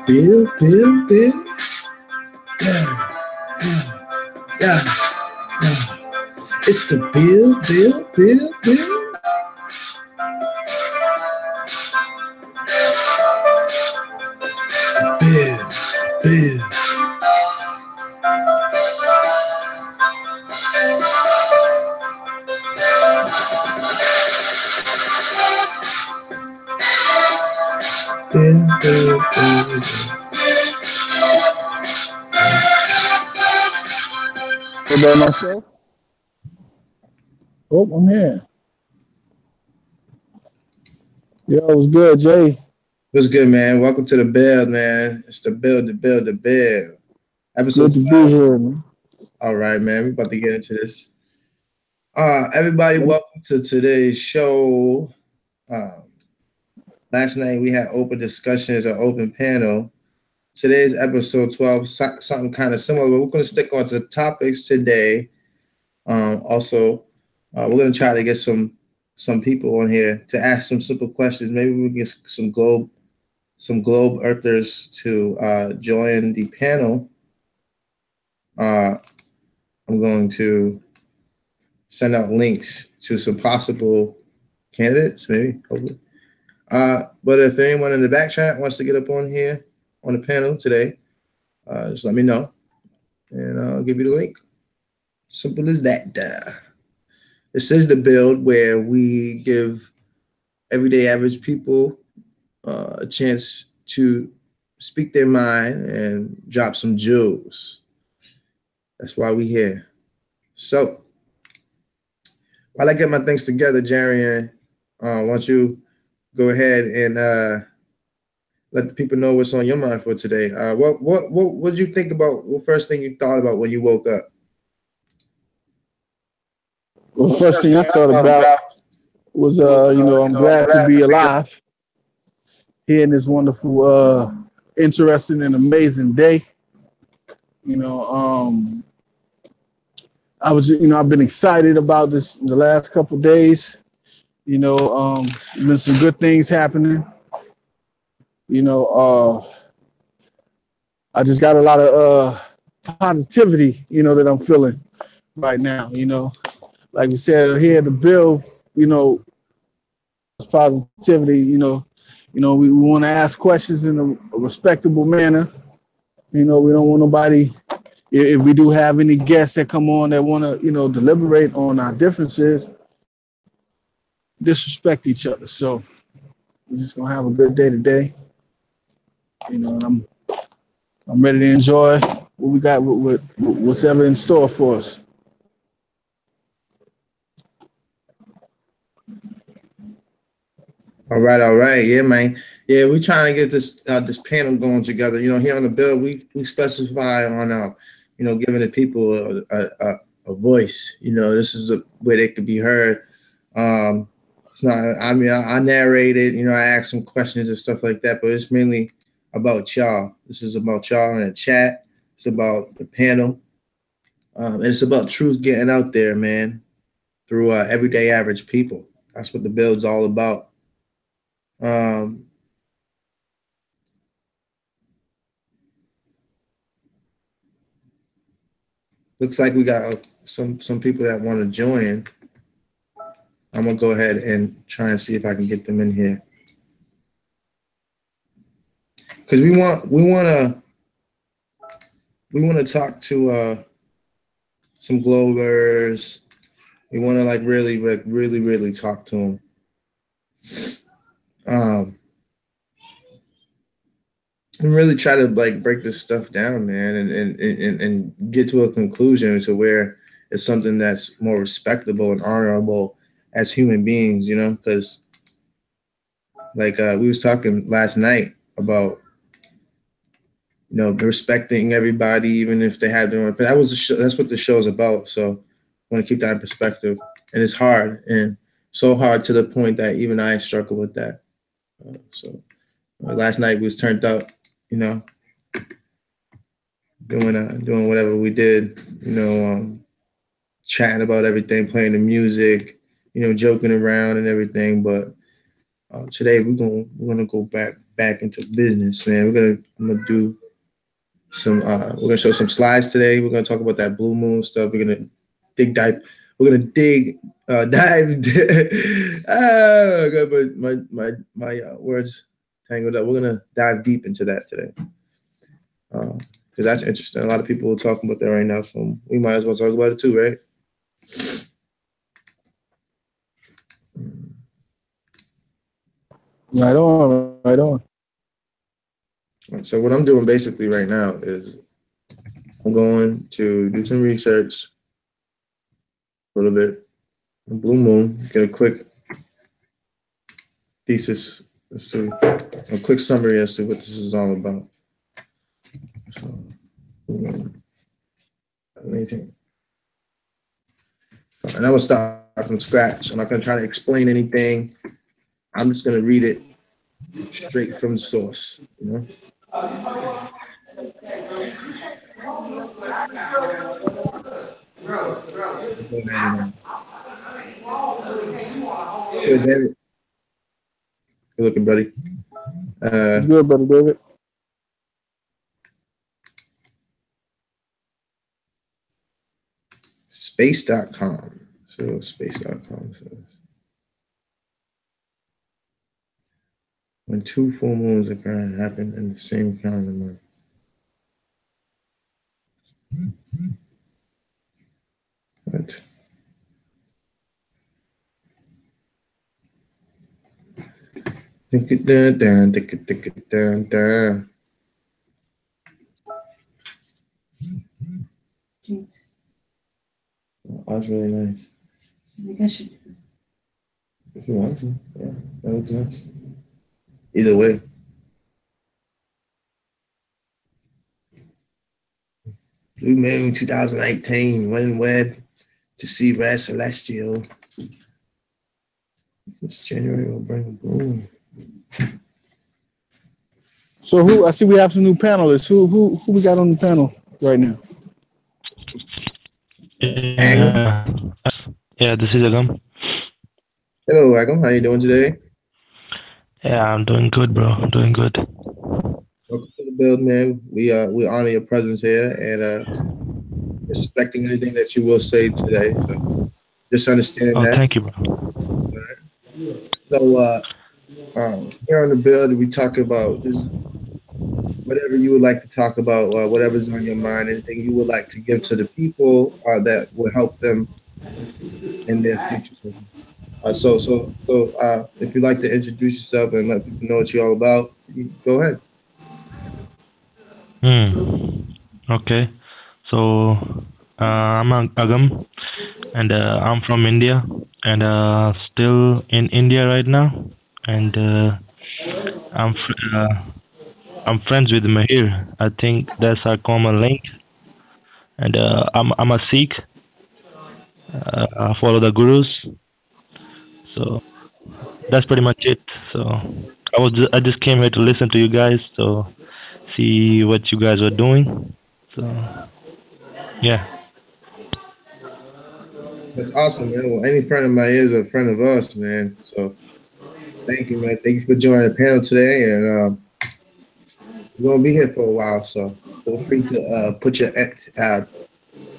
Build. Yeah. It's the build. Build. Build. What about myself? Oh, I'm here. Yo, what's good, Jay? What's good, man? Welcome to the Build, man. It's the Build. Episode Good to be here, man. All right, man. We're about to get into this. Everybody, welcome to today's show. Last night we had open discussions, an open panel. Today's episode 12, something kind of similar, but we're going to stick on to topics today. Also, we're going to try to get some people on here to ask some simple questions. Maybe we can get some globe earthers to join the panel. I'm going to send out links to some possible candidates, maybe, hopefully. But if anyone in the back chat wants to get up on here on the panel today, just let me know, and I'll give you the link. Simple as that. This is the Build, where we give everyday average people a chance to speak their mind and drop some jewels. That's why we here. So, while I get my things together, Jarian, why don't you go ahead and let the people know what's on your mind for today. What did you think about? What first thing you thought about when you woke up? Well, the first thing I thought about was, I'm glad to be alive here in this wonderful, interesting and amazing day. I've been excited about this the last couple of days. Been some good things happening. I just got a lot of positivity, that I'm feeling right now. Like we said here, the Build, positivity. We want to ask questions in a respectable manner. We don't want nobody. If we do have any guests that come on that want to, deliberate on our differences, disrespect each other. So we're just gonna have a good day today. And I'm ready to enjoy what we got with what's ever in store for us. All right. Yeah, man. Yeah, we're trying to get this panel going together. Here on the Build, we specify on giving the people a voice. This is where they could be heard. It's not. I narrate it. I ask some questions and stuff like that, but it's mainly about y'all. This is about y'all in the chat. It's about the panel, and it's about truth getting out there, man, through everyday average people. That's what the Build's all about. Looks like we got some people that want to join. I'm gonna go ahead and try and see if I can get them in here, because we want to talk to some Globers. We want to really talk to them. And really try to break this stuff down, man, and get to a conclusion to where it's something that's more respectable and honorable as human beings, because we was talking last night about respecting everybody, even if they have their own. But that's what the show's about. So I want to keep that in perspective, and it's hard, and so hard to the point that even I struggle with that. Last night we was turned up, doing whatever we did, chatting about everything, playing the music, joking around and everything. But today we're gonna go back back into business, man. I'm gonna do some. We're gonna show some slides today. We're gonna talk about that blue moon stuff. We're gonna dive. We're gonna dive. Ah, I got my words tangled up. We're gonna dive deep into that today. Because that's interesting. A lot of people are talking about that right now, so we might as well talk about it too, right? Right on, right on. So what I'm doing basically right now is I'm going to do some research, a little bit, on Blue Moon, get a quick thesis, let's see, a quick summary as to what this is all about. So, anything. And I'm gonna start from scratch. I'm not gonna try to explain anything. I'm just gonna read it straight from the source, you know. Go ahead and good, David. Good looking, buddy. It's good, brother David. Space.com. So space.com says when two full moons occur and happen in the same calendar month. What? Oh, that's really nice. I think I should. If you want to, yeah, that makes sense. Either way. Blue Moon 2018, Win Web to see Red Celestial. This January will bring a boom. So I see we have some new panelists. Who we got on the panel right now? Yeah, this is Agam. Hello, Agam. How you doing today? Yeah, I'm doing good, bro. I'm doing good. Welcome to the build, man. We honor your presence here and respecting anything that you will say today. So just understand that. Thank you, bro. All right. So here on the build, we talk about just whatever you would like to talk about, whatever's on your mind, anything you would like to give to the people that will help them in their future. So if you'd like to introduce yourself and let people know what you're all about, go ahead. Okay. So I'm Agam, and I'm from India, and still in India right now, and I'm friends with Mahir. I think that's our common link, and I'm a Sikh. I follow the gurus, so that's pretty much it. So I just came here to listen to you guys, so see what you guys were doing. So yeah. That's awesome, man. Well, any friend of mine is a friend of us, man. So thank you, man. Thank you for joining the panel today, and we're gonna be here for a while. So feel free to put your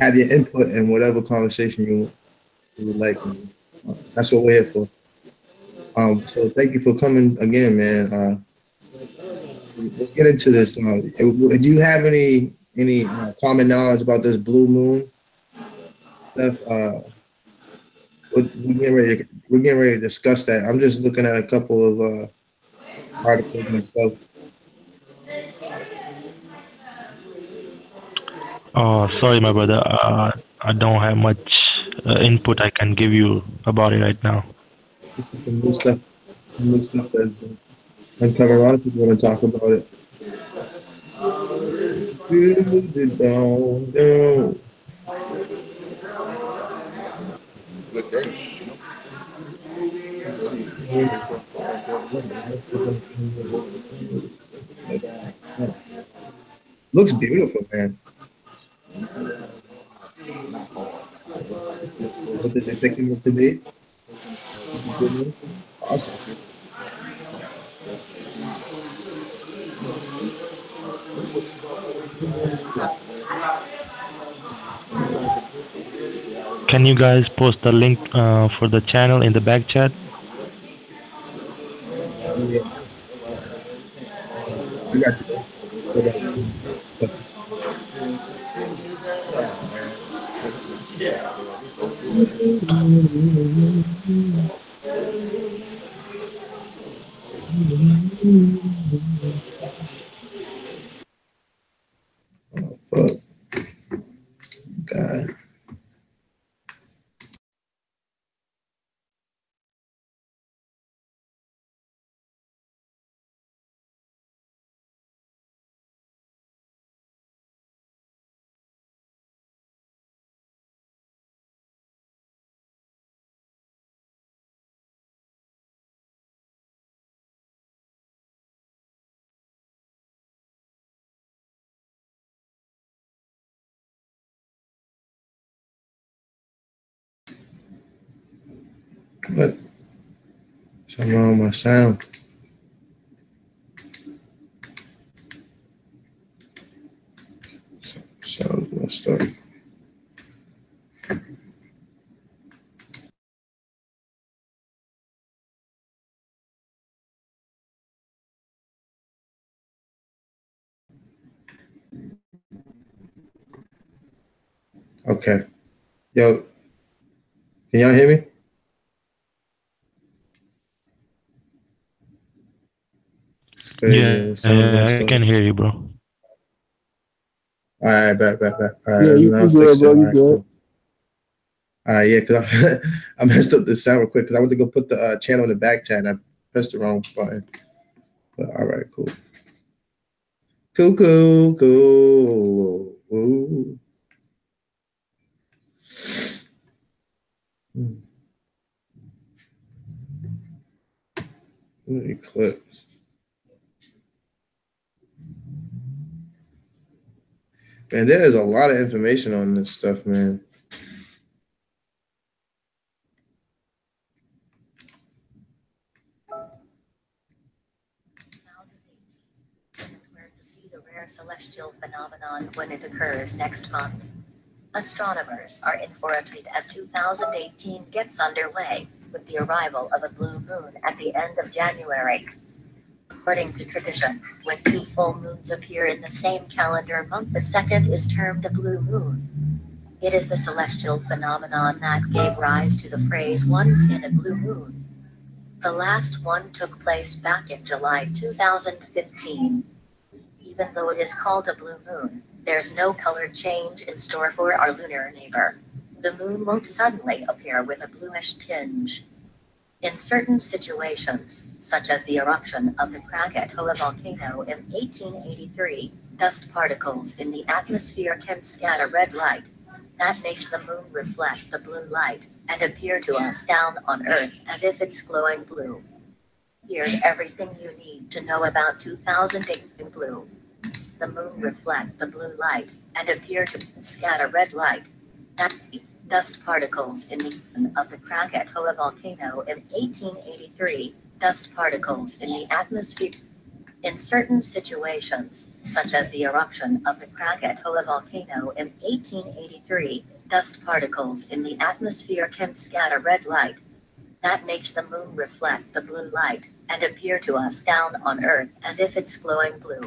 have your input in whatever conversation you would like. That's what we're here for. So thank you for coming again, man. Let's get into this. Do you have any common knowledge about this blue moon stuff? We're getting ready to discuss that. I'm just looking at a couple of articles and stuff. Oh, sorry, my brother. I don't have much input I can give you about it right now. This is some new stuff. Some new stuff that's uncovered. A lot of people want to talk about it. Good day. Looks beautiful, man. What did they pick it to be? Awesome. Can you guys post the link for the channel in the back chat? Yeah, I got you. Hold on. Oh, fuck. God. What? Something wrong with my sound. Sounds messed up. Okay. Yo, can y'all hear me? It's crazy. Yeah, The sound's messed I up. can hear you, bro. All right, back. All right, Yeah, you now good, fix it. bro. All You right, good. cool. All right, yeah, because I messed up the sound real quick because I went to go put the channel in the back chat and I pressed the wrong button. But all right, cool. Cool. Ooh. Eclipse. Man, there is a lot of information on this stuff, man. Where to see the rare celestial phenomenon when it occurs next month. Astronomers are in for a treat as 2018 gets underway with the arrival of a blue moon at the end of January. According to tradition, when two full moons appear in the same calendar month, the second is termed a blue moon. It is the celestial phenomenon that gave rise to the phrase "once in a blue moon." The last one took place back in July 2015. Even though it is called a blue moon, there's no color change in store for our lunar neighbor. The moon won't suddenly appear with a bluish tinge. In certain situations, such as the eruption of the Krakatoa volcano in 1883, dust particles in the atmosphere can scatter red light. That makes the moon reflect the blue light and appear to us down on Earth as if it's glowing blue. Here's everything you need to know about 2008 blue. The moon reflect the blue light and appear to scatter red light. That dust particles in the of the Krakatoa volcano in 1883, dust particles in the atmosphere. In certain situations, such as the eruption of the Krakatoa volcano in 1883, dust particles in the atmosphere can scatter red light. That makes the moon reflect the blue light and appear to us down on Earth as if it's glowing blue.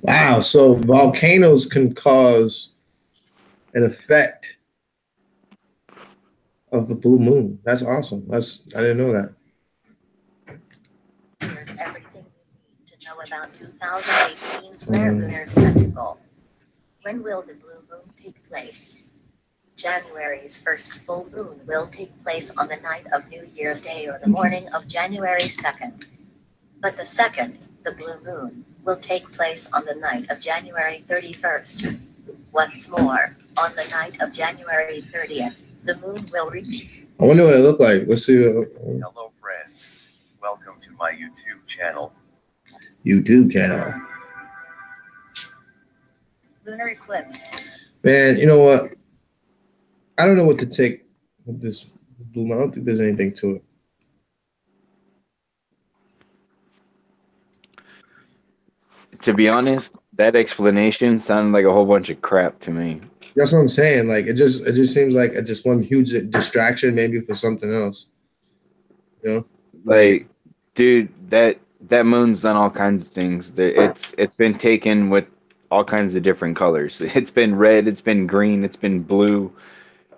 Wow, so volcanoes can cause an effect of the blue moon. That's awesome. I didn't know that. Here's everything you need to know about 2018's rare lunar spectacle. When will the blue moon take place? January's first full moon will take place on the night of New Year's Day or the morning of January 2nd. But the second, the blue moon, will take place on the night of January 31st. What's more, on the night of January 30th, the moon will reach. I wonder what it looked like. Let's see. Hello friends, welcome to my YouTube channel. YouTube channel. Lunar eclipse. Man, you know what? I don't know what to take with this blue moon. I don't think there's anything to it. To be honest, That explanation sounded like a whole bunch of crap to me. That's what I'm saying. Like it just seems like it's just one huge distraction, maybe for something else. You know, Like, dude, that moon's done all kinds of things. It's been taken with all kinds of different colors. It's been red, it's been green, it's been blue.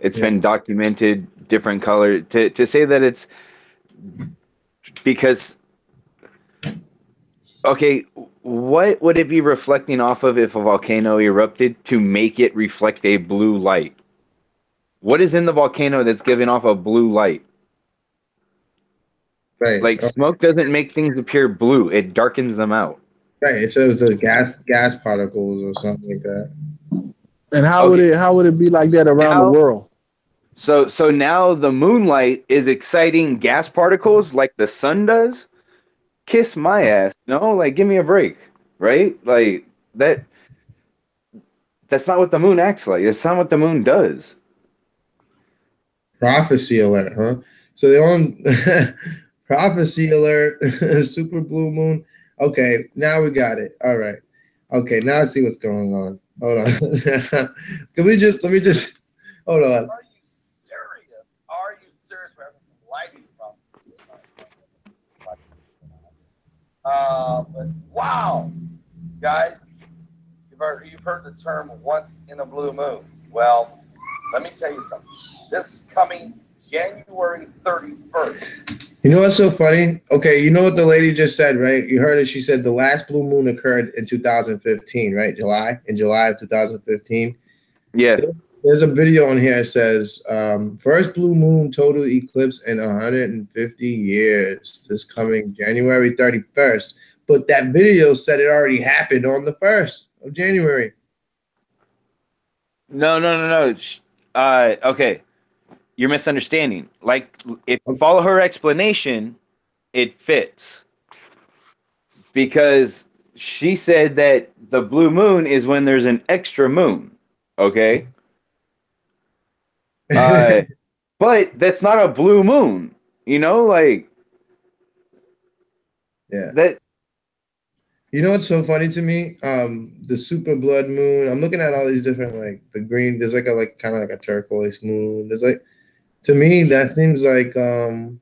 It's been documented different color. To say that it's because okay, what would it be reflecting off of if a volcano erupted to make it reflect a blue light? What is in the volcano that's giving off a blue light? right. Like smoke doesn't make things appear blue; it darkens them out. Right. It says the gas particles or something like that. And how would it be like that around the world? So now the moonlight is exciting gas particles like the sun does. Kiss my ass, no? Like, give me a break, right? Like that's not what the moon acts like. That's not what the moon does. Prophecy alert, huh? So they're on prophecy alert, super blue moon. Okay, now we got it. All right. Okay, now I see what's going on. Hold on. Let me just hold on. Are you serious? Are you serious? We're having some lighting problems. But wow, guys, you've heard the term "once in a blue moon." Well, let me tell you something. This coming January 31st. You know what's so funny? Okay, you know what the lady just said, right? You heard it. She said the last blue moon occurred in 2015, right? In July of 2015. Yeah. There's a video on here that says first blue moon total eclipse in 150 years. This coming January 31st. But that video said it already happened on the 1st of January. No. Okay. You're misunderstanding. Like, if you follow her explanation, it fits. Because she said that the blue moon is when there's an extra moon. Okay? But that's not a blue moon. You know, like... Yeah. That... You know what's so funny to me? The super blood moon. I'm looking at all these different, like, the green. There's like a kind of like a turquoise moon. There's like... To me, that seems like you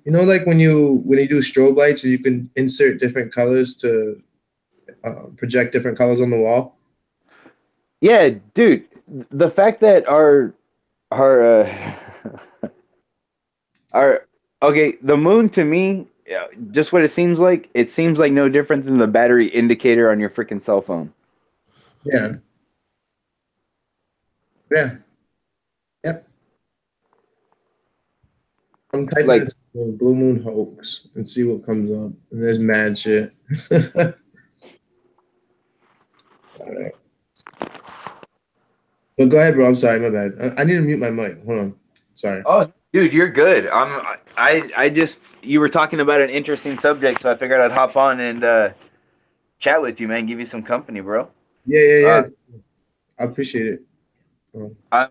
know, like when you do strobe lights, you can insert different colors to project different colors on the wall. Yeah, dude. The fact that our okay, the moon to me, just what it seems like no different than the battery indicator on your freaking cell phone. Yeah. Yeah. Yep. I'm typing Like, this in blue moon hoax and see what comes up. And there's mad shit. All right. But go ahead, bro. I'm sorry, my bad. I need to mute my mic. Hold on. Sorry. oh, dude, you're good. I just, you were talking about an interesting subject, so I figured I'd hop on and chat with you, man. Give you some company, bro. Yeah. I appreciate it. I'm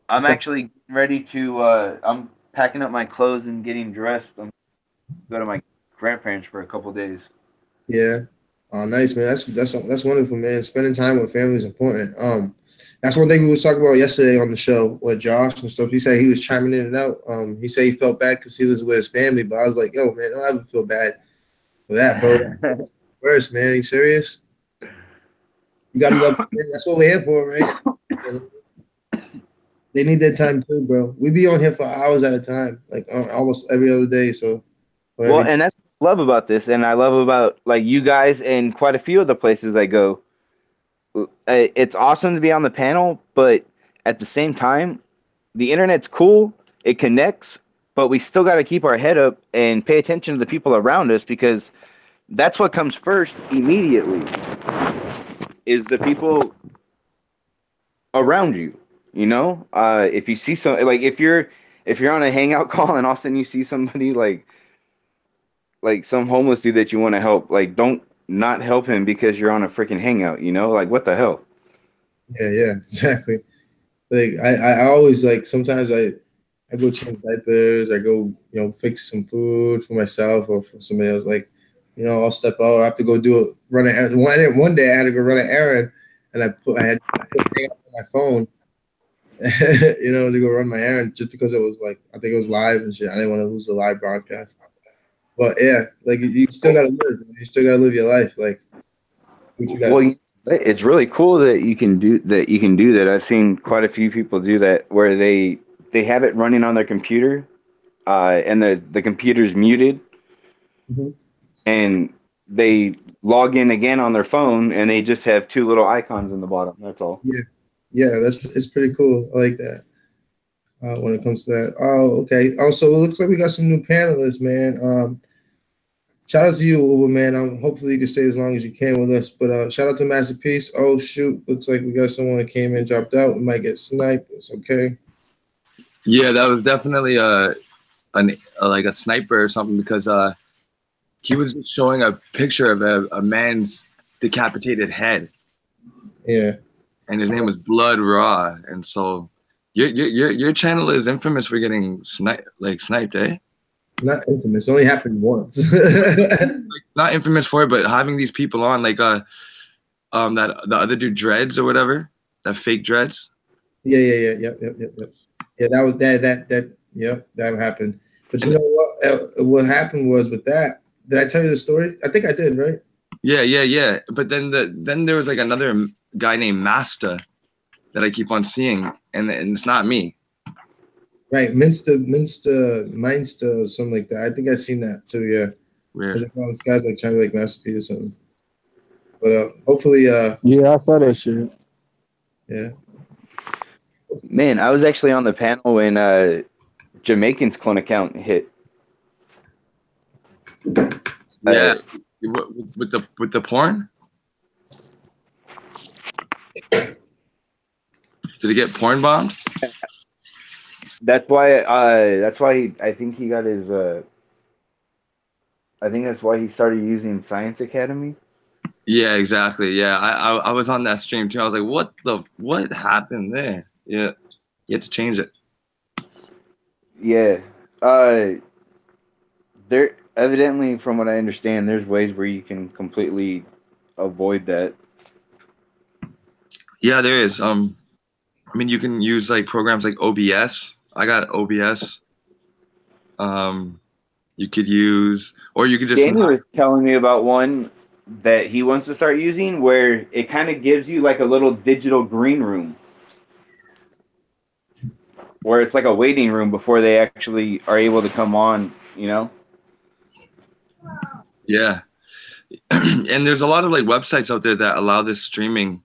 actually ready to. I'm packing up my clothes and getting dressed. I'm go to my grandparents for a couple days. Yeah. Oh, nice, man. That's wonderful, man. Spending time with family is important. That's one thing we was talking about yesterday on the show with Josh and stuff. He said he was chiming in and out. He said he felt bad because he was with his family, but I was like, yo, man, don't ever feel bad for that, bro. Worse, man. Are you serious? You gotta love them. That's what we're here for, right? They need their time too, bro. We be on here for hours at a time, like almost every other day. So, well, and that's what I love about this, and I love about like you guys and quite a few of the places I go. It's awesome to be on the panel, but at the same time, the internet's cool. It connects, but we still got to keep our head up and pay attention to the people around us because that's what comes first immediately. Is the people around you. You know, if you see some, like if you're on a hangout call and all of a sudden you see somebody like some homeless dude that you want to help, like don't not help him because you're on a freaking hangout. You know, like what the hell? Yeah, exactly. Like I always like sometimes I go change diapers. I go fix some food for myself or for somebody else. Like You know, I'll step out. I have to go do it. Run an errand. One day I had to go run an errand, and I had to put it on my phone. You know, to go run my errand just because it was like I think it was live and shit. I didn't want to lose the live broadcast. But yeah, like you still gotta live. You still gotta live your life. Like what you gotta. Well, it's really cool that you can do that. You can do that. I've seen quite a few people do that where they have it running on their computer, and the computer's muted, Mhm. and they log in again on their phone, and they just have two little icons in the bottom. That's all. Yeah, it's pretty cool. I like that. When it comes to that. Oh, okay. Also, it looks like we got some new panelists, man. Shout out to you, Uber, man. Hopefully you can stay as long as you can with us. But shout out to Masterpiece. Oh shoot, looks like we got someone that came in, dropped out. We might get sniped. It's okay. Yeah, that was definitely like a sniper or something because he was just showing a picture of a man's decapitated head. Yeah. And his name was Blood Raw. And so your channel is infamous for getting sniped, eh? Not infamous. It only happened once. Not infamous for it, but having these people on like that the other dude Dreads or whatever, that fake Dreads. Yeah. Yep. Yeah, that was that. Yep, that happened. But you know what? What happened was with that. Did I tell you the story? I think I did, right? Yeah. But then there was like another guy named Masta that I keep on seeing, and it's not me. Right, Minster, something like that. I think I seen that too. Yeah, Weird. This guy's like trying to like masterpiece or something. But hopefully, yeah, I saw that shit. Yeah. Man, I was actually on the panel when Jamaican's clone account hit. Yeah, with the porn. Did he get porn bombed? That's why. I think he got his. I think that's why he started using Science Academy. Yeah, exactly. Yeah, I was on that stream too. I was like, what happened there? Yeah, you had to change it. Yeah. There evidently, from what I understand, there's ways where you can completely avoid that. Yeah, there is. I mean, you can use like programs like OBS. I got OBS. You could use, or you could just. Danny was telling me about one that he wants to start using where it kind of gives you like a little digital green room, where it's like a waiting room before they actually are able to come on, you know? Yeah. And there's a lot of like websites out there that allow this streaming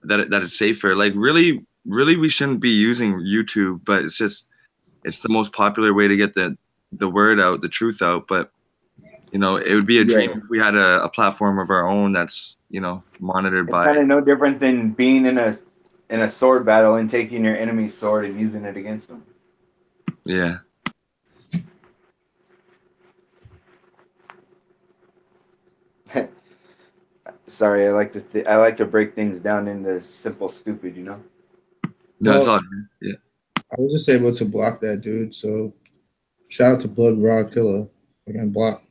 that it's safer. Like really we shouldn't be using YouTube, but it's the most popular way to get the word out, the truth out. But you know, it would be a dream if we had a platform of our own that's, you know, monitored by. Kind of no different than being in a sword battle and taking your enemy's sword and using it against them. Yeah. Sorry, I like to break things down into simple, stupid, you know. No, it's all yeah. I was just able to block that dude. So shout out to Blood Raw Killer. I got blocked.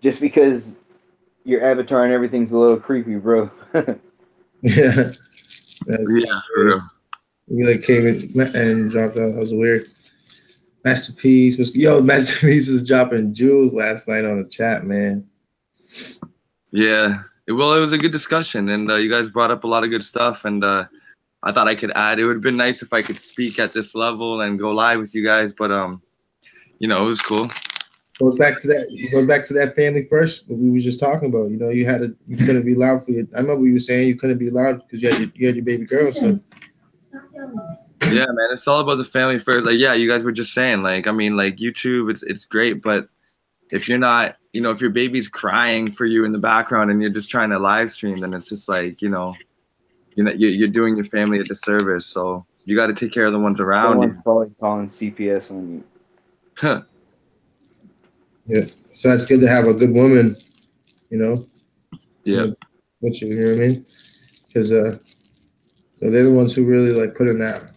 Just because your avatar and everything's a little creepy, bro. Yeah. Yeah, for real. You like came in and dropped out. That was weird. Masterpiece Masterpiece was dropping jewels last night on the chat, man. Yeah. Well, it was a good discussion, and you guys brought up a lot of good stuff, and I thought I could add. It would have been nice if I could speak at this level and go live with you guys, but you know, it was cool. Goes back to that family first. What we were just talking about. You know, you couldn't be loud for your. I remember you were saying you couldn't be loud because you had your baby girl. So. Yeah, man, it's all about the family first. Like, yeah, you guys were just saying, like, I mean, like YouTube, it's great, but if you're not, you know, if your baby's crying for you in the background and you're just trying to live stream, then it's just like, you know, you're doing your family a disservice. So you got to take care of the ones around Someone's probably calling CPS on you. Huh. Yeah, so it's good to have a good woman, you know. Yeah. With you know what I mean? Because so they're the ones who really like put in that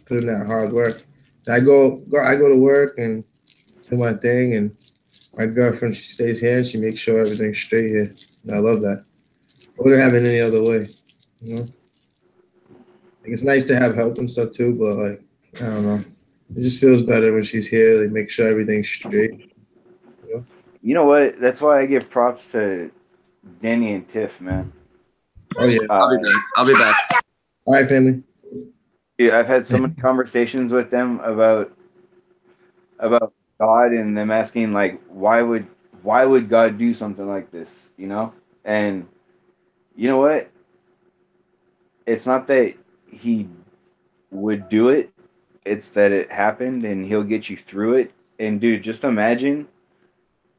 hard work. I go to work and do my thing, and my girlfriend, she stays here and she makes sure everything's straight here. And I love that. I wouldn't have it any other way, you know. Like, it's nice to have help and stuff too, but like, I don't know. It just feels better when she's here. They make sure everything's straight. You know? You know what? That's why I give props to Danny and Tiff, man. Oh yeah. I'll be back. All right, family. Dude, I've had so many conversations with them about God and them asking like, why would God do something like this? You know? And you know what? It's not that he would do it, it's that it happened and he'll get you through it. And dude, just imagine,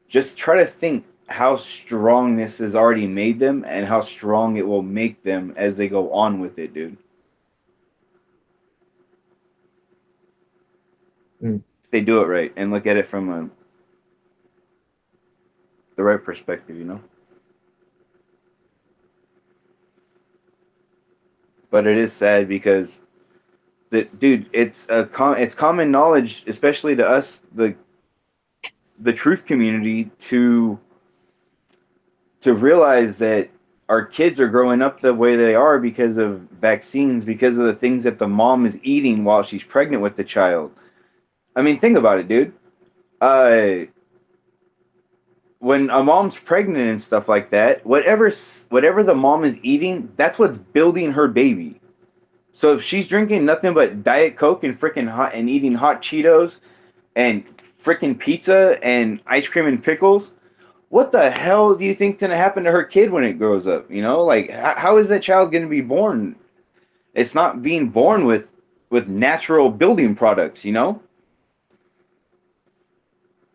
just try to think how strong this has already made them and how strong it will make them as they go on with it, dude. If they do it right and look at it from the right perspective, you know. But it is sad because, dude, it's common knowledge, especially to us, the truth community, to realize that our kids are growing up the way they are because of vaccines, because of the things that the mom is eating while she's pregnant with the child. I mean, think about it, dude. When a mom's pregnant and stuff like that, whatever the mom is eating, that's what's building her baby. So if she's drinking nothing but Diet Coke and freaking hot and eating hot Cheetos and freaking pizza and ice cream and pickles, what the hell do you think's gonna happen to her kid when it grows up? You know, like how is that child gonna be born? It's not being born with natural building products, you know.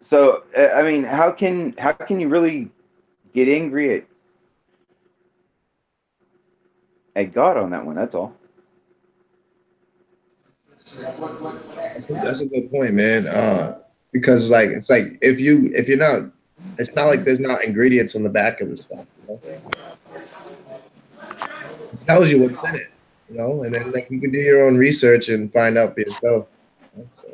So I mean, how can you really get angry at God on that one? That's all. That's a good point, man. Because like it's like if you're not, it's not like there's not ingredients on the back of the stuff. You know? It tells you what's in it, you know, and then like you can do your own research and find out for yourself. You know? So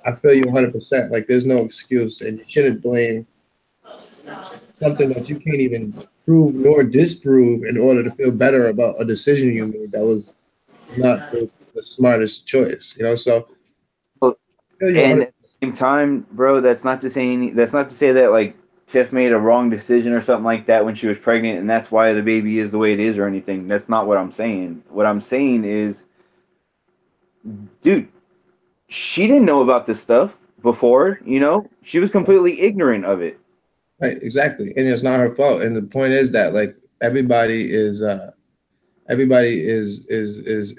I feel you 100%. Like there's no excuse, and you shouldn't blame something that you can't even prove nor disprove in order to feel better about a decision you made that was not the smartest choice. You know, so. And at the same time, bro, that's not to say that like Tiff made a wrong decision or something like that when she was pregnant, and that's why the baby is the way it is or anything. That's not what I'm saying. What I'm saying is, dude, she didn't know about this stuff before, you know? She was completely ignorant of it. Right, exactly. And it's not her fault. And the point is that like everybody is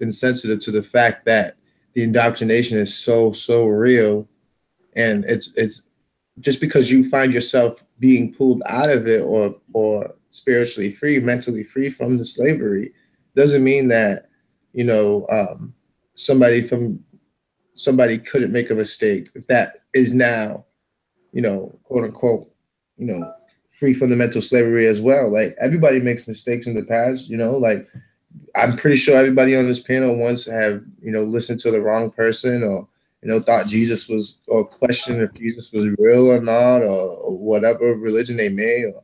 insensitive to the fact that the indoctrination is so real, and it's just because you find yourself being pulled out of it or spiritually free, mentally free from the slavery, doesn't mean that you know somebody couldn't make a mistake that is now, you know, quote unquote, you know, free from the mental slavery as well. Like everybody makes mistakes in the past, you know, like I'm pretty sure everybody on this panel once have, you know, listened to the wrong person or, you know, thought Jesus was, or questioned if Jesus was real or not, or whatever religion they may, or,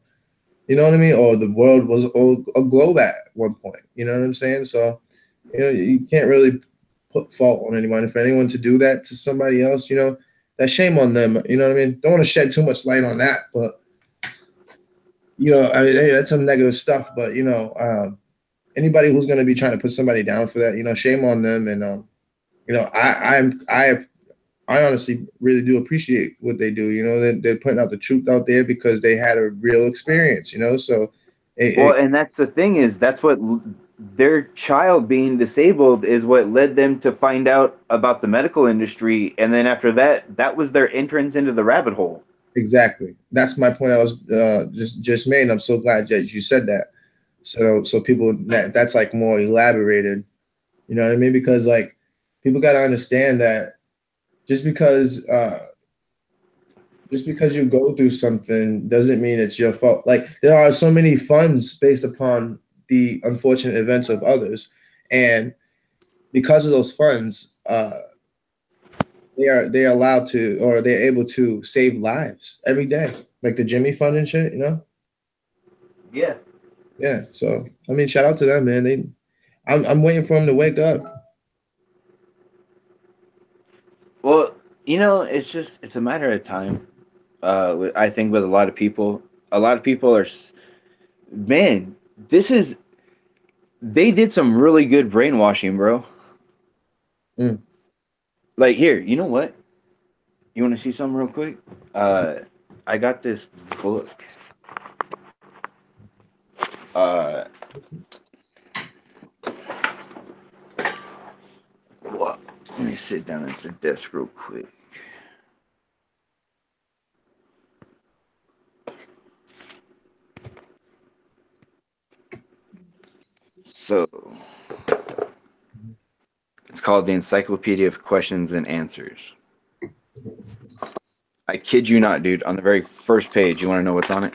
you know what I mean? Or the world was a globe at one point, you know what I'm saying? So, you know, you can't really put fault on anyone. If anyone to do that to somebody else, you know, that's shame on them. You know what I mean? Don't want to shed too much light on that, but, you know, I mean, hey, that's some negative stuff, but, you know, anybody who's going to be trying to put somebody down for that, you know, shame on them. And, you know, I honestly really do appreciate what they do. You know, they're putting out the truth out there because they had a real experience, you know, so. And that's the thing is that's what their child being disabled is what led them to find out about the medical industry. And then after that, that was their entrance into the rabbit hole. Exactly. That's my point I was just made. And I'm so glad that you said that. So people, that's like more elaborated, you know what I mean? Because like people got to understand that just because you go through something doesn't mean it's your fault. Like there are so many funds based upon the unfortunate events of others, and because of those funds, they're allowed to, or they're able to save lives every day, like the Jimmy Fund and shit. You know? Yeah. Yeah. So I mean, shout out to them, man. I'm waiting for them to wake up. Well, it's a matter of time. I think with a lot of people are, man, they did some really good brainwashing, bro. Mm. Like, here, you know what? You want to see something real quick? I got this book. What? Let me sit down at the desk real quick. So, it's called the Encyclopedia of Questions and Answers. I kid you not, dude. On the very first page, you want to know what's on it?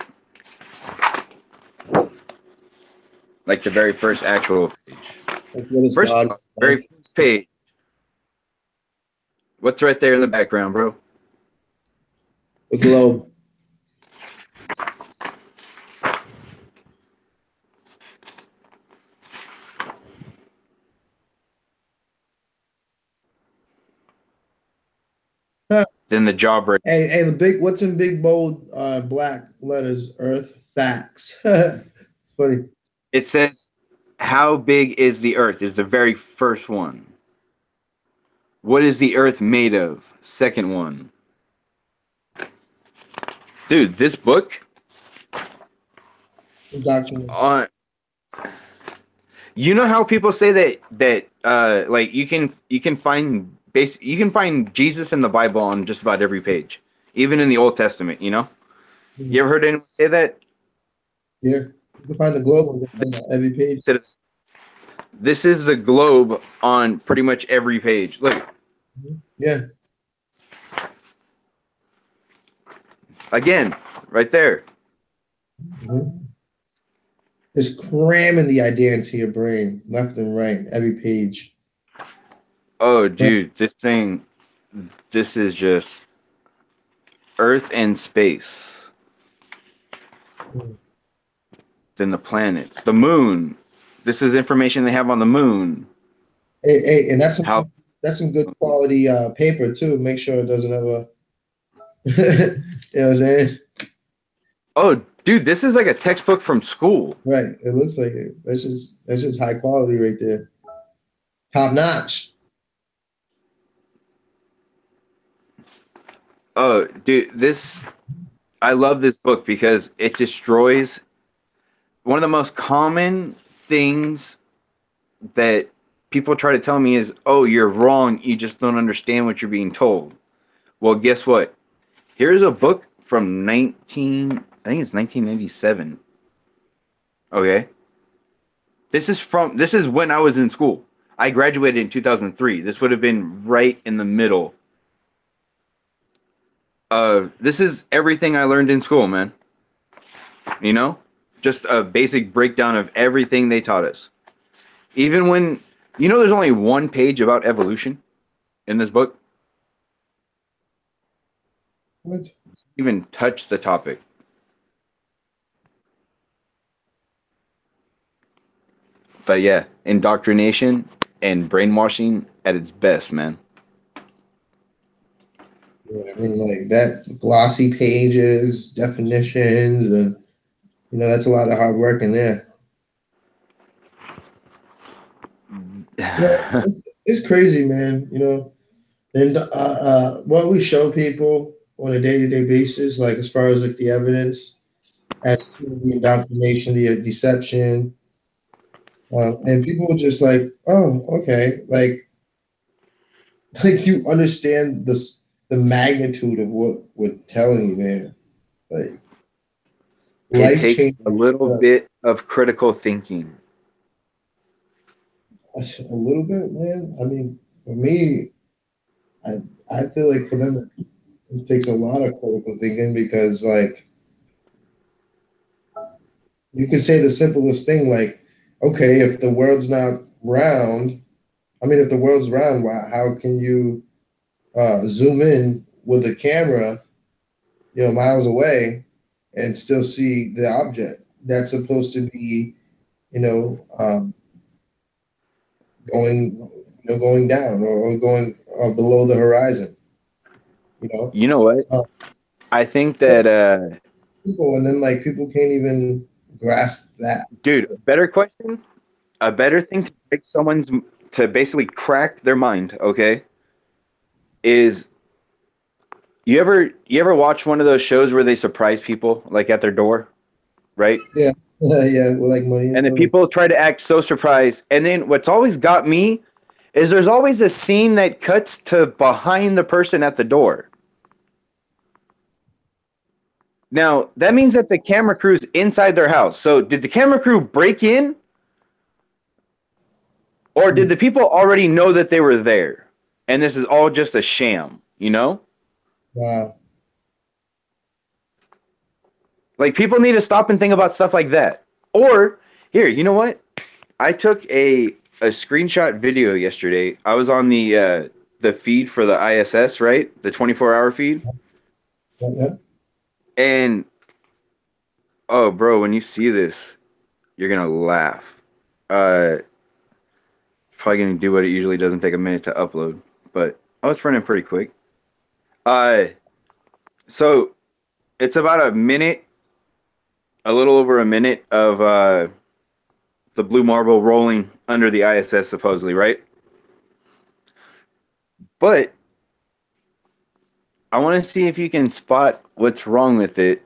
Like the very first actual page. Like, what is First, God? very first page. What's right there in the background, bro? The globe. Then the jawbreaker. Hey, what's in big bold black letters? Earth facts. It's funny. It says, "How big is the Earth?" is the very first one. What is the Earth made of? Second one. Dude, this book Indoctrinate. on. You know how people say that like you can find Jesus in the Bible on just about every page, even in the Old Testament. You know, you ever heard anyone say that? Yeah, you can find the globe on every page. This is the globe on pretty much every page. Look. Yeah. Again, right there. Mm-hmm. Just cramming the idea into your brain, left and right, every page. Oh, dude, this is just Earth and space. Then the planet, the moon. This is information they have on the moon. Hey, and that's some good quality paper too. Make sure it doesn't ever. You know what I'm saying? Oh, dude, this is like a textbook from school. Right. It looks like it. That's just high quality right there. Top notch. Oh, dude, I love this book because it destroys one of the most common things that people try to tell me is, "Oh, you're wrong. You just don't understand what you're being told." Well, guess what? Here's a book from I think it's 1997. Okay. This is when I was in school. I graduated in 2003. This would have been right in the middle. This is everything I learned in school, man. You know? Just a basic breakdown of everything they taught us. Even when, there's only one page about evolution in this book. What? Even touch the topic. But yeah, indoctrination and brainwashing at its best, man. Yeah, I mean, like that glossy pages, definitions, and that's a lot of hard work in there. It's crazy, man. And what we show people on a day-to-day basis, like as far as like the evidence, as to the indoctrination, the deception, and people were just like, "Oh, okay," like you understand the magnitude of what we're telling you, man. Like, it takes a little bit of critical thinking. A little bit, man. I mean, for me, I feel like for them, it takes a lot of critical thinking because, like, you can say the simplest thing, like, okay, if the world's not round, if the world's round, how can you zoom in with the camera, miles away, and still see the object that's supposed to be, going, going down or going below the horizon. You know what? Uh, I think so that people, and then like people can't even grasp that. dude, better question. A better thing to break someone's to basically crack their mind, okay? Is you ever watch one of those shows where they surprise people like at their door, right? Yeah, yeah, with like money and And then stuff. people try to act so surprised. And then what's always got me is there's always a scene that cuts to behind the person at the door. Now, that means that the camera crew's inside their house. So did the camera crew break in? Or did the people already know that they were there? And this is all just a sham, you know? Wow. Like, people need to stop and think about stuff like that. Or, here, you know what? I took a screenshot video yesterday. I was on the feed for the ISS, right? The 24-hour feed. Yeah. And, oh, bro, when you see this, you're going to laugh. Probably going to do what it usually doesn't take a minute to upload. But, oh, it's running pretty quick. So, it's about a minute, a little over a minute of the blue marble rolling under the ISS, supposedly, right? But I want to see if you can spot what's wrong with it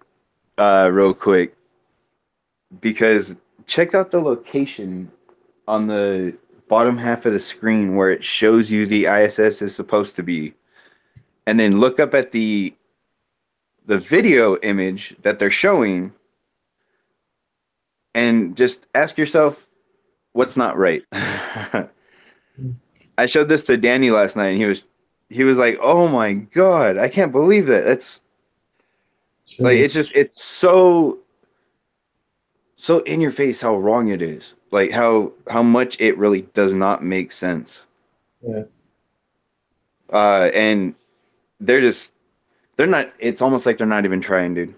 real quick. Because check out the location on the bottom half of the screen where it shows you the ISS is supposed to be. And then look up at the video image that they're showing and just ask yourself what's not right. I showed this to Danny last night and he was like, "Oh my God, I can't believe that." That's like, it's so in your face how wrong it is. Like how much it really does not make sense. Yeah. And they're not, it's almost like they're not even trying, dude.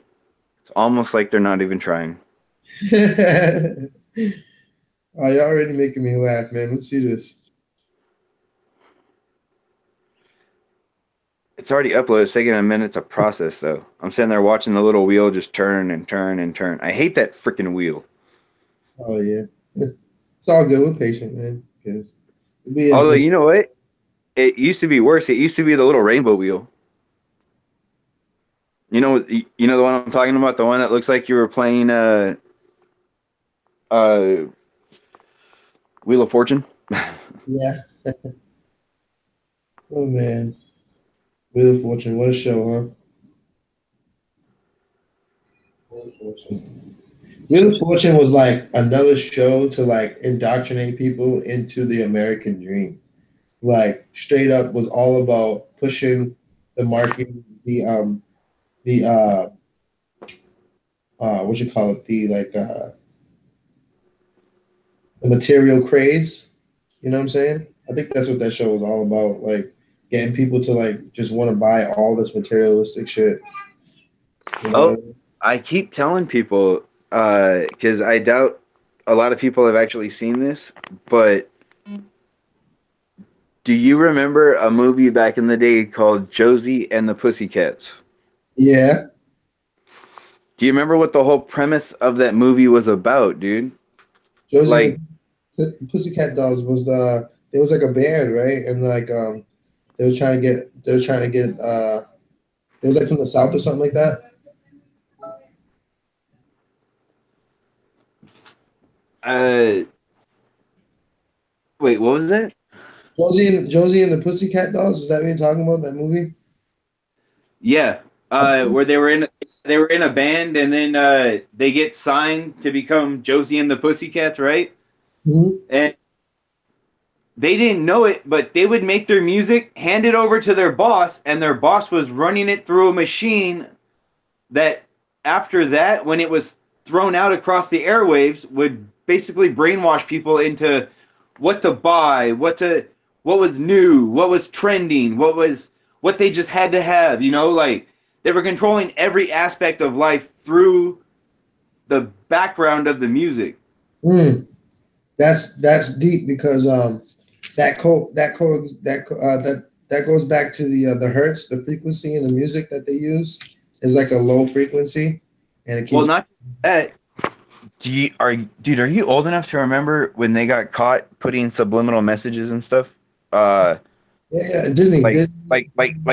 It's almost like they're not even trying. Oh, you're already making me laugh, man. Let's see this. It's already uploaded. It's taking a minute to process, though. I'm sitting there watching the little wheel just turn and turn and turn. I hate that freaking wheel. Oh, yeah. It's all good. We're patient, man. Although, you know what? It used to be worse. It used to be the little rainbow wheel. You know the one I'm talking about? The one that looks like you were playing Wheel of Fortune? Yeah. Oh, man. Wheel of Fortune. What a show, huh? Wheel of Fortune. Wheel of Fortune was like another show to like indoctrinate people into the American dream. Like straight up was all about pushing the marketing, what you call it, the material craze. You know what I'm saying? I think that's what that show was all about, like getting people to like just want to buy all this materialistic shit. You know? Oh, I keep telling people because I doubt a lot of people have actually seen this, but do you remember a movie back in the day called Josie and the Pussycats? Yeah. Do you remember what the whole premise of that movie was about, dude? Josie Like, Pussycat Dolls was there was like a band, right? And like they were trying to get it was like from the South or something like that. Wait, what was that? Josie and the Pussycat Dolls. Is that what you're talking about? That movie? Yeah, where they were in a band, and then they get signed to become Josie and the Pussycats, right? Mm-hmm. And they didn't know it, but they would make their music, hand it over to their boss, and their boss was running it through a machine that, after that, when it was thrown out across the airwaves, would basically brainwash people into what to buy, what was new, what was trending, what what they just had to have, you know, like they were controlling every aspect of life through the background of the music. That's deep because that goes back to the hertz, the frequency in the music that they use is like a low frequency, and it keeps. Well, not that. Dude, are you old enough to remember when they got caught putting subliminal messages and stuff? Yeah, Disney. Like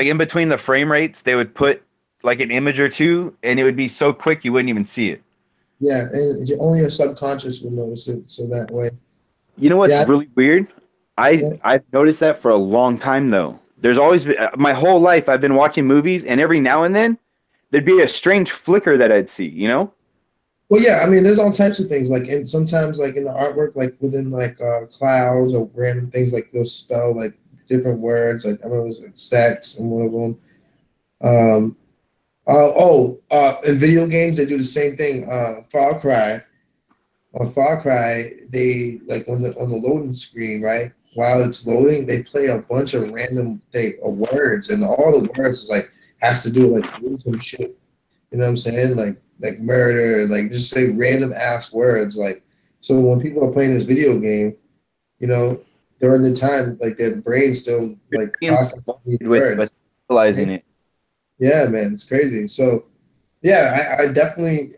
in between the frame rates, they would put like an image or two, and it would be so quick you wouldn't even see it. Yeah, and only your subconscious will notice it, so that way. You know what's really weird? I've noticed that for a long time though. There's always been, my whole life I've been watching movies, and every now and then there'd be a strange flicker that I'd see. You know? Well, yeah, I mean, there's all types of things. Like, and sometimes, like in the artwork, like within like clouds or random things, like they'll spell like different words. Like I remember it was like sex and one of them. In video games they do the same thing. Far Cry. On Far Cry, they like on the loading screen, right? While it's loading, they play a bunch of random words, and all the words is like has to do with like some shit. You know what I'm saying? Like murder, like just say random ass words. Like so when people are playing this video game, you know, during the time, like their brain still like processing these words, realizing it. Yeah, man, it's crazy. So yeah, I definitely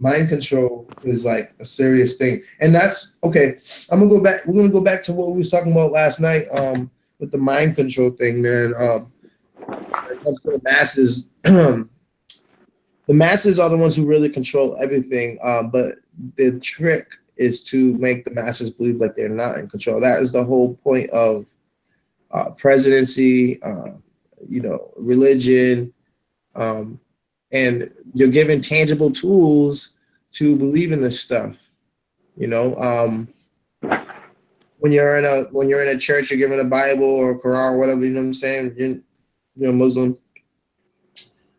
mind control is like a serious thing. And that's okay. We're gonna go back to what we was talking about last night, with the mind control thing, man. When it comes to the masses, the masses are the ones who really control everything. But the trick is to make the masses believe like they're not in control. That is the whole point of presidency, you know, religion, and you're given tangible tools to believe in this stuff. You know, when you're in a church, you're given a Bible or Quran or whatever. You know what I'm saying? You're a Muslim.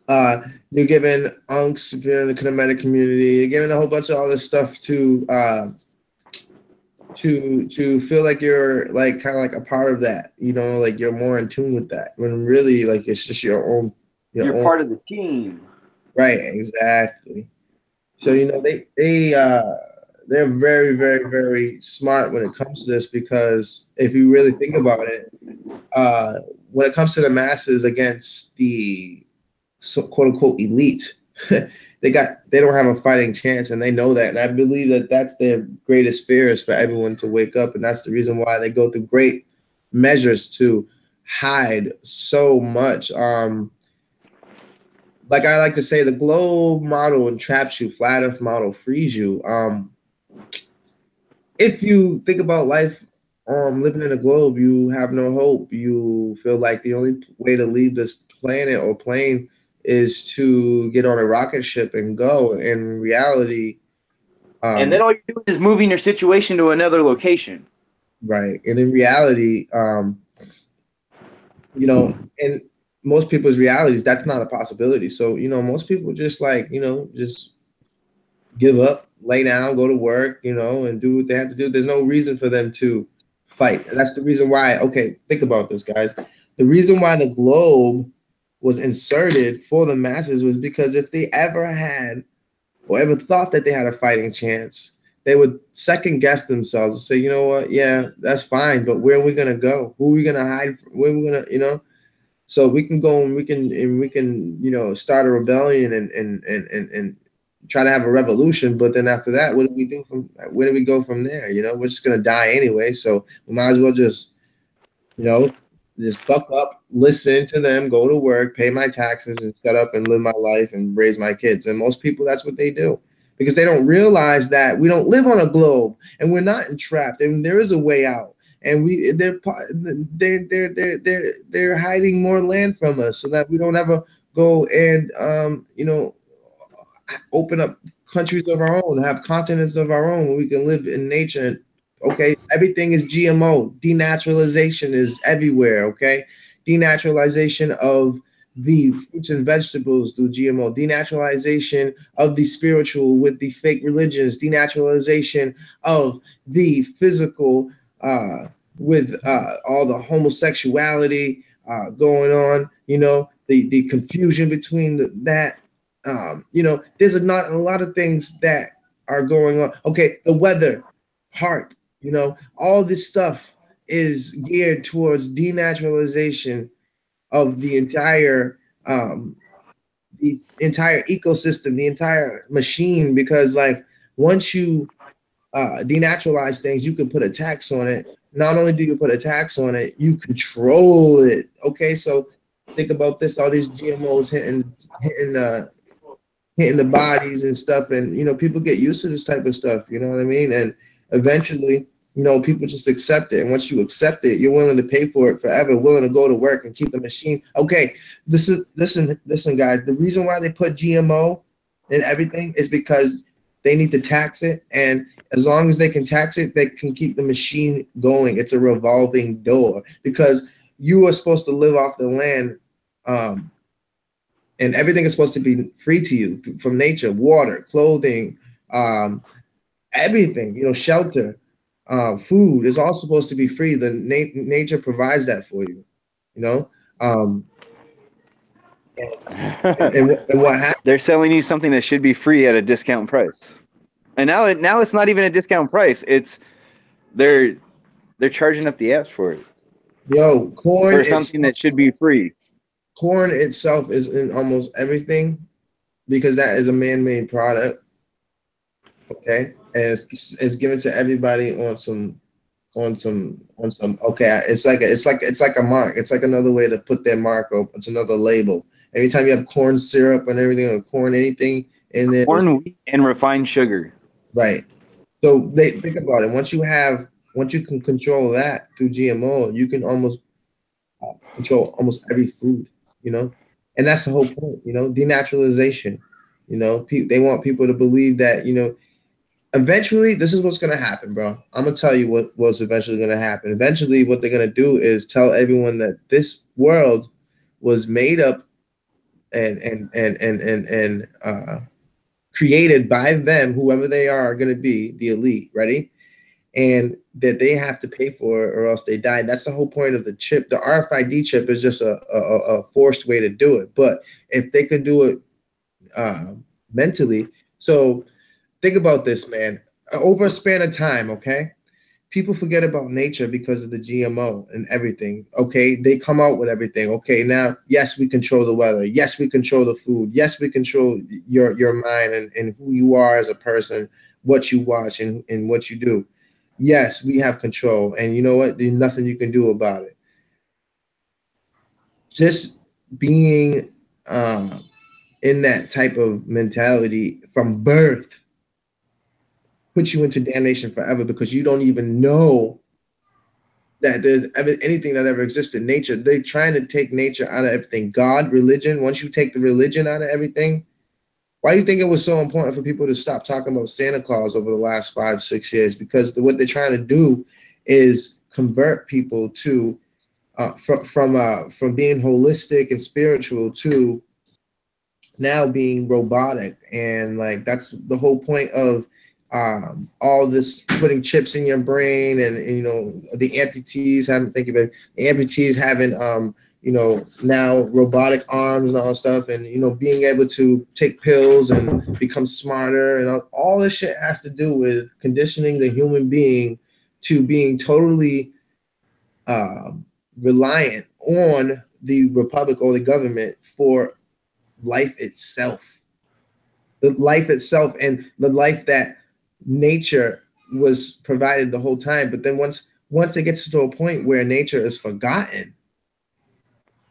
You're given unks if you're in the Kemetic community. You're given a whole bunch of all this stuff to feel like you're like kind of like a part of that. You know, like you're more in tune with that. When really, like it's just your own. You're part of the team. Right. Exactly. So you know they're very, very, very smart when it comes to this, because if you really think about it, when it comes to the masses against the quote unquote elite, they don't have a fighting chance, and they know that. And I believe that that's their greatest fear, is for everyone to wake up, and that's the reason why they go through great measures to hide so much. Like I like to say, the globe model entraps you, flat earth model frees you. If you think about life, living in a globe, you have no hope. You feel like the only way to leave this planet or plane is to get on a rocket ship and go. In reality, and then all you're doing is moving your situation to another location. Right. And in reality, you know, in most people's realities, that's not a possibility. So, you know, most people just like, you know, just give up, lay down, go to work, you know, and do what they have to do. There's no reason for them to fight. And that's the reason why, okay, think about this, guys. The reason why the globe was inserted for the masses was because if they ever had or ever thought that they had a fighting chance, they would second guess themselves and say, you know what, yeah, that's fine, but where are we gonna go? Who are we gonna hide from? Where are we gonna, you know? So we can go and we can, you know, start a rebellion and try to have a revolution. But then after that, what do we do where do we go from there? You know, we're just gonna die anyway. So we might as well just, you know, just buck up, listen to them, go to work, pay my taxes, and shut up and live my life and raise my kids. And most people, that's what they do, because they don't realize that we don't live on a globe and we're not entrapped, and there is a way out. And they're hiding more land from us so that we don't ever go and you know, open up countries of our own, have continents of our own where we can live in nature. Okay, everything is GMO. Denaturalization is everywhere. Okay, denaturalization of the fruits and vegetables through GMO, denaturalization of the spiritual with the fake religions, denaturalization of the physical with all the homosexuality, going on. You know, the confusion between that. You know, there's not a lot of things that are going on. Okay, the weather, heart. You know, all this stuff is geared towards denaturalization of the entire ecosystem, the entire machine, because like once you denaturalize things, you can put a tax on it. Not only do you put a tax on it, you control it. Okay, so think about this: all these GMOs hitting the bodies and stuff, and you know people get used to this type of stuff. You know what I mean? And eventually, you know, people just accept it. And once you accept it, you're willing to pay for it forever, willing to go to work and keep the machine. Okay, listen, guys. The reason why they put GMO in everything is because they need to tax it, and as long as they can tax it, they can keep the machine going. It's a revolving door because you are supposed to live off the land, and everything is supposed to be free to you from nature: water, clothing, everything. You know, shelter. Food is all supposed to be free. The nature provides that for you, you know. And what happens? They're selling you something that should be free at a discount price, and now it's not even a discount price. It's they're charging up the ass for it. Yo, corn for something that should be free. Corn itself is in almost everything because that is a man-made product. Okay, and it's given to everybody on some. Okay, it's like a mark. It's like another way to put their mark up. It's another label. Every time you have corn syrup and everything, or corn anything in there, corn, wheat, and refined sugar. Right. So they think about it. Once you can control that through GMO, you can almost control almost every food. You know, and that's the whole point. You know, denaturalization. You know, they want people to believe that, you know, eventually this is what's going to happen, bro. I'm going to tell you what's eventually going to happen. Eventually what they're going to do is tell everyone that this world was made up and created by them, whoever they are going to be, the elite, ready? And that they have to pay for it or else they die. That's the whole point of the chip. The RFID chip is just a forced way to do it. But if they could do it mentally, so think about this, man. Over a span of time, okay? People forget about nature because of the GMO and everything, okay? They come out with everything. Okay, now, yes, we control the weather. Yes, we control the food. Yes, we control your mind and who you are as a person, what you watch and what you do. Yes, we have control. And you know what? There's nothing you can do about it. Just being in that type of mentality from birth puts you into damnation forever because you don't even know that there's ever anything that ever existed. Nature, they're trying to take nature out of everything. God, religion, once you take the religion out of everything, why do you think it was so important for people to stop talking about Santa Claus over the last 5-6 years? Because what they're trying to do is convert people to from being holistic and spiritual to now being robotic. And like that's the whole point of all this putting chips in your brain and you know the amputees having you know, now robotic arms and all stuff, and you know being able to take pills and become smarter, and all this shit has to do with conditioning the human being to being totally reliant on the republic or the government for life itself, the life itself and the life that nature was provided the whole time. But then once it gets to a point where nature is forgotten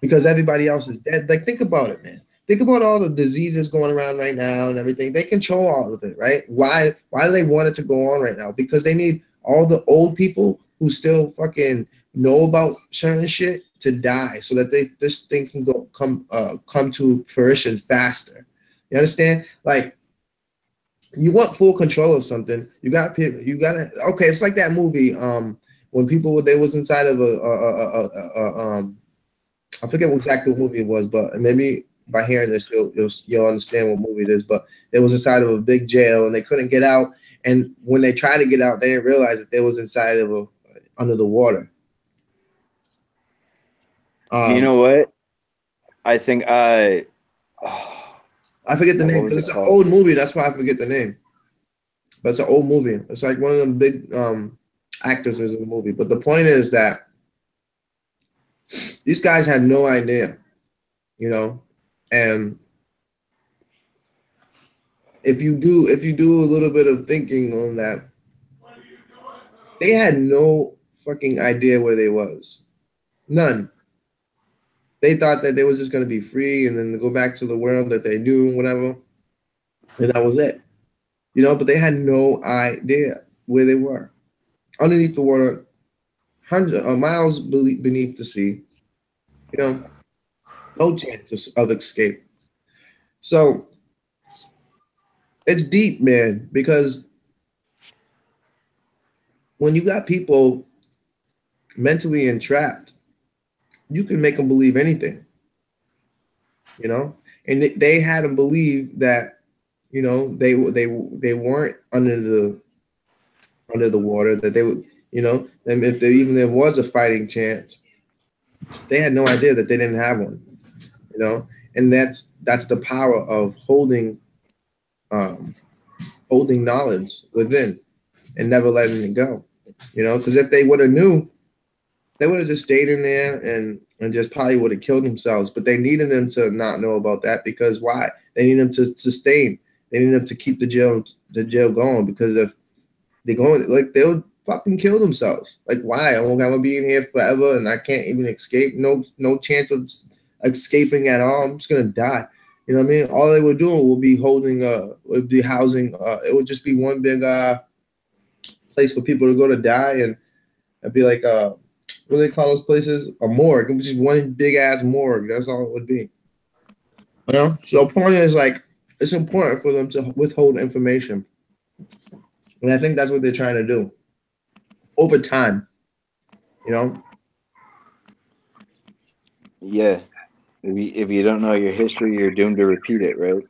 because everybody else is dead, like think about it, man. Think about all the diseases going around right now and everything. They control all of it, right? Why do they want it to go on right now? Because they need all the old people who still fucking know about certain shit to die so that this thing can come to fruition faster. You understand? Like, you want full control of something. You gotta. Okay, it's like that movie. When they was inside of I forget exactly what movie it was, but maybe by hearing this, you'll understand what movie it is. But they was inside of a big jail and they couldn't get out. And when they tried to get out, they didn't realize that they was inside of under the water. You know what? I think I forget the name, but it's an old movie. That's why I forget the name. But it's an old movie. It's like one of them big actors is in the movie. But the point is that these guys had no idea, you know, and if you do a little bit of thinking on that, they had no fucking idea where they was. None. They thought that they was just gonna be free and then go back to the world that they knew, whatever. And that was it. You know, but they had no idea where they were. Underneath the water, hundreds of miles beneath the sea. You know, no chance of escape. So it's deep, man, because when you got people mentally entrapped, you can make them believe anything, you know, and they had them believe that, you know, they weren't under the water, that they would, you know, and if there was a fighting chance, they had no idea that they didn't have one, you know, and that's the power of holding knowledge within and never letting it go, you know, because if they would have knew, they would have just stayed in there and just probably would have killed themselves. But they needed them to not know about that, because why? They need them to sustain. They need them to keep the jail going, because if they're going, like, they'll fucking kill themselves. Like, why? I'm gonna be in here forever and I can't even escape. No chance of escaping at all. I'm just gonna die. You know what I mean? All they were doing would be housing. It would just be one big place for people to go to die, and it'd be like what do they call those places? A morgue. It was just one big ass morgue. That's all it would be. You know? So the point is, like, it's important for them to withhold information. And I think that's what they're trying to do over time. You know? Yeah. If you don't know your history, you're doomed to repeat it, right?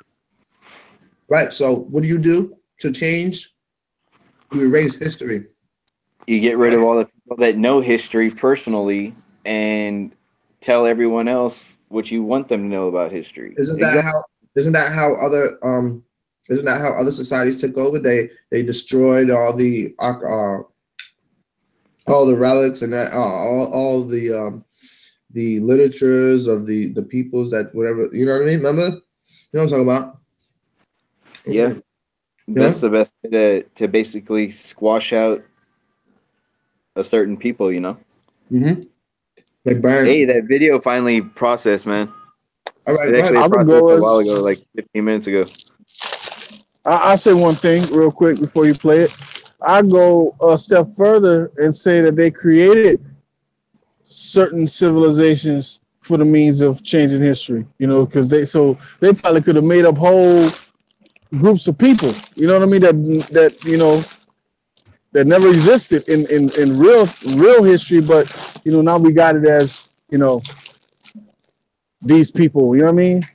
Right. So what do you do to change? You erase history. You get rid of all the people that know history personally and tell everyone else what you want them to know about history. Isn't that how other societies took over? They destroyed all the relics and that all the literatures of the peoples that whatever, you know what I mean? Remember? You know what I'm talking about? Yeah. That's the best way to basically squash out a certain people, you know? Mm-hmm. Like Brian. Hey, that video finally processed, man. All right, it actually processed a while ago, like 15 minutes ago. I'll say one thing real quick before you play it. I go a step further and say that they created certain civilizations for the means of changing history, you know, because they probably could have made up whole groups of people, you know what I mean, that you know, that never existed in real history, but you know, now we got it as, you know, these people, you know what I mean?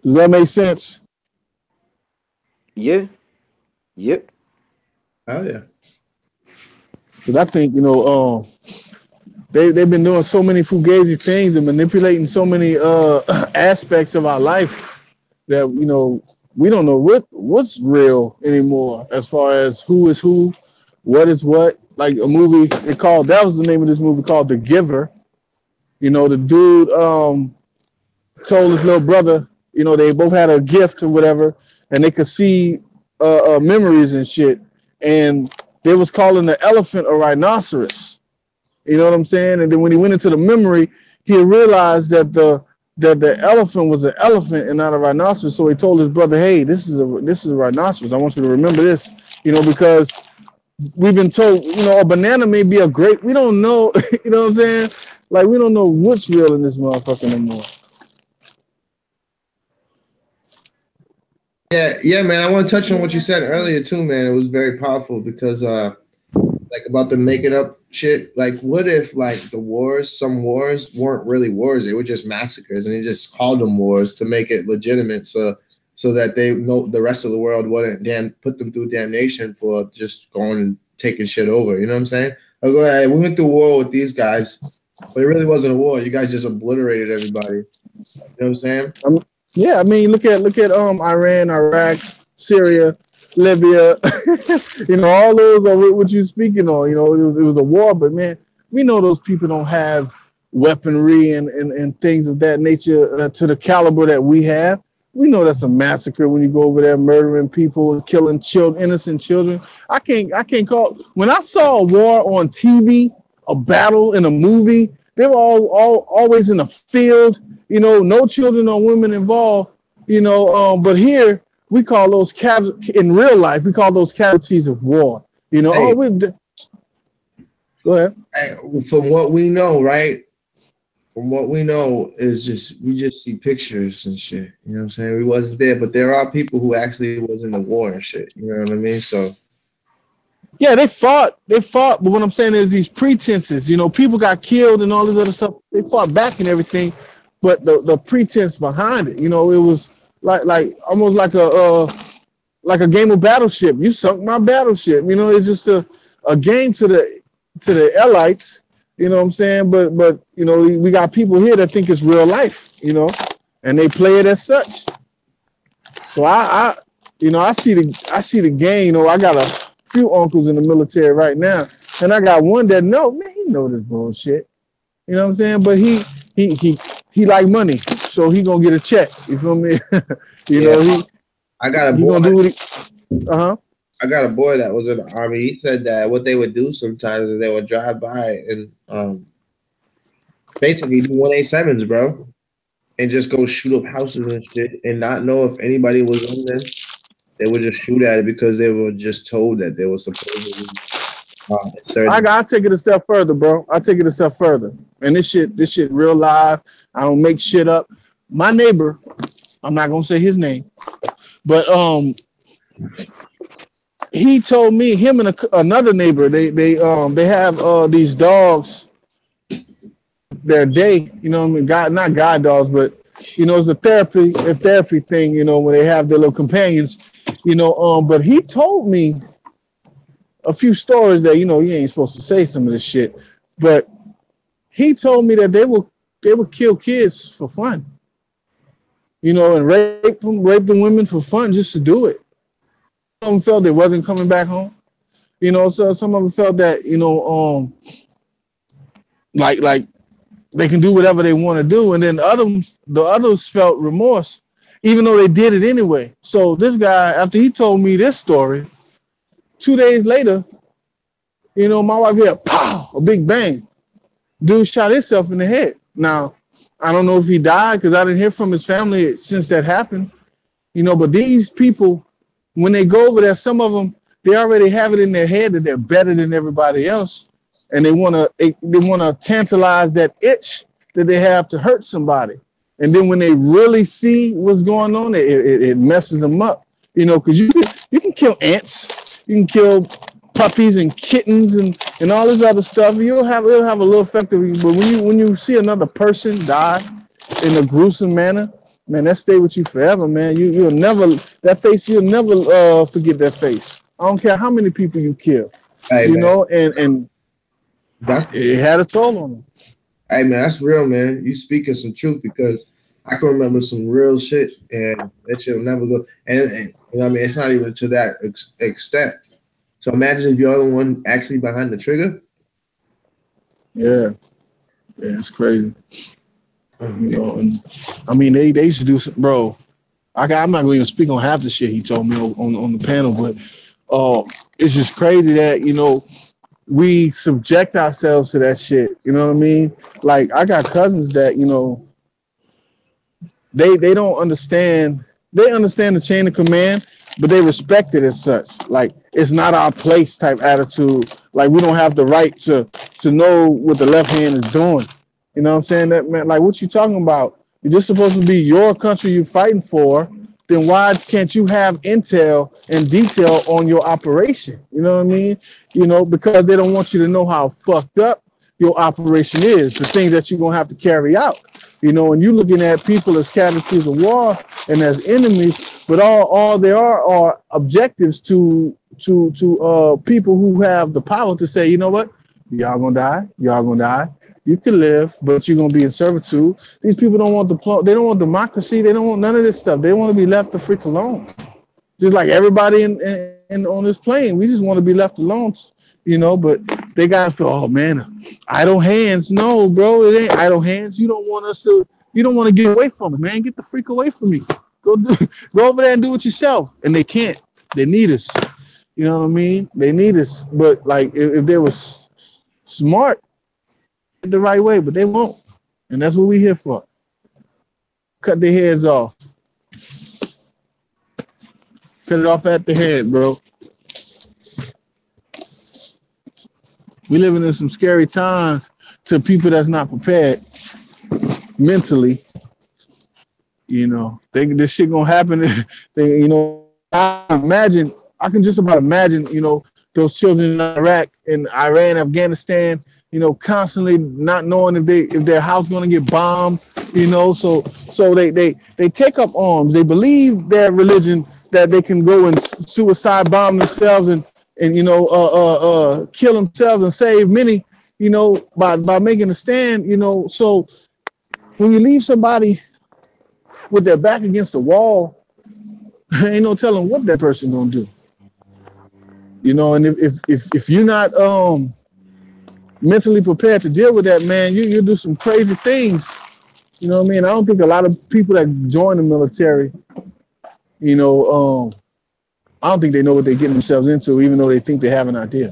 Does that make sense? Yeah. Yep. Oh yeah. Because I think, you know, they've been doing so many fugazi things and manipulating so many aspects of our life that, you know, we don't know what's real anymore as far as who is who, what is what. Like a movie that was the name of this movie called The Giver. You know, the dude told his little brother, you know, they both had a gift or whatever, and they could see memories and shit. And they was calling the elephant a rhinoceros. You know what I'm saying? And then when he went into the memory, he realized that the elephant was an elephant and not a rhinoceros. So he told his brother, "Hey, this is a rhinoceros. I want you to remember this." You know, because we've been told, you know, a banana may be a grape. We don't know. You know what I'm saying? Like, we don't know what's real in this motherfucker anymore. Yeah, man. I want to touch on what you said earlier too, man. It was very powerful because, like, about the making up shit. Like, what if, like, some wars weren't really wars? They were just massacres, and they just called them wars to make it legitimate. So so that they know the rest of the world wouldn't put them through damnation for just going and taking shit over. You know what I'm saying? I was like, hey, we went through war with these guys, but it really wasn't a war. You guys just obliterated everybody. You know what I'm saying? Yeah, I mean, look at Iran, Iraq, Syria, Libya. You know, all those are what you're speaking on. You know, it was a war, but man, we know those people don't have weaponry and things of that nature to the caliber that we have. We know that's a massacre when you go over there murdering people, killing children, innocent children. I can't call. When I saw a war on TV, a battle in a movie, they were always in a field. You know, no children or women involved. You know, but here we call those in real life. We call those casualties of war. You know, hey, go ahead. Hey, from what we know, right? From what we know is we just see pictures and shit. You know what I'm saying? We wasn't there, but there are people who actually was in the war and shit. You know what I mean? So yeah, they fought, but what I'm saying is these pretenses, you know, people got killed and all this other stuff. They fought back and everything, but the pretense behind it, you know, it was like almost like a game of Battleship. You sunk my battleship. You know, it's just a game to the elites. You know what I'm saying? But you know, we got people here that think it's real life, you know, and they play it as such. So I see the game. You know, I got a few uncles in the military right now, and I got one that he know this bullshit. You know what I'm saying? But he like money, so he gonna get a check. You feel me? I got a boy. Gonna do what I got a boy that was in the Army. He said that what they would do sometimes is they would drive by and basically do 187s, bro, and just go shoot up houses and shit and not know if anybody was in there. They would just shoot at it because they were just told that they were supposedly. I take it a step further, bro. I take it a step further, and this shit real live. I don't make shit up. My neighbor, I'm not gonna say his name, but he told me, him and another neighbor, they have these dogs. They're you know what I mean, not guide dogs, but you know, it's a therapy thing, you know, when they have their little companions, you know. But he told me a few stories that, you know, you ain't supposed to say some of this shit, but he told me that they will kill kids for fun, you know, and rape the women for fun just to do it. Some of them felt they wasn't coming back home, you know. So some of them felt that, you know, like they can do whatever they want to do, and then the others felt remorse, even though they did it anyway. So this guy, after he told me this story, 2 days later, you know, my wife heard pow, a big bang. Dude shot himself in the head. Now, I don't know if he died because I didn't hear from his family since that happened, you know. But these people, when they go over there, some of them, they already have it in their head that they're better than everybody else, and they want to tantalize that itch that they have to hurt somebody. And then when they really see what's going on, it messes them up, you know, because you can kill ants, you can kill puppies and kittens and all this other stuff. It'll have a little effect of you, but when you see another person die in a gruesome manner, man, that stay with you forever, man. You'll never forget that face. I don't care how many people you kill, hey, you man. know, and it had a toll on them. Hey man, that's real, man. You speaking some truth, because I can remember some real shit, and that shit will never go. And you know what I mean, it's not even to that extent. So imagine if you're the one actually behind the trigger. Yeah, it's crazy. You know, and I mean, they used to do some, bro. I'm not going to even speak on half the shit he told me on the panel, but it's just crazy that, you know, we subject ourselves to that shit. You know what I mean? Like, I got cousins that, you know, they don't understand. They understand the chain of command, but they respect it as such. Like, it's not our place type attitude. Like, we don't have the right to know what the left hand is doing. You know what I'm saying? That, man, like, what you talking about? You're just supposed to be your country you're fighting for. Then why can't you have intel and detail on your operation? You know what I mean? You know, because they don't want you to know how fucked up your operation is, the things that you're going to have to carry out. You know, and you looking at people as casualties of war and as enemies, but all there are objectives to people who have the power to say, you know what, y'all gonna die, y'all gonna die. You can live, but you're gonna be in servitude. These people don't want they don't want democracy. They don't want none of this stuff. They want to be left the freak alone. Just like everybody in on this plane, we just want to be left alone, you know. But they gotta feel, oh man, idle hands. No, bro, it ain't idle hands. You don't want us to. You don't want to get away from it, man. Get the freak away from me. Go over there and do it yourself. And they can't. They need us. You know what I mean? They need us. But like, if they was smart, the right way, but they won't. And that's what we here for. Cut their heads off. Cut it off at the head, bro. We living in some scary times to people that's not prepared mentally. You know, this shit gonna happen. You know, I can just about imagine, you know, those children in Iraq and Iran, Afghanistan, you know, constantly not knowing if their house gonna get bombed, you know, so they take up arms. They believe their religion that they can go and suicide bomb themselves and you know kill themselves and save many, you know, by making a stand, you know. So when you leave somebody with their back against the wall, ain't no telling what that person gonna do. You know, and if you're not mentally prepared to deal with that, man, you'll do some crazy things. You know what I mean? I don't think a lot of people that join the military, you know, I don't think they know what they're getting themselves into, even though they think they have an idea.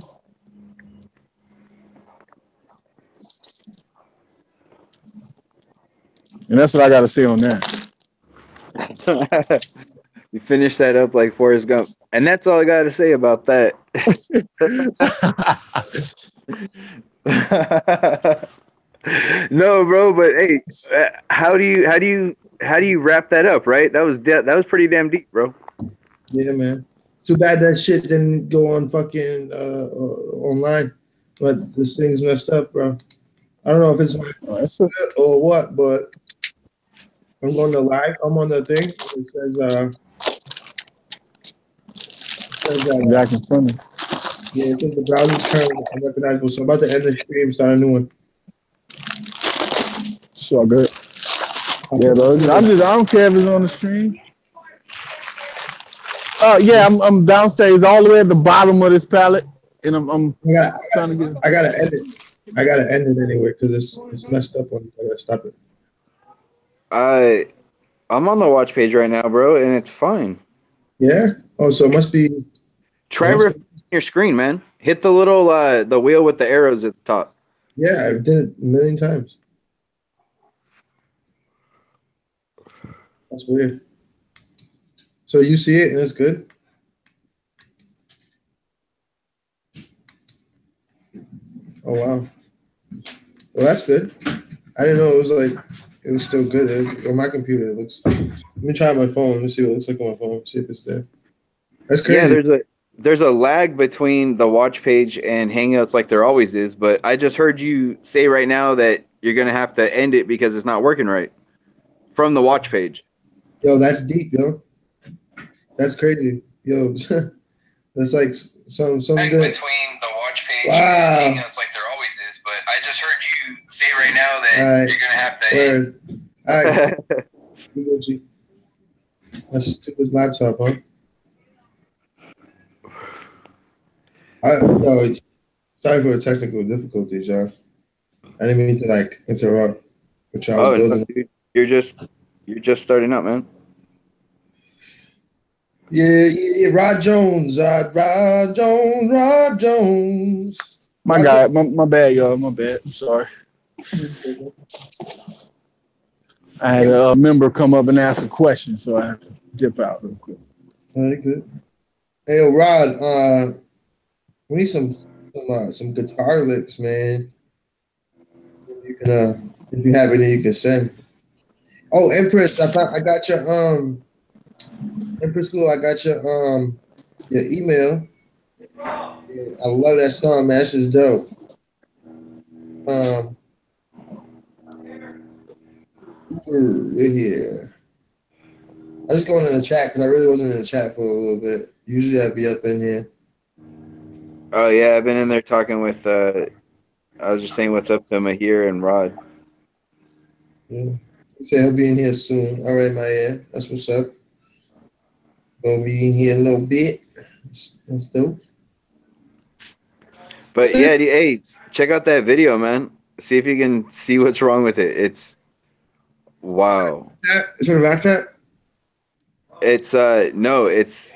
And that's what I got to say on that. You finished that up like Forrest Gump. And that's all I got to say about that. No, bro, but hey, how do you wrap that up, right? That was pretty damn deep, bro. Yeah, man. Too bad that shit didn't go on fucking online. But this thing's messed up, bro. I don't know if it's or what, but I'm going to live. I'm on the thing. It says Jack is funny. yeah, I think the browser's currently unrecognizable. So I'm about to end the stream, start a new one. So good. Yeah, though. I don't care if it's on the stream. Yeah, I'm downstairs all the way at the bottom of this pallet, and I'm trying to get. I gotta end it. I gotta end it anyway because it's messed up. I gotta stop it. I'm on the watch page right now, bro, and it's fine. Yeah. Oh, so it must be. Try refreshing your screen, man. Hit the little the wheel with the arrows at the top. Yeah, I've done it a million times. That's weird. So you see it and it's good? Oh, wow. Well, that's good. I didn't know it was still good. On my computer, it looks. Let me try my phone. Let me see what it looks like on my phone. See if it's there. That's crazy. Yeah, there's a lag between the watch page and Hangouts like there always is, but I just heard you say right now that you're going to have to end it because it's not working right from the watch page. Yo, that's deep, yo. That's crazy. Yo, that's like some good. Between the watch page and Hangouts like there always is, but I just heard you say right now that you're going to have to end. All right. That's a stupid laptop, huh? Sorry for the technical difficulties, y'all. I didn't mean to interrupt. Which I was building. No, dude, you're just starting up, man. Yeah, Rod Jones. My guy, my bad, y'all. My bad. I'm sorry. I had a member come up and ask a question, so I had to dip out real quick. All right, good. Hey, Rod, we need some guitar licks, man. You can, if you have any, you can send. Oh, Empress, I got your Empress Lou, I got your email. Yeah, I love that song, man. That's just dope. We're here. I was going in the chat because I really wasn't in the chat for a little bit. Usually I'd be up in here. Oh yeah, I've been in there talking with. I was just saying what's up to Mahir and Rod. Yeah. He said he'll be in here soon. All right, my man. That's what's up. Gonna be in here in a little bit. That's dope. But yeah, hey, check out that video, man. See if you can see what's wrong with it. It's wow. It's for the back chat? It's no, it's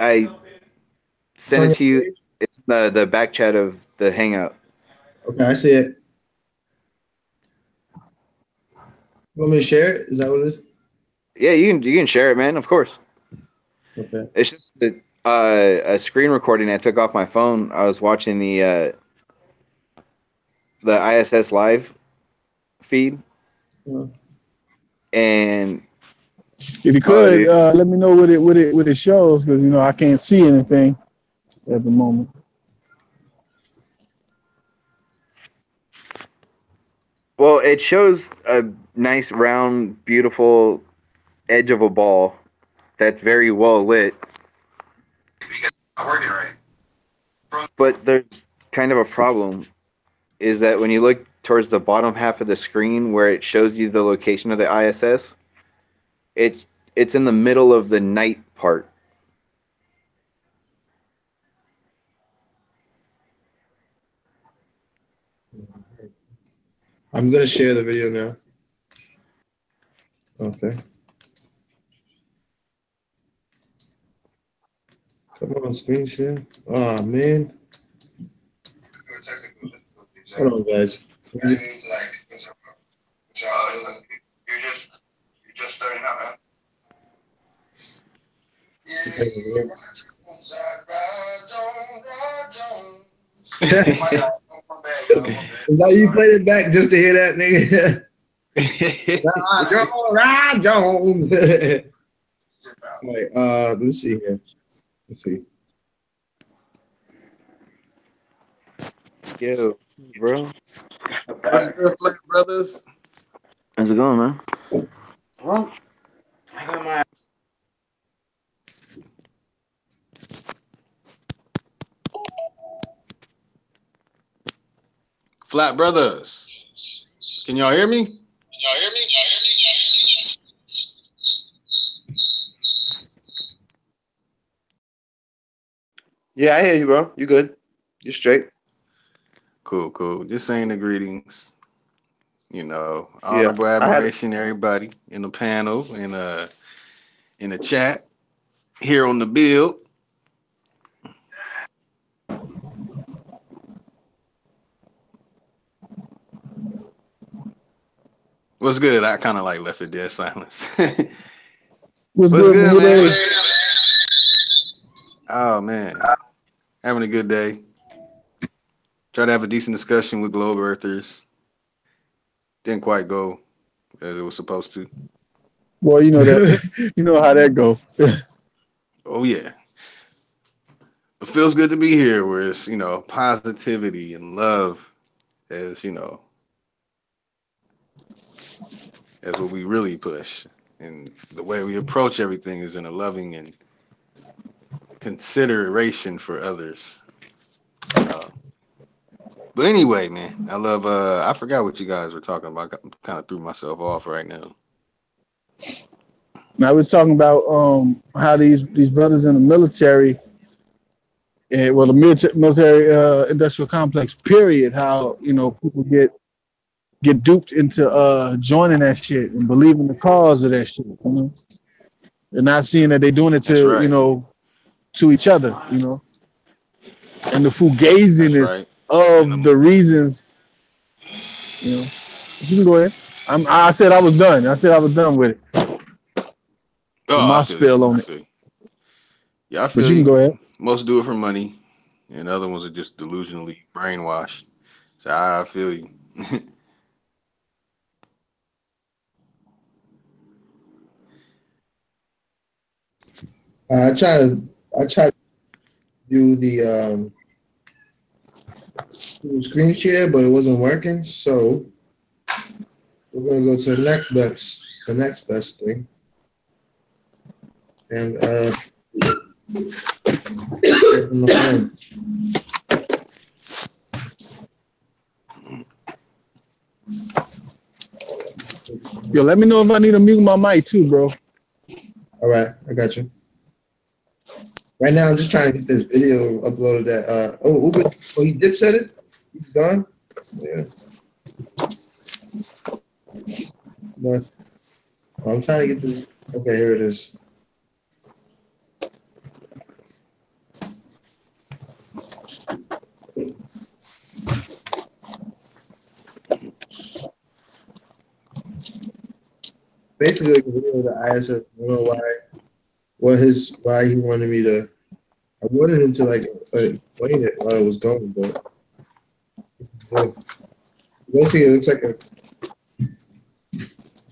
I sent it to you. It's the back chat of the hangout. Okay, I see it. You want me to share it? Is that what it is? Yeah, you can share it, man. Of course. Okay. It's just a screen recording I took off my phone. I was watching the ISS live feed, and if you could let me know what it shows, because you know I can't see anything at the moment. Well, it shows a nice round, beautiful edge of a ball that's very well lit. But there's kind of a problem, is that when you look towards the bottom half of the screen where it shows you the location of the ISS, it's in the middle of the night part. I'm gonna share the video now. Okay. Come on, screen share. Oh man. Hold on, guys. You're just starting out, man. Now you played it back just to hear that, nigga. Rod Jones. Like, let me see here. Let's see. Yo, bro. What's good, Flat Brothers? How's it going, man? Well, I got my Flat Brothers. Can y'all hear me? Yeah, I hear you, bro. You good? You straight? Cool, cool. Just saying the greetings. You know, honorable Yeah, admiration, everybody in the panel and in the chat here on the build. What's good? I kind of like left it dead silence. What's good, man? Oh man, having a good day. Try to have a decent discussion with Globe Earthers. Didn't quite go as it was supposed to. Well, you know that you know how that goes. Oh yeah. It feels good to be here where it's, you know, positivity and love as, you know, as what we really push. And the way we approach everything is in a loving and consideration for others. But anyway, man, I love, I forgot what you guys were talking about. I kind of threw myself off right now. Now we're talking about how these brothers in the military, well, the military industrial complex, period, how, you know, people get duped into joining that shit and believing the cause of that shit, you know? They're not seeing that they're doing it to, right. you know, to each other, you know? And the fugaziness of the reasons, you know. But you can go ahead. I said I was done. I said I was done with it. Oh, my spill on it. Yeah, I feel but you can go ahead. Most do it for money, and other ones are just delusionally brainwashed. So I feel you. I tried to do the screen share, but it wasn't working. So we're gonna go to the next best thing, and hear from my phone. Yo, let me know if I need to mute my mic too, bro. All right, I got you. Right now, I'm just trying to get this video uploaded. That Uber, he dip set it. He's gone. Yeah. But I'm trying to get this. Okay, here it is. Basically, like a video of the ISS. I don't know why he wanted me to. I wanted him to like explain it while it was going, but basically it looks like a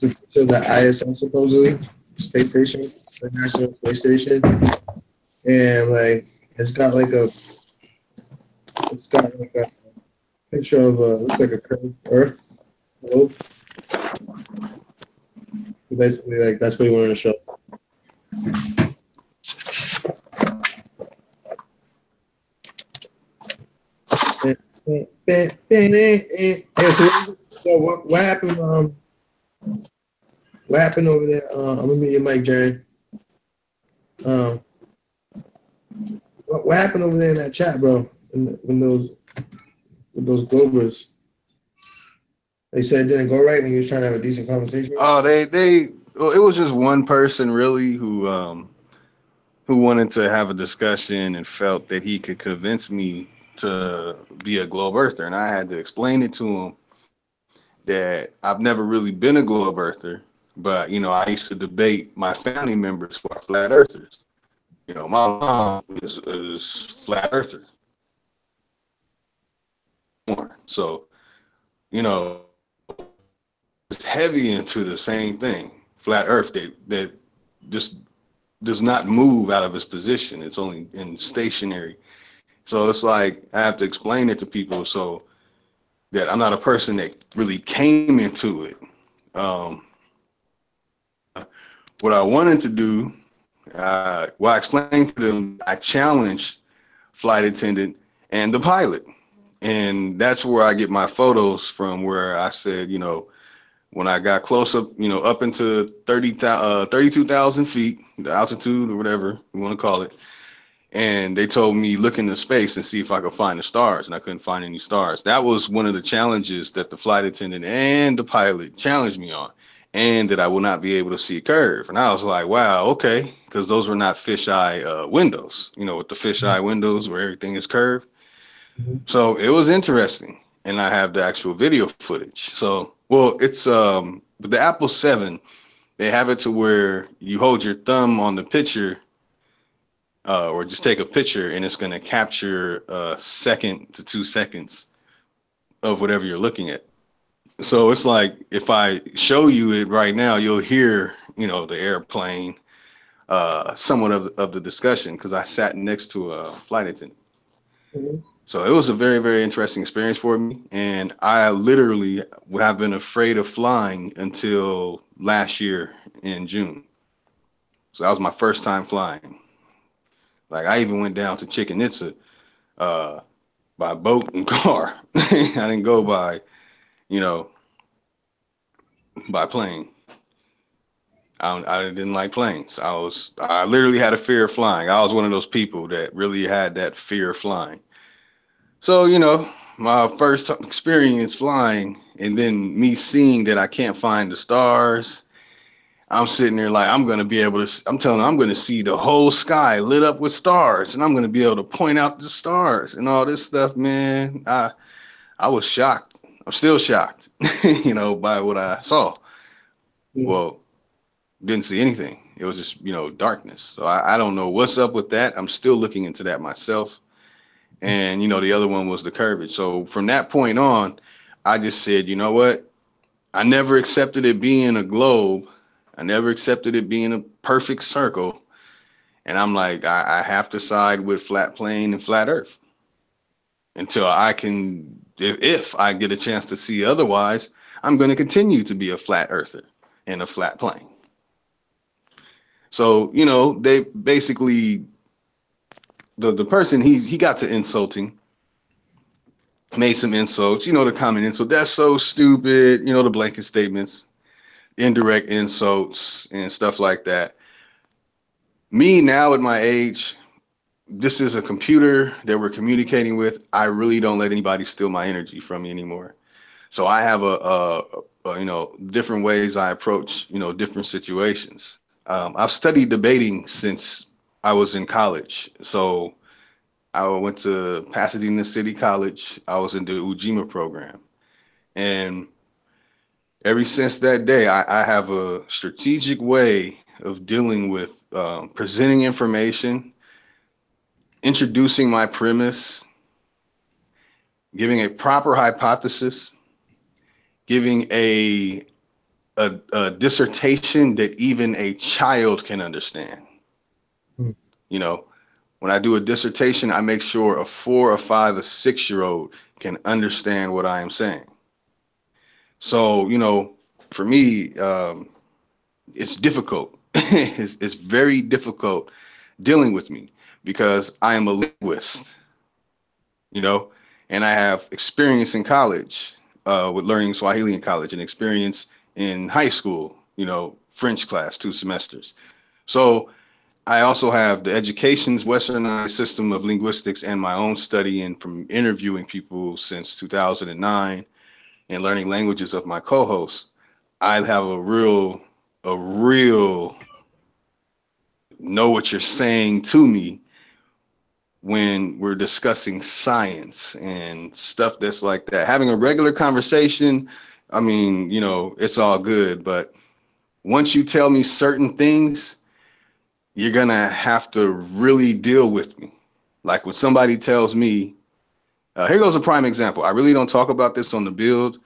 picture of the ISS supposedly space station, the International Space Station, and like it's got like a picture of looks like a curved Earth globe. So basically, like that's what he wanted to show. Yeah, so what happened? What happened over there? I'm gonna mute your mic, Jerry. What happened over there in that chat, bro? When those Globers, they said it didn't go right when you was trying to have a decent conversation. Oh, well, it was just one person really who wanted to have a discussion and felt that he could convince me to be a globe earther, and I had to explain it to him that I've never really been a globe earther, but I used to debate my family members who are flat earthers. My mom is flat earther, so it's heavy into the same thing, flat earth, that just does not move out of its position. It's only in stationary. So it's like I have to explain it to people so that I'm not a person that really came into it. What I wanted to do, I explained to them, I challenged flight attendant and the pilot. And that's where I get my photos from, where I said, when I got close up, up into 32,000 feet, the altitude or whatever you want to call it. And they told me look into space and see if I could find the stars, and I couldn't find any stars. That was one of the challenges that the flight attendant and the pilot challenged me on, and that I will not be able to see a curve. And I was like, wow, okay, because those were not fisheye windows, with the fisheye windows where everything is curved. Mm-hmm. So it was interesting, and I have the actual video footage. So, well, it's with the Apple 7, they have it to where you hold your thumb on the picture. Or just take a picture, and it's going to capture a second to 2 seconds of whatever you're looking at. So it's like if I show you it right now, you'll hear, the airplane, somewhat of the discussion, because I sat next to a flight attendant. Mm-hmm. So it was a very, very interesting experience for me. And I literally have been afraid of flying until last year in June. So that was my first time flying. Like I even went down to Chichen Itza by boat and car. I didn't go by plane. I didn't like planes. I literally had a fear of flying. I was one of those people that really had that fear of flying. So, my first experience flying, and then me seeing that I can't find the stars. I'm sitting there like I'm telling them I'm going to see the whole sky lit up with stars, and I'm going to be able to point out the stars and all this stuff, man. I was shocked. I'm still shocked, by what I saw. Yeah. Well, didn't see anything. It was just, darkness. So I don't know what's up with that. I'm still looking into that myself. And, the other one was the curvage. So from that point on, I just said, you know what? I never accepted it being a globe. I never accepted it being a perfect circle. And I'm like, I have to side with flat plane and flat earth until I can, if I get a chance to see otherwise, I'm going to continue to be a flat earther and a flat plane. So, you know, they basically, the person, he got to insulting, made some insults, you know, the common insult, that's so stupid, you know, the blanket statements, indirect insults and stuff like that. Me now at my age, this is a computer that we're communicating with. I really don't let anybody steal my energy from me anymore. So I have you know, different ways I approach, you know, different situations. I've studied debating since I was in college. So I went to Pasadena City College. I was in the Ujima program. And ever since that day, I have a strategic way of dealing with presenting information, introducing my premise, giving a proper hypothesis, giving a dissertation that even a child can understand. You know, when I do a dissertation, I make sure a 4 or 5 or 6-year-old can understand what I am saying. So, you know, for me, it's difficult. It's very difficult dealing with me because I am a linguist, you know, and I have experience in college with learning Swahili in college and experience in high school, you know, French class, 2 semesters. So I also have the education's westernized system of linguistics and my own study and from interviewing people since 2009 and learning languages of my co-hosts. I have a real know what you're saying to me when we're discussing science and stuff that's like that. Having a regular conversation, I mean, you know, it's all good. But once you tell me certain things, you're going to have to really deal with me. Like when somebody tells me, here goes a prime example. I really don't talk about this on the build.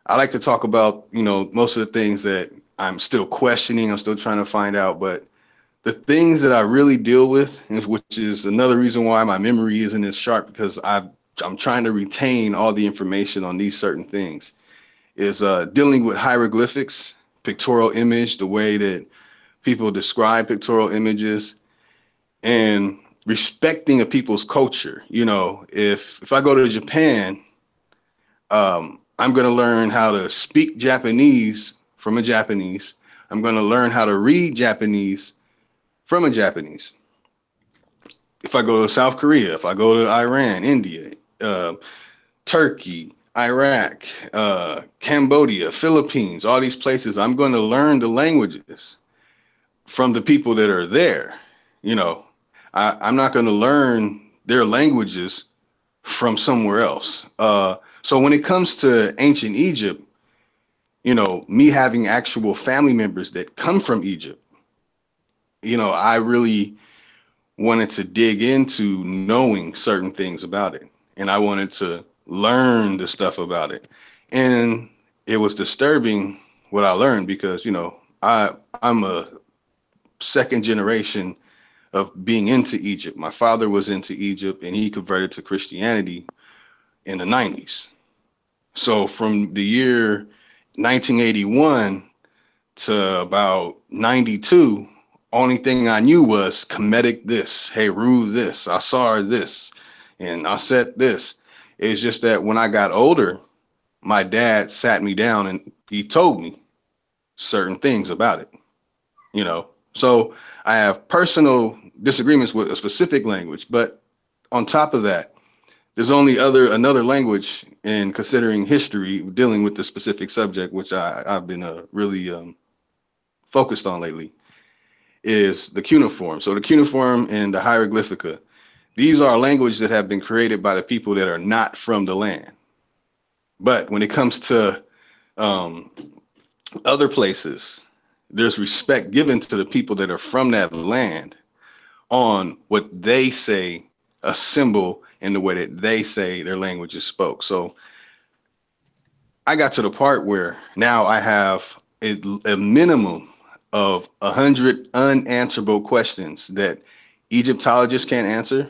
I like to talk about, you know, most of the things that I'm still questioning, I'm still trying to find out. But the things that I really deal with, which is another reason why my memory isn't as sharp, because I'm trying to retain all the information on these certain things, is dealing with hieroglyphics, pictorial image, the way that people describe pictorial images, and respecting a people's culture. You know, if I go to Japan, I'm going to learn how to speak Japanese from a Japanese. I'm going to learn how to read Japanese from a Japanese. If I go to South Korea, if I go to Iran, India, Turkey, Iraq, Cambodia, Philippines, all these places, I'm going to learn the languages from the people that are there. You know, I'm not going to learn their languages from somewhere else. So when it comes to ancient Egypt, you know, me having actual family members that come from Egypt, you know, I really wanted to dig into knowing certain things about it. And I wanted to learn the stuff about it. And it was disturbing what I learned because, you know, I'm a second generation of being into Egypt. My father was into Egypt and he converted to Christianity in the 90s. So from the year 1981 to about 92, only thing I knew was Kemetic this, Heru this, Asar this, and Aset this. It's just that when I got older, my dad sat me down and he told me certain things about it, you know. So I have personal disagreements with a specific language, but on top of that, there's only another language in considering history dealing with the specific subject, which I've been really focused on lately, is the cuneiform. So the cuneiform and the hieroglyphica, these are languages that have been created by the people that are not from the land. But when it comes to other places, there's respect given to the people that are from that land on what they say, a symbol in the way that they say their language is spoke. So I got to the part where now I have a minimum of 100 unanswerable questions that Egyptologists can't answer,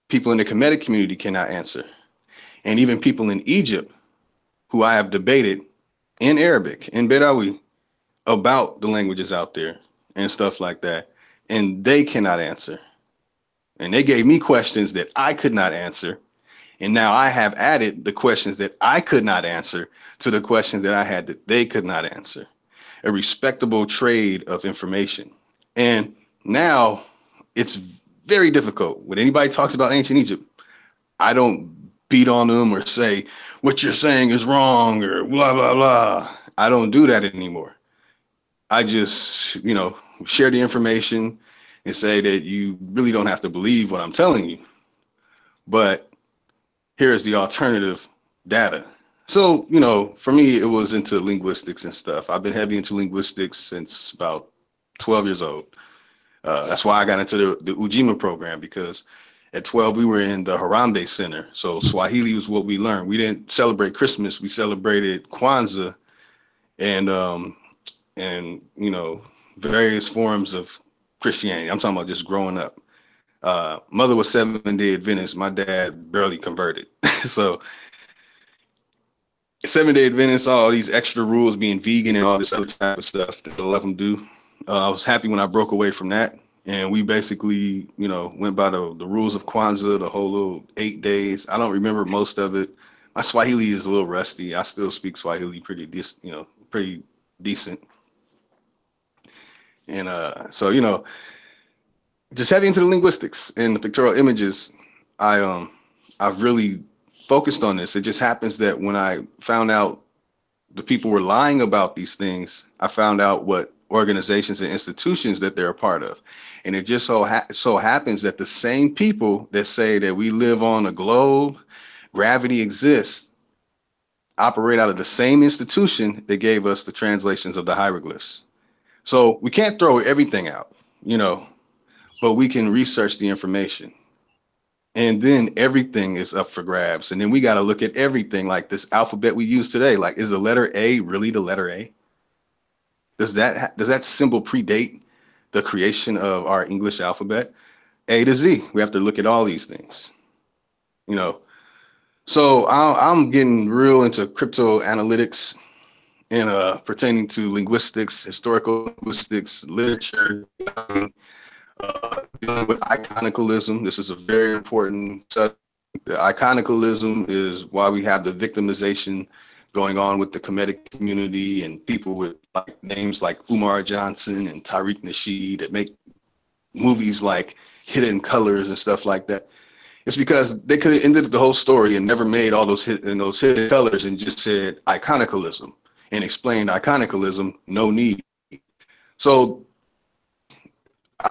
people in the Kemetic community cannot answer, and even people in Egypt who I have debated in Arabic, in Bedawi, about the languages out there and stuff like that. And they cannot answer. And they gave me questions that I could not answer. And now I have added the questions that I could not answer to the questions that I had that they could not answer. A respectable trade of information. And now it's very difficult. When anybody talks about ancient Egypt, I don't beat on them or say, what you're saying is wrong or blah, blah, blah. I don't do that anymore. I just, share the information and say that you really don't have to believe what I'm telling you. But here's the alternative data. So, for me, it was into linguistics and stuff. I've been heavy into linguistics since about 12 years old. That's why I got into the Ujima program, because at 12, we were in the Harambe Center. So Swahili was what we learned. We didn't celebrate Christmas. We celebrated Kwanzaa and various forms of Christianity. I'm talking about just growing up. Mother was Seventh-day Adventist. My dad barely converted. So Seventh-day Adventist, all these extra rules, being vegan and all this other type of stuff that I let them do. I was happy when I broke away from that. And we basically, went by the rules of Kwanzaa, the whole little 8 days. I don't remember most of it. My Swahili is a little rusty. I still speak Swahili pretty decent. And so, just heavy into the linguistics and the pictorial images, I've really focused on this. It just happens that when I found out the people were lying about these things, I found out what organizations and institutions that they're a part of. And it just so happens that the same people that say that we live on a globe, gravity exists, operate out of the same institution that gave us the translations of the hieroglyphs. So we can't throw everything out, but we can research the information. And then everything is up for grabs. And then we got to look at everything, like this alphabet we use today. Like, is the letter A really the letter A? Does that symbol predate the creation of our English alphabet? A to Z. We have to look at all these things, So I'm getting real into crypto analytics and pertaining to linguistics, historical linguistics, literature, dealing with iconicalism. This is a very important subject. The iconicalism is why we have the victimization going on with the Kemetic community and people with names like Umar Johnson and Tariq Nasheed that make movies like Hidden Colors and stuff like that. It's because they could have ended the whole story and never made all those hidden colors and just said iconicalism and explained iconicalism, no need. So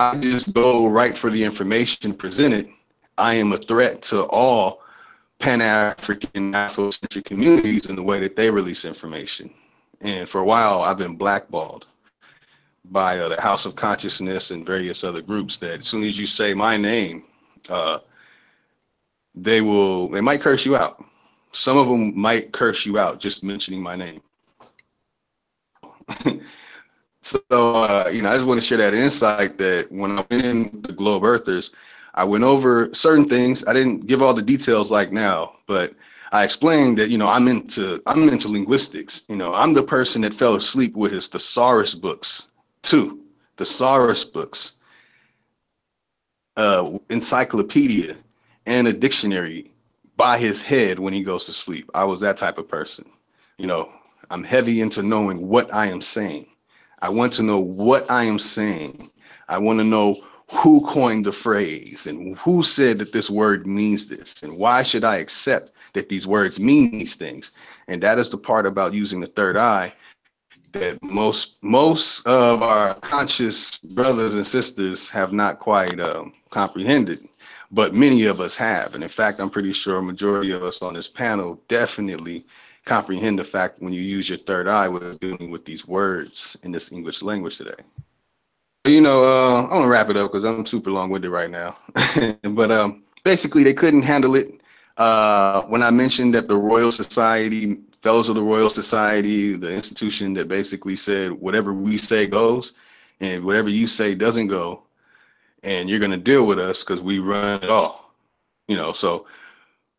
I just go right for the information presented. I am a threat to all Pan-African, Afrocentric communities in the way that they release information. And for a while, I've been blackballed by the House of Consciousness and various other groups that as soon as you say my name, they might curse you out. Some of them might curse you out just mentioning my name. So, I just want to share that insight that when I went in the Globe Earthers, I went over certain things. I didn't give all the details like now, but I explained that, I'm into linguistics. I'm the person that fell asleep with his thesaurus books, too. Thesaurus books, encyclopedia, and a dictionary by his head when he goes to sleep. I was that type of person. I'm heavy into knowing what I am saying. I want to know what I am saying. I want to know who coined the phrase and who said that this word means this, and why should I accept that these words mean these things. And that is the part about using the third eye that most of our conscious brothers and sisters have not quite comprehended, but many of us have. And in fact, I'm pretty sure a majority of us on this panel definitely comprehend the fact when you use your third eye with dealing with these words in this English language today. I'm gonna wrap it up because I'm super long-winded right now. But basically, they couldn't handle it. When I mentioned that the Royal Society, Fellows of the Royal Society, the institution that basically said whatever we say goes, and whatever you say doesn't go, and you're gonna deal with us because we run it all. So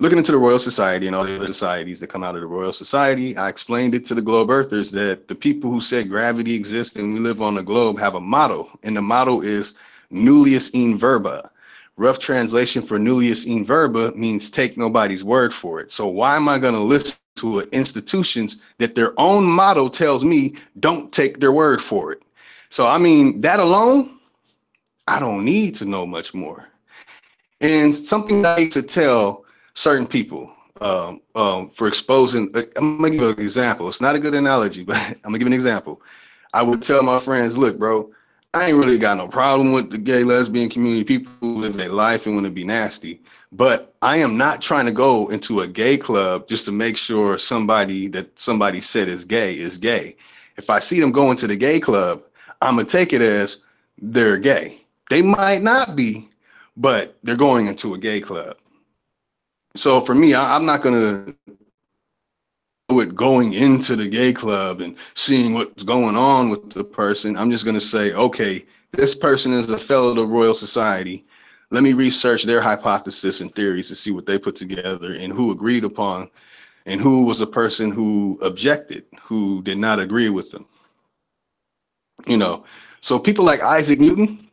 looking into the Royal Society and all the other societies that come out of the Royal Society, I explained it to the globe earthers that the people who said gravity exists and we live on the globe have a motto, and the motto is nullius in verba. Rough translation for nullius in verba means take nobody's word for it. So why am I going to listen to institutions that their own motto tells me don't take their word for it? So, I mean, that alone, I don't need to know much more. And something I need to tell certain people for exposing, I'm going to give an example. It's not a good analogy, but I'm going to give an example. I would tell my friends, look, bro, I ain't really got no problem with the gay lesbian community. People who live their life and want to be nasty. But I am not trying to go into a gay club just to make sure somebody that somebody said is gay is gay. If I see them going to the gay club, I'm going to take it as they're gay. They might not be, but they're going into a gay club. So for me, I'm not going to do it going into the gay club and seeing what's going on with the person. I'm just going to say, okay, this person is a fellow of the Royal Society. Let me research their hypothesis and theories to see what they put together and who agreed upon and who was a person who objected, who did not agree with them. You know, so people like Isaac Newton,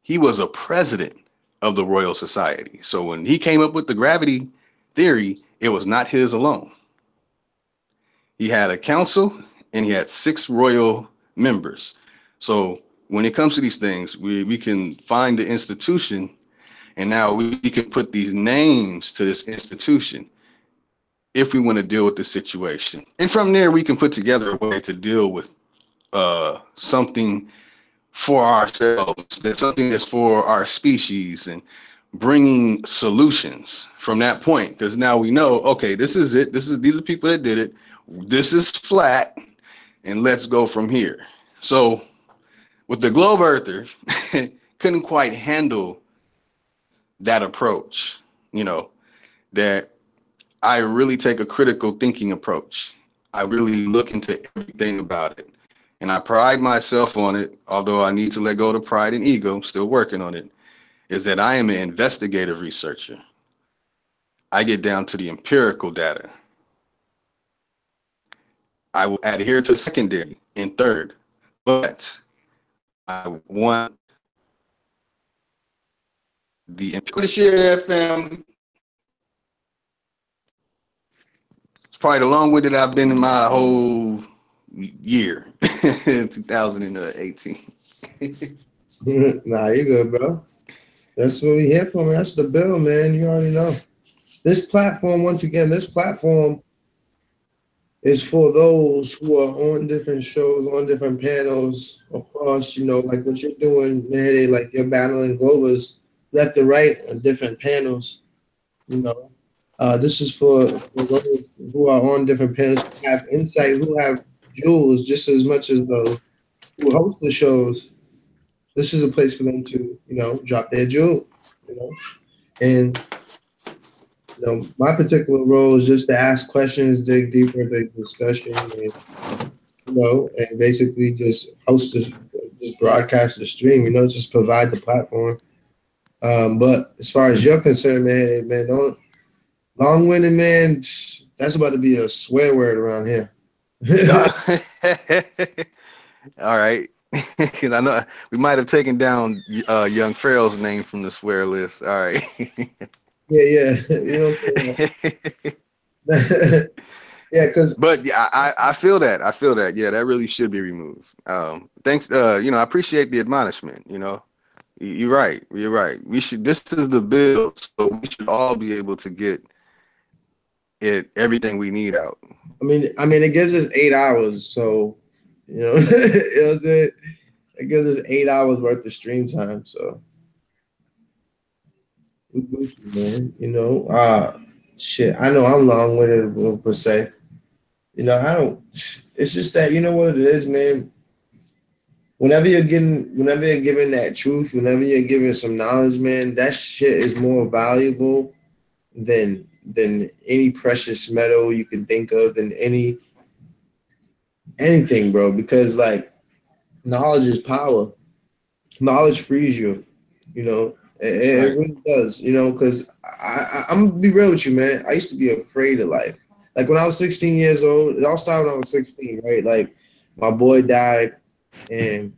he was a president of the Royal Society. So when he came up with the gravity theory, it was not his alone. He had a council and he had 6 royal members. So when it comes to these things, we can find the institution, and now we can put these names to this institution if we want to deal with the situation. And from there, we can put together a way to deal with something for ourselves, that's something that's for our species, and bringing solutions from that point. Because now we know, okay, this is it. These are people that did it. This is flat, and let's go from here. So with the globe earther, couldn't quite handle that approach, you know, that I really take a critical thinking approach. I really look into everything about it. And I pride myself on it, although I need to let go of the pride and ego, I'm still working on it, is that I am an investigative researcher. I get down to the empirical data. I will adhere to secondary and third, but I want the empirical to share that, family. It's probably the longest that I've been in my whole year, 2018. Nah, you good, bro. That's what we here for, man. That's the bill, man. You already know. This platform, once again, this platform is for those who are on different shows, on different panels across, you know, like what you're doing, man, like you're battling Globers left and right on different panels, you know. This is for those who are on different panels, who have insight, who have jewels just as much as those who host the shows. This is a place for them to, you know, drop their jewel, you know. And, you know, my particular role is just to ask questions, dig deeper into the discussion, and, you know, and basically just host this, just broadcast the stream, you know, just provide the platform. But as far as you're concerned, man, don't long-winded, man, that's about to be a swear word around here. All right. Because I know we might have taken down Young Pharaoh's name from the swear list. All right. Yeah. You know what I'm saying? Yeah, because. But yeah, I feel that. I feel that. Yeah, that really should be removed. Thanks. You know, I appreciate the admonishment. You know, you're right. You're right. We should. This is the build, so we should all be able to get everything we need out. I mean, it gives us 8 hours, so. You know, you know what I'm saying? It gives us 8 hours worth of stream time, so we goofy, man. You know, shit. I know I'm long-winded per se. You know, I don't. It's just that, you know what it is, man. Whenever you're giving that truth, whenever you're giving some knowledge, man, that shit is more valuable than any precious metal you can think of, than anything, bro. Because like, knowledge is power. Knowledge frees you, you know. It really does, you know, because I'm gonna be real with you, man. I used to be afraid of life. Like when I was 16 years old, it all started when I was 16, right? Like my boy died, and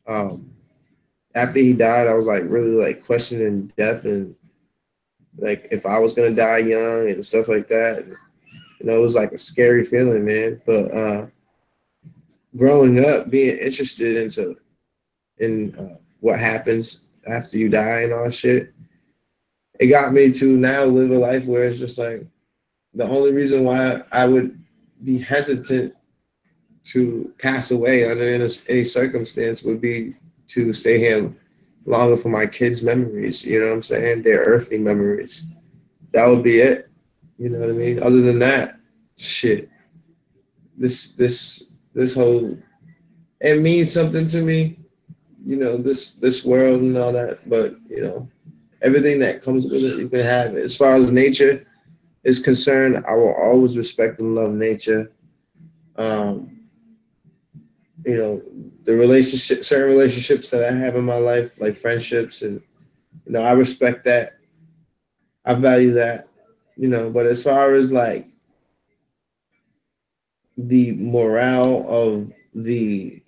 after he died, I was like really like questioning death and like if I was gonna die young and stuff like that. You know, it was like a scary feeling, man. But growing up, being interested in what happens after you die and all that shit, it got me to now live a life where it's just like the only reason why I would be hesitant to pass away under any circumstance would be to stay here longer for my kids' memories. You know what I'm saying? Their earthly memories. That would be it. You know what I mean? Other than that, shit. This whole, it means something to me. You know, this world and all that. But you know, everything that comes with it, you can have it. As far as nature is concerned, I will always respect and love nature. You know, certain relationships that I have in my life, like friendships, and you know, I respect that. I value that. You know, but as far as like the morale of the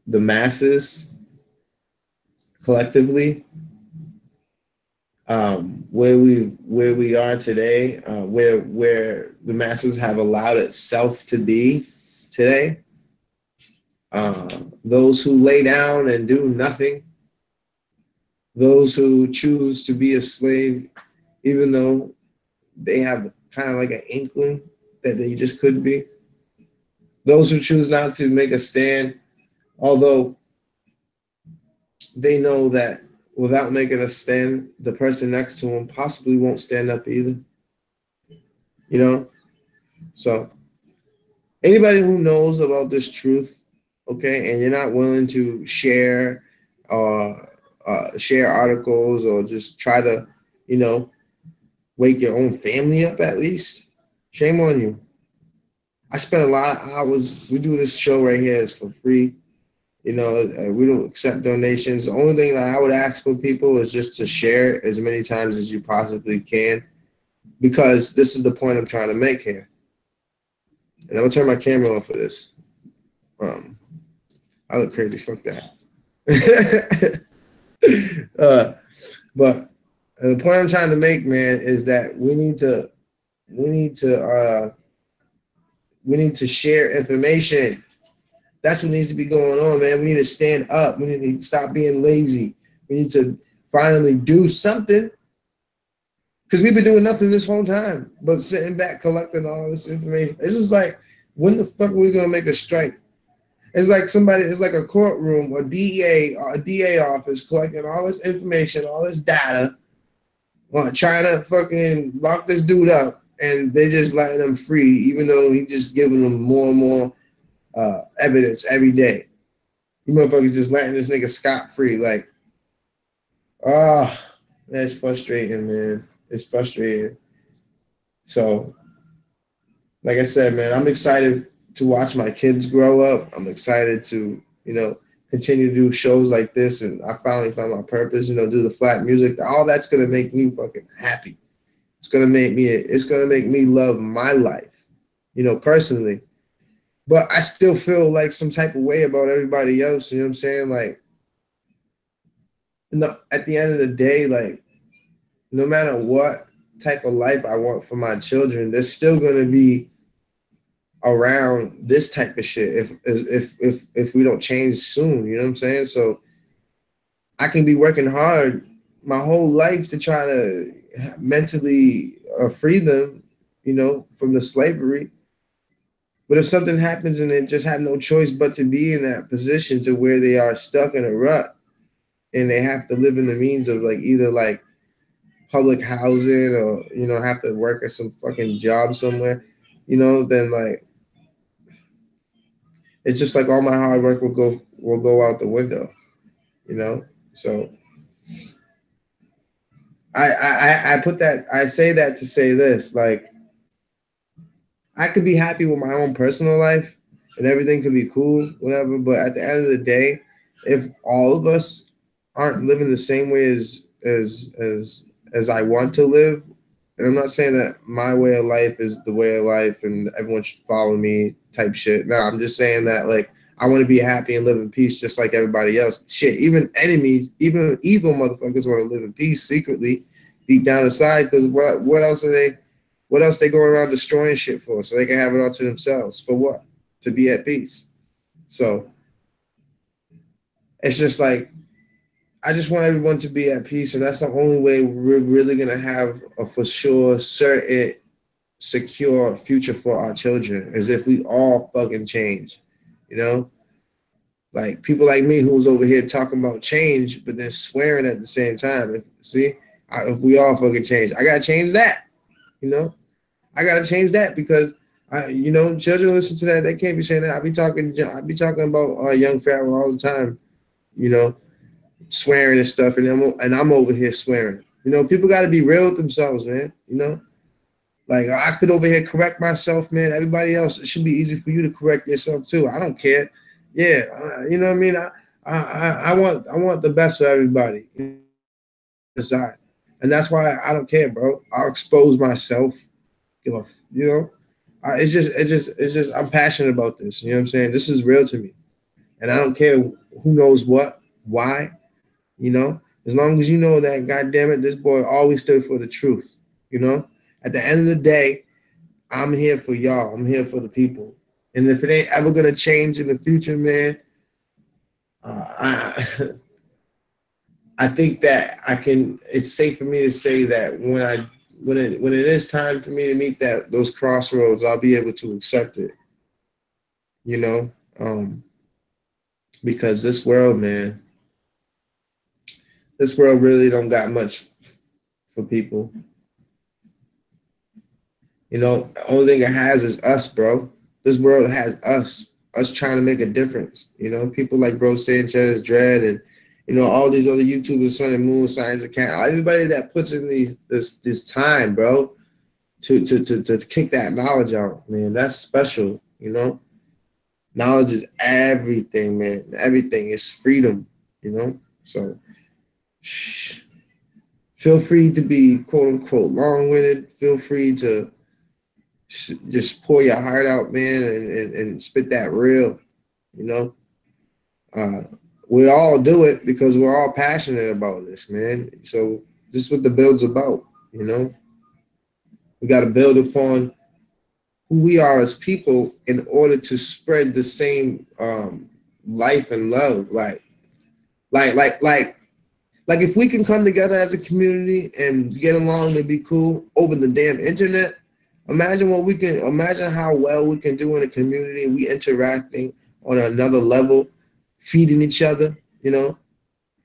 masses collectively, where we are today, where the masses have allowed itself to be today. Those who lay down and do nothing, those who choose to be a slave, even though they have kind of like an inkling that they just could be. Those who choose not to make a stand, although they know that without making a stand, the person next to them possibly won't stand up either. You know? So anybody who knows about this truth, okay, and you're not willing to share share articles or just try to, you know, wake your own family up at least, shame on you. I spent a lot of hours. We do this show right here is for free. You know, we don't accept donations. The only thing that I would ask for people is just to share as many times as you possibly can, because this is the point I'm trying to make here. And I'm gonna turn my camera on for this. I look crazy. Fuck that. But the point I'm trying to make, man, is that we need to share information. That's what needs to be going on, man. We need to stand up. We need to stop being lazy. We need to finally do something, because we've been doing nothing this whole time but sitting back collecting all this information. It's just like, when the fuck are we gonna make a strike? It's like it's like a courtroom, a DA office collecting all this information, all this data, trying to fucking lock this dude up, and they just letting him free, even though he just giving them more and more evidence every day. You motherfuckers just letting this nigga scot-free. Like, that's frustrating, man. It's frustrating. So, like I said, man, I'm excited to watch my kids grow up. I'm excited to, you know, continue to do shows like this, and I finally found my purpose, you know, do the flat music. All that's gonna make me fucking happy. It's gonna make me love my life, you know, personally. But I still feel like some type of way about everybody else, you know what I'm saying? Like, no, at the end of the day, like, no matter what type of life I want for my children, there's still gonna be around this type of shit if we don't change soon, you know what I'm saying? So I can be working hard my whole life to try to mentally free them, you know, from the slavery. But if something happens and they just have no choice but to be in that position to where they are stuck in a rut and they have to live in the means of like either like public housing or, you know, have to work at some fucking job somewhere, you know, then like, it's just like all my hard work will go out the window, you know? So I say that to say this, like, I could be happy with my own personal life and everything could be cool, whatever. But at the end of the day, if all of us aren't living the same way as I want to live. And I'm not saying that my way of life is the way of life and everyone should follow me type shit. No, I'm just saying that like I want to be happy and live in peace just like everybody else. Shit, even enemies, even evil motherfuckers want to live in peace secretly, deep down inside. Because what else are they? What else they going around destroying shit for? So they can have it all to themselves. For what? To be at peace. So it's just like I just want everyone to be at peace, and that's the only way we're really gonna have a for sure, certain, secure future for our children. Is if we all fucking change, you know. Like people like me who's over here talking about change, but then swearing at the same time. If we all fucking change, I gotta change that, you know. I gotta change that because children listen to that. They can't be saying that. I be talking about young Pharaoh all the time, you know. Swearing and stuff, and I'm over here swearing. You know, people got to be real with themselves, man. You know, like I could over here correct myself, man. Everybody else, it should be easy for you to correct yourself too. I don't care. Yeah, you know what I mean. I want the best for everybody. Decide, and that's why I don't care, bro. I'll expose myself. Give a, you know, it's just I'm passionate about this. You know what I'm saying? This is real to me, and I don't care who knows what, why. You know, as long as you know that, God damn it, this boy always stood for the truth. You know, at the end of the day, I'm here for y'all. I'm here for the people. And if it ain't ever gonna change in the future, man, I think that I can. It's safe for me to say that when it is time for me to meet those crossroads, I'll be able to accept it. You know, because this world, man. This world really don't got much for people. You know, the only thing it has is us, bro. This world has us trying to make a difference. You know, people like Bro Sanchez, Dread, and you know all these other YouTubers, Sun and Moon, Science Account, everybody that puts in this time, bro, to kick that knowledge out, man. That's special. You know, knowledge is everything, man. Everything is freedom. You know, so. Feel free to be quote unquote long-winded. Feel free to just pour your heart out, man, and spit that real. You know, we all do it because we're all passionate about this, man. So this is what the build's about. You know, we got to build upon who we are as people in order to spread the same life and love, Like if we can come together as a community and get along and be cool over the damn internet, imagine how well we can do in a community. We interacting on another level, feeding each other, you know,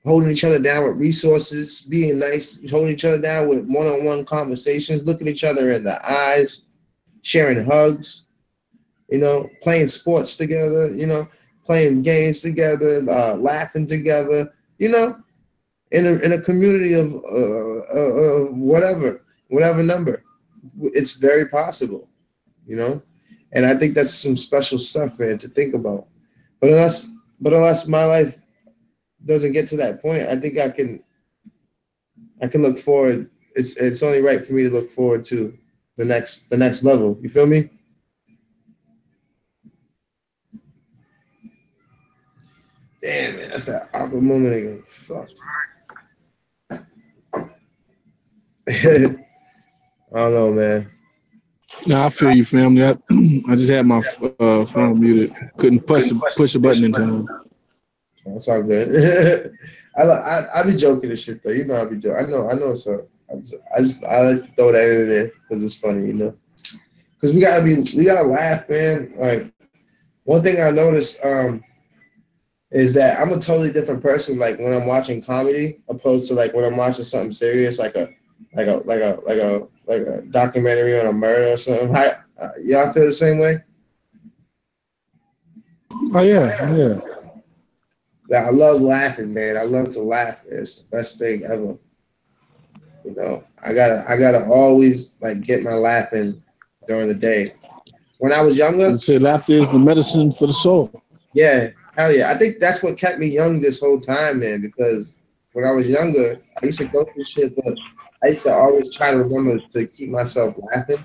holding each other down with resources, being nice, holding each other down with one-on-one conversations, looking each other in the eyes, sharing hugs, you know, playing sports together, you know, playing games together, laughing together, you know. In a community of whatever number, it's very possible, you know, and I think that's some special stuff, man, to think about. But unless my life doesn't get to that point, I think I can look forward. It's only right for me to look forward to the next level. You feel me? Damn, man, that's that awkward moment again. Fuck. I don't know, man. No, I feel you, family. I just had my phone muted. Couldn't push a button in time. It's all good. I be joking and shit though. You know I be joking. I know. So I like to throw that in there because it's funny, you know. Because we gotta laugh, man. Like one thing I noticed is that I'm a totally different person. Like when I'm watching comedy, opposed to like when I'm watching something serious, like a documentary on a murder or something. Y'all feel the same way? Oh yeah. Yeah, I love laughing, man. I love to laugh. It's the best thing ever. You know, I gotta always like get my laughing during the day. When I was younger, I'd say laughter is the medicine for the soul. Yeah, hell yeah. I think that's what kept me young this whole time, man, because when I was younger, I used to go through shit, but I used to always try to remember to keep myself laughing.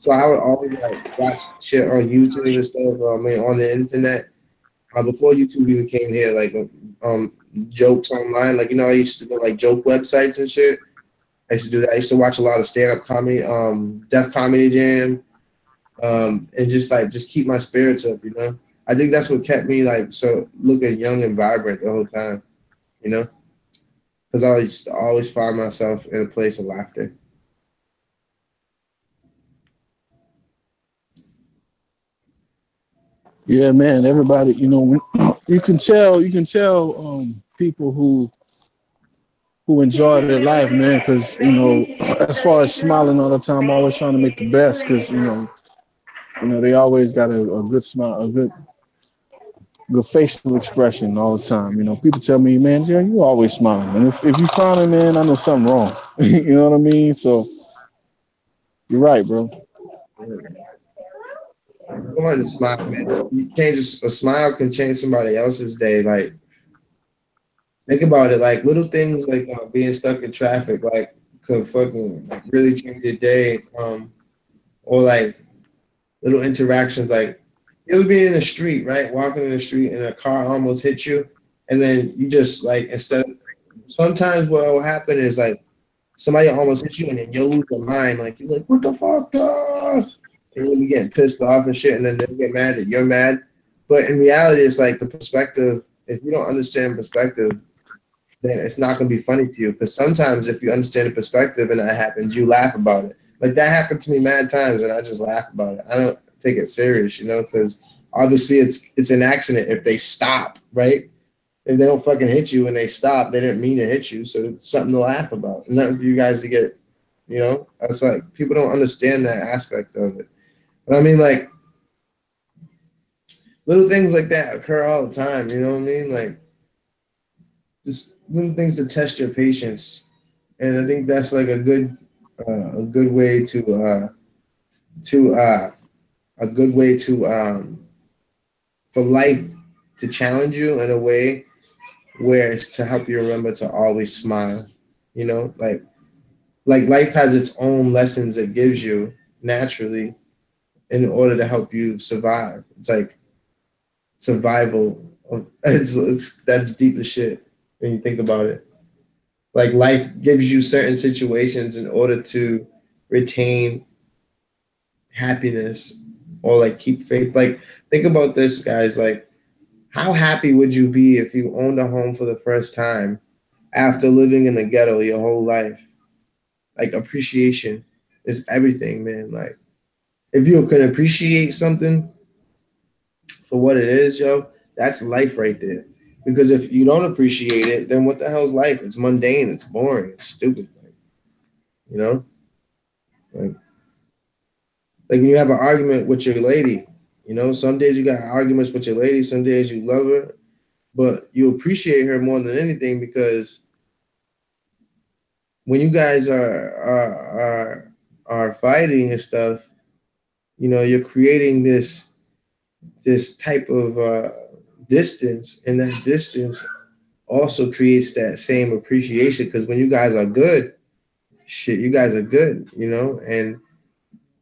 So I would always like watch shit on YouTube and stuff, I mean, on the internet. Before YouTube even came here, like jokes online, like I used to go like joke websites and shit. I used to do that. I used to watch a lot of stand-up comedy, Def Comedy Jam, and just keep my spirits up. I think that's what kept me like so looking young and vibrant the whole time. Because I used to always find myself in a place of laughter. Yeah, man. Everybody, you can tell people who enjoy their life, man, because as far as smiling all the time, always trying to make the best, because they always got a good smile, a good facial expression all the time. People tell me, man, yeah, you always smiling, and if you frowning, man, I know something wrong. You know what I mean? So you're right, bro. Go on to smile, man. You change a smile can change somebody else's day. Like, think about it. Like little things like being stuck in traffic, like could fucking like really change your day. Or like little interactions, like you'll be in the street, right, walking in the street, and a car almost hits you, and then you just like sometimes what will happen is like somebody almost hits you, and then you'll lose your mind, like you're like, what the fuck, dog? And you'll be getting pissed off and shit, and then they'll get mad that you're mad. But in reality, it's like the perspective. If you don't understand perspective, then it's not going to be funny to you. Because sometimes if you understand the perspective and that happens, you laugh about it. Like that happened to me mad times, and I just laugh about it. I don't take it serious, because obviously it's an accident if they stop, right? If they don't fucking hit you and they stop, they didn't mean to hit you, so it's something to laugh about. Nothing for you guys to get, That's like people don't understand that aspect of it. But I mean, like little things like that occur all the time. You know what I mean? Like just little things to test your patience, and I think that's like a good way for life to challenge you in a way where it's to help you remember to always smile. Like life has its own lessons it gives you naturally in order to help you survive. It's like survival. That's deep as shit when you think about it. Like life gives you certain situations in order to retain happiness or like keep faith. Like think about this, guys. Like how happy would you be if you owned a home for the first time after living in the ghetto your whole life? Like appreciation is everything, man. Like if you can appreciate something for what it is, yo, that's life right there. Because if you don't appreciate it, then what the hell's life? It's mundane, it's boring, it's stupid. Like, like when you have an argument with your lady, some days you got arguments with your lady, some days you love her, but you appreciate her more than anything because when you guys are fighting and stuff, you're creating this type of distance, and that distance also creates that same appreciation because when you guys are good, shit, you guys are good, and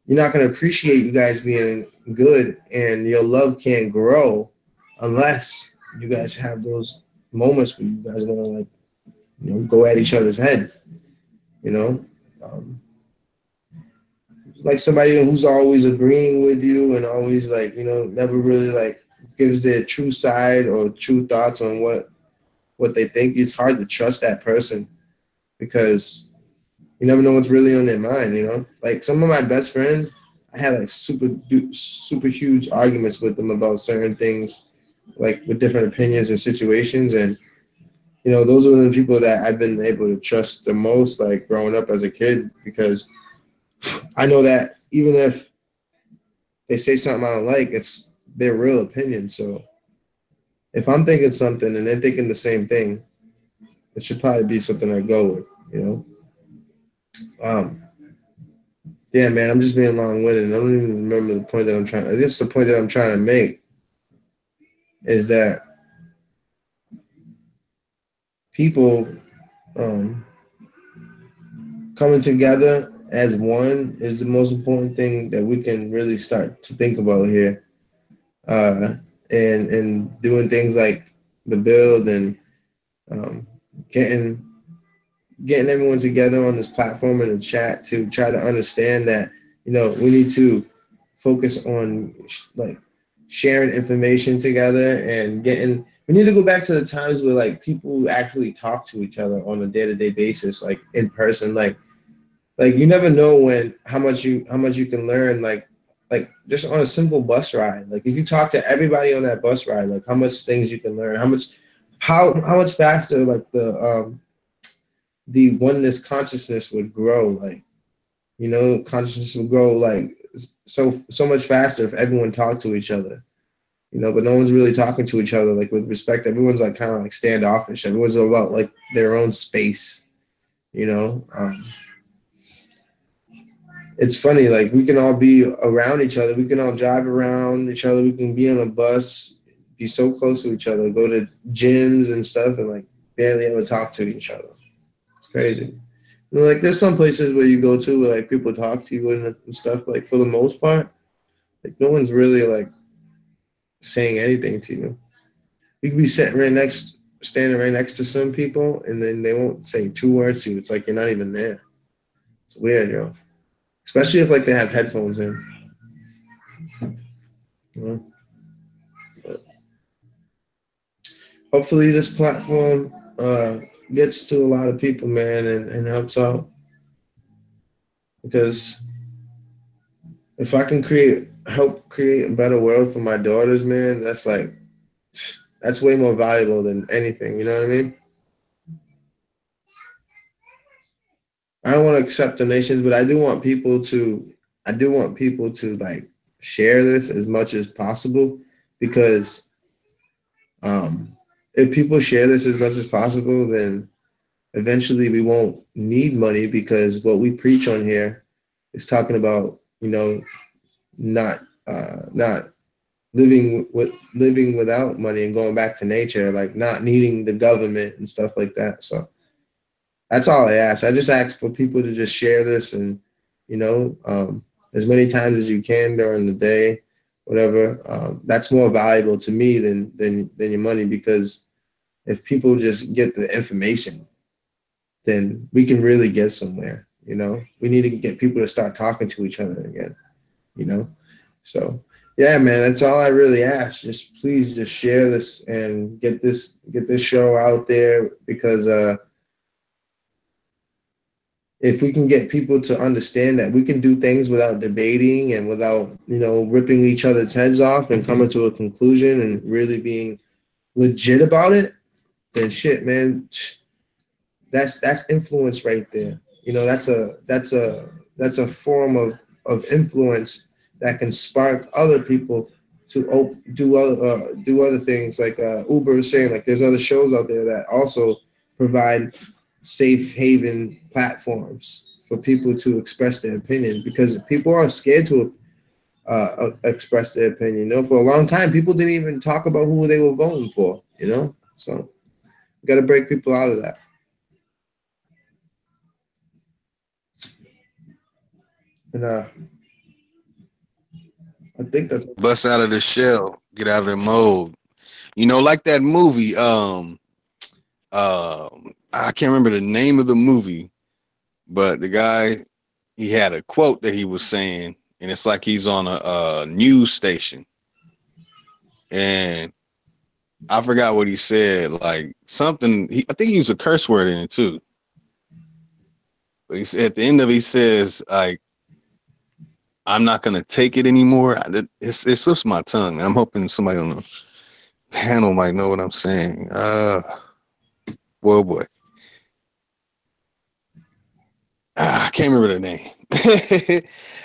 you're not going to appreciate you guys being good, and your love can't grow unless you guys have those moments where you guys want to like, go at each other's head, like somebody who's always agreeing with you and always like, never really like gives their true side or true thoughts on what they think. It's hard to trust that person because you never know what's really on their mind, Like some of my best friends, I had like super huge arguments with them about certain things, like with different opinions and situations. And, those are the people that I've been able to trust the most, like growing up as a kid, because I know that even if they say something I don't like, it's their real opinion. So if I'm thinking something and they're thinking the same thing, it should probably be something I go with, Yeah, man, I'm just being long-winded. I don't even remember the point that I'm trying. I guess the point that I'm trying to make is that people um, coming together as one is the most important thing that we can really start to think about here. Uh, and doing things like the build and um, getting everyone together on this platform in the chat to try to understand that, you know, we need to focus on like sharing information together and getting, we need to go back to the times where like people actually talk to each other on a day-to-day basis, like in person. Like you never know when how much you can learn, like just on a simple bus ride. Like if you talk to everybody on that bus ride, like how much things you can learn, how much faster like the oneness consciousness would grow. Like, you know, consciousness would grow like so much faster if everyone talked to each other. You know, but no one's really talking to each other like with respect. Everyone's like kind of like standoffish. Everyone's about like their own space. You know, it's funny. Like we can all be around each other. We can all drive around each other. We can be on a bus, be so close to each other, go to gyms and stuff, and like barely ever talk to each other. It's crazy. You know, like there's some places where you go to where like people talk to you and stuff. But like for the most part, like no one's really like saying anything to you. You could be standing right next to some people, and then they won't say 2 words to you. It's like you're not even there. It's weird, yo. Especially if like they have headphones in. You know? But hopefully this platform gets to a lot of people, man, and helps out. Because if I can help create a better world for my daughters, man, that's way more valuable than anything. You know what I mean? I don't want to accept donations, but I do want people to like share this as much as possible, because if people share this as much as possible, then eventually we won't need money, because what we preach on here is talking about, you know, not living without money and going back to nature, like not needing the government and stuff like that. So that's all I ask. I just ask for people to just share this, and, you know, as many times as you can during the day, whatever. That's more valuable to me than your money, because if people just get the information, then we can really get somewhere. You know, we need to get people to start talking to each other again. You know, so yeah, man, that's all I really ask. Just please, just share this and get this show out there, because if we can get people to understand that we can do things without debating and without, you know, ripping each other's heads off and coming to a conclusion and really being legit about it, then shit, man, that's influence right there. You know, that's a form of influence that can spark other people to do other things. Like Uber is saying, like there's other shows out there that also provide safe haven platforms for people to express their opinion, because people are scared to express their opinion. You know, for a long time, people didn't even talk about who they were voting for. You know, so we got to break people out of that. And I think that's Bust out of the shell, get out of the mold. You know, like that movie. I can't remember the name of the movie, but the guy, he had a quote that he was saying, and it's like he's on a news station, and I forgot what he said. Like something. I think he used a curse word in it too. But he said, at the end of it, he says, like, I'm not gonna take it anymore. It slips my tongue, and I'm hoping somebody on the panel might know what I'm saying. Boy. I can't remember the name.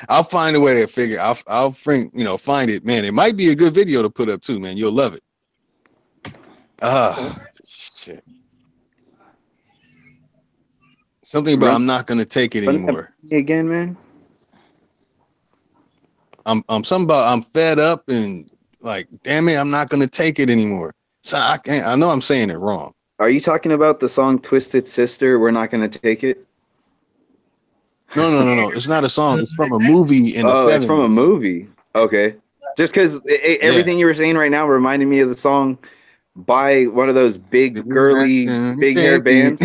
I'll find a way to figure. I'll find it, man. It might be a good video to put up too, man. You'll love it. Shit. Something about I'm not gonna take it anymore. Again, man. I'm something about I'm fed up and like, damn it, I'm not gonna take it anymore. So I know I'm saying it wrong. Are you talking about the song "Twisted Sister"? We're not gonna take it. No. It's not a song. It's from a movie in the Oh, it's from a 70s. movie. Okay, just because Yeah. everything you were saying right now reminded me of the song by one of those big girly, big hair bands.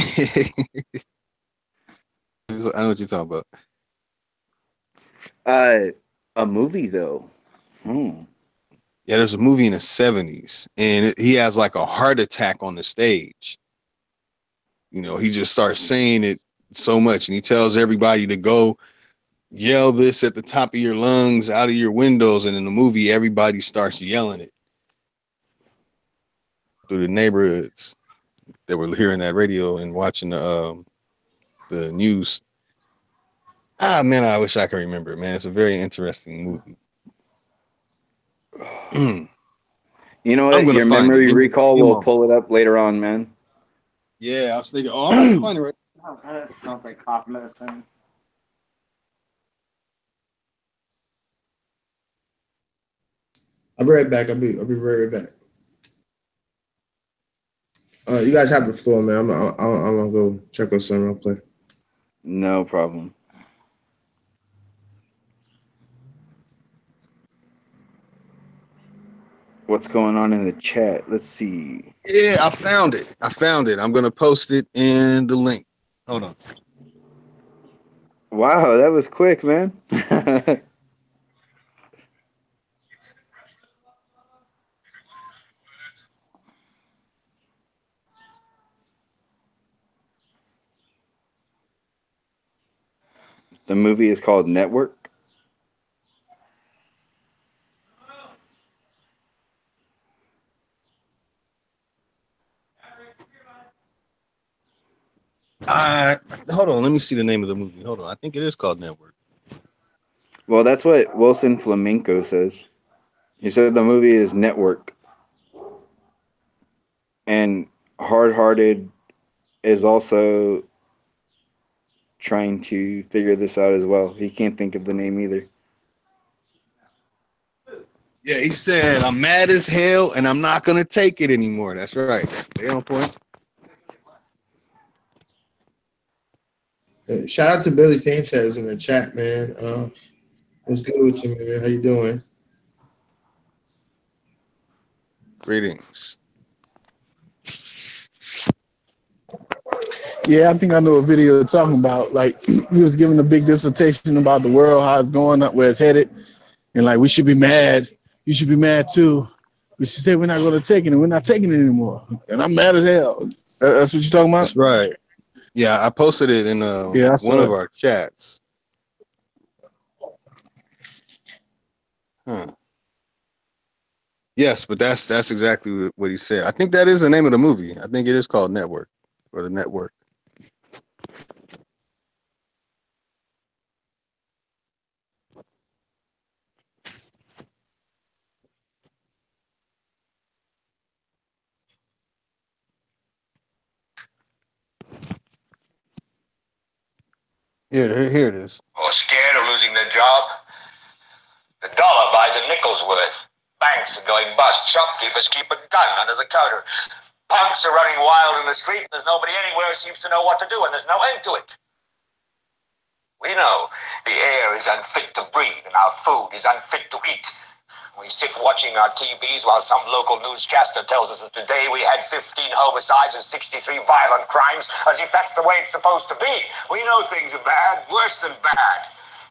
I know what you're talking about. A movie though. Yeah, there's a movie in the 70s, and he has like a heart attack on the stage. You know, he just starts saying it so much, and he tells everybody to go yell this at the top of your lungs, out of your windows, and in the movie, everybody starts yelling it through the neighborhoods that were hearing that radio and watching the news. Ah, man, I wish I could remember it, man. It's a very interesting movie. You know what? Your memory recall will pull it up later on, man. Yeah, I was thinking, I'm about to find it right now. That sounds like cough medicine. I'll be right back. I'll be right back. You guys have the floor, man. I'm gonna go check on something real quick. No problem. What's going on in the chat? Let's see. Yeah, I found it. I'm gonna post it in the link. Hold on. Wow, that was quick, man. The movie is called Network. Hold on, let me see the name of the movie. Hold on, I think it is called Network. Well, that's what Wilson Flamenco says. He said the movie is Network. And Hard Hearted is also trying to figure this out as well. He can't think of the name either. Yeah, he said, I'm mad as hell and I'm not gonna take it anymore. That's right. They're on point. Shout out to Billy Sanchez in the chat, man. What's good with you, man? How you doing? Greetings. Yeah, I think I know a video they're talking about. Like, he was giving a big dissertation about the world, how it's going, where it's headed, and like we should be mad. You should be mad too. We should say we're not going to take it, and we're not taking it anymore. And I'm mad as hell. That's what you're talking about? That's right. Yeah, I posted it in one of our chats. Huh. Yes, but that's exactly what he said. I think that is the name of the movie. I think it is called Network, or The Network. Yeah, here it is. Or scared of losing their job? The dollar buys a nickel's worth. Banks are going bust. Shopkeepers keep a gun under the counter. Punks are running wild in the street, and there's nobody anywhere who seems to know what to do, and there's no end to it. We know the air is unfit to breathe, and our food is unfit to eat. We sit watching our TVs while some local newscaster tells us that today we had 15 homicides and 63 violent crimes, as if that's the way it's supposed to be. We know things are bad, worse than bad.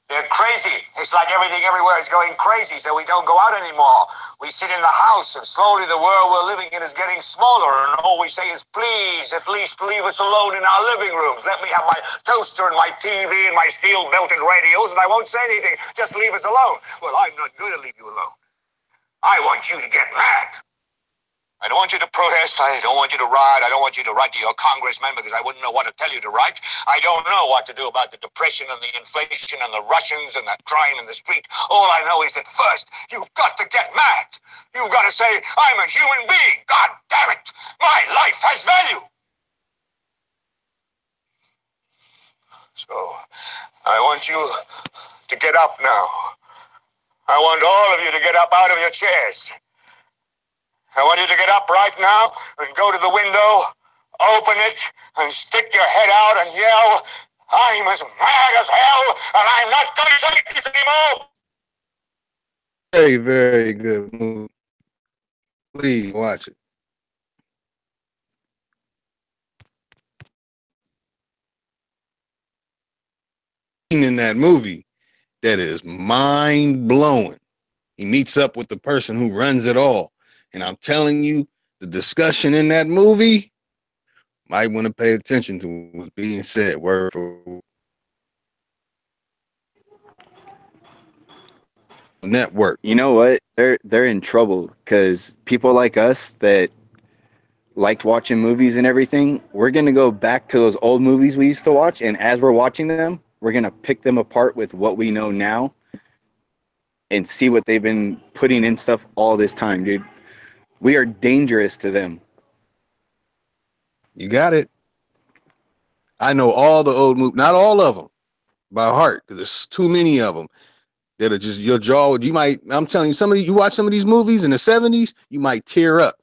They're crazy. It's like everything everywhere is going crazy, so we don't go out anymore. We sit in the house, and slowly the world we're living in is getting smaller, and all we say is, please, at least leave us alone in our living rooms. Let me have my toaster and my TV and my steel-belted radios, and I won't say anything. Just leave us alone. Well, I'm not going to leave you alone. I want you to get mad. I don't want you to protest. I don't want you to riot. I don't want you to write to your congressman because I wouldn't know what to tell you to write. I don't know what to do about the depression and the inflation and the Russians and the crime in the street. All I know is that first, you've got to get mad. You've got to say, I'm a human being. God damn it. My life has value. So, I want you to get up now. I want all of you to get up out of your chairs. I want you to get up right now and go to the window, Open it and stick your head out and yell, I'm as mad as hell and I'm not going to take this anymore. Very, very good movie. Please watch it. In that movie, that is mind blowing. He meets up with the person who runs it all. And I'm telling you, the discussion in that movie, might want to pay attention to what's being said word for word. Network. You know what? They're in trouble because people like us that liked watching movies and everything, we're gonna go back to those old movies we used to watch, and as we're watching them, we're gonna pick them apart with what we know now and see what they've been putting in stuff all this time, dude. We are dangerous to them. You got it. I know all the old movies, not all of them by heart, because there's too many of them that are just your jaw. You might, I'm telling you, some of you watch some of these movies in the 70s, you might tear up.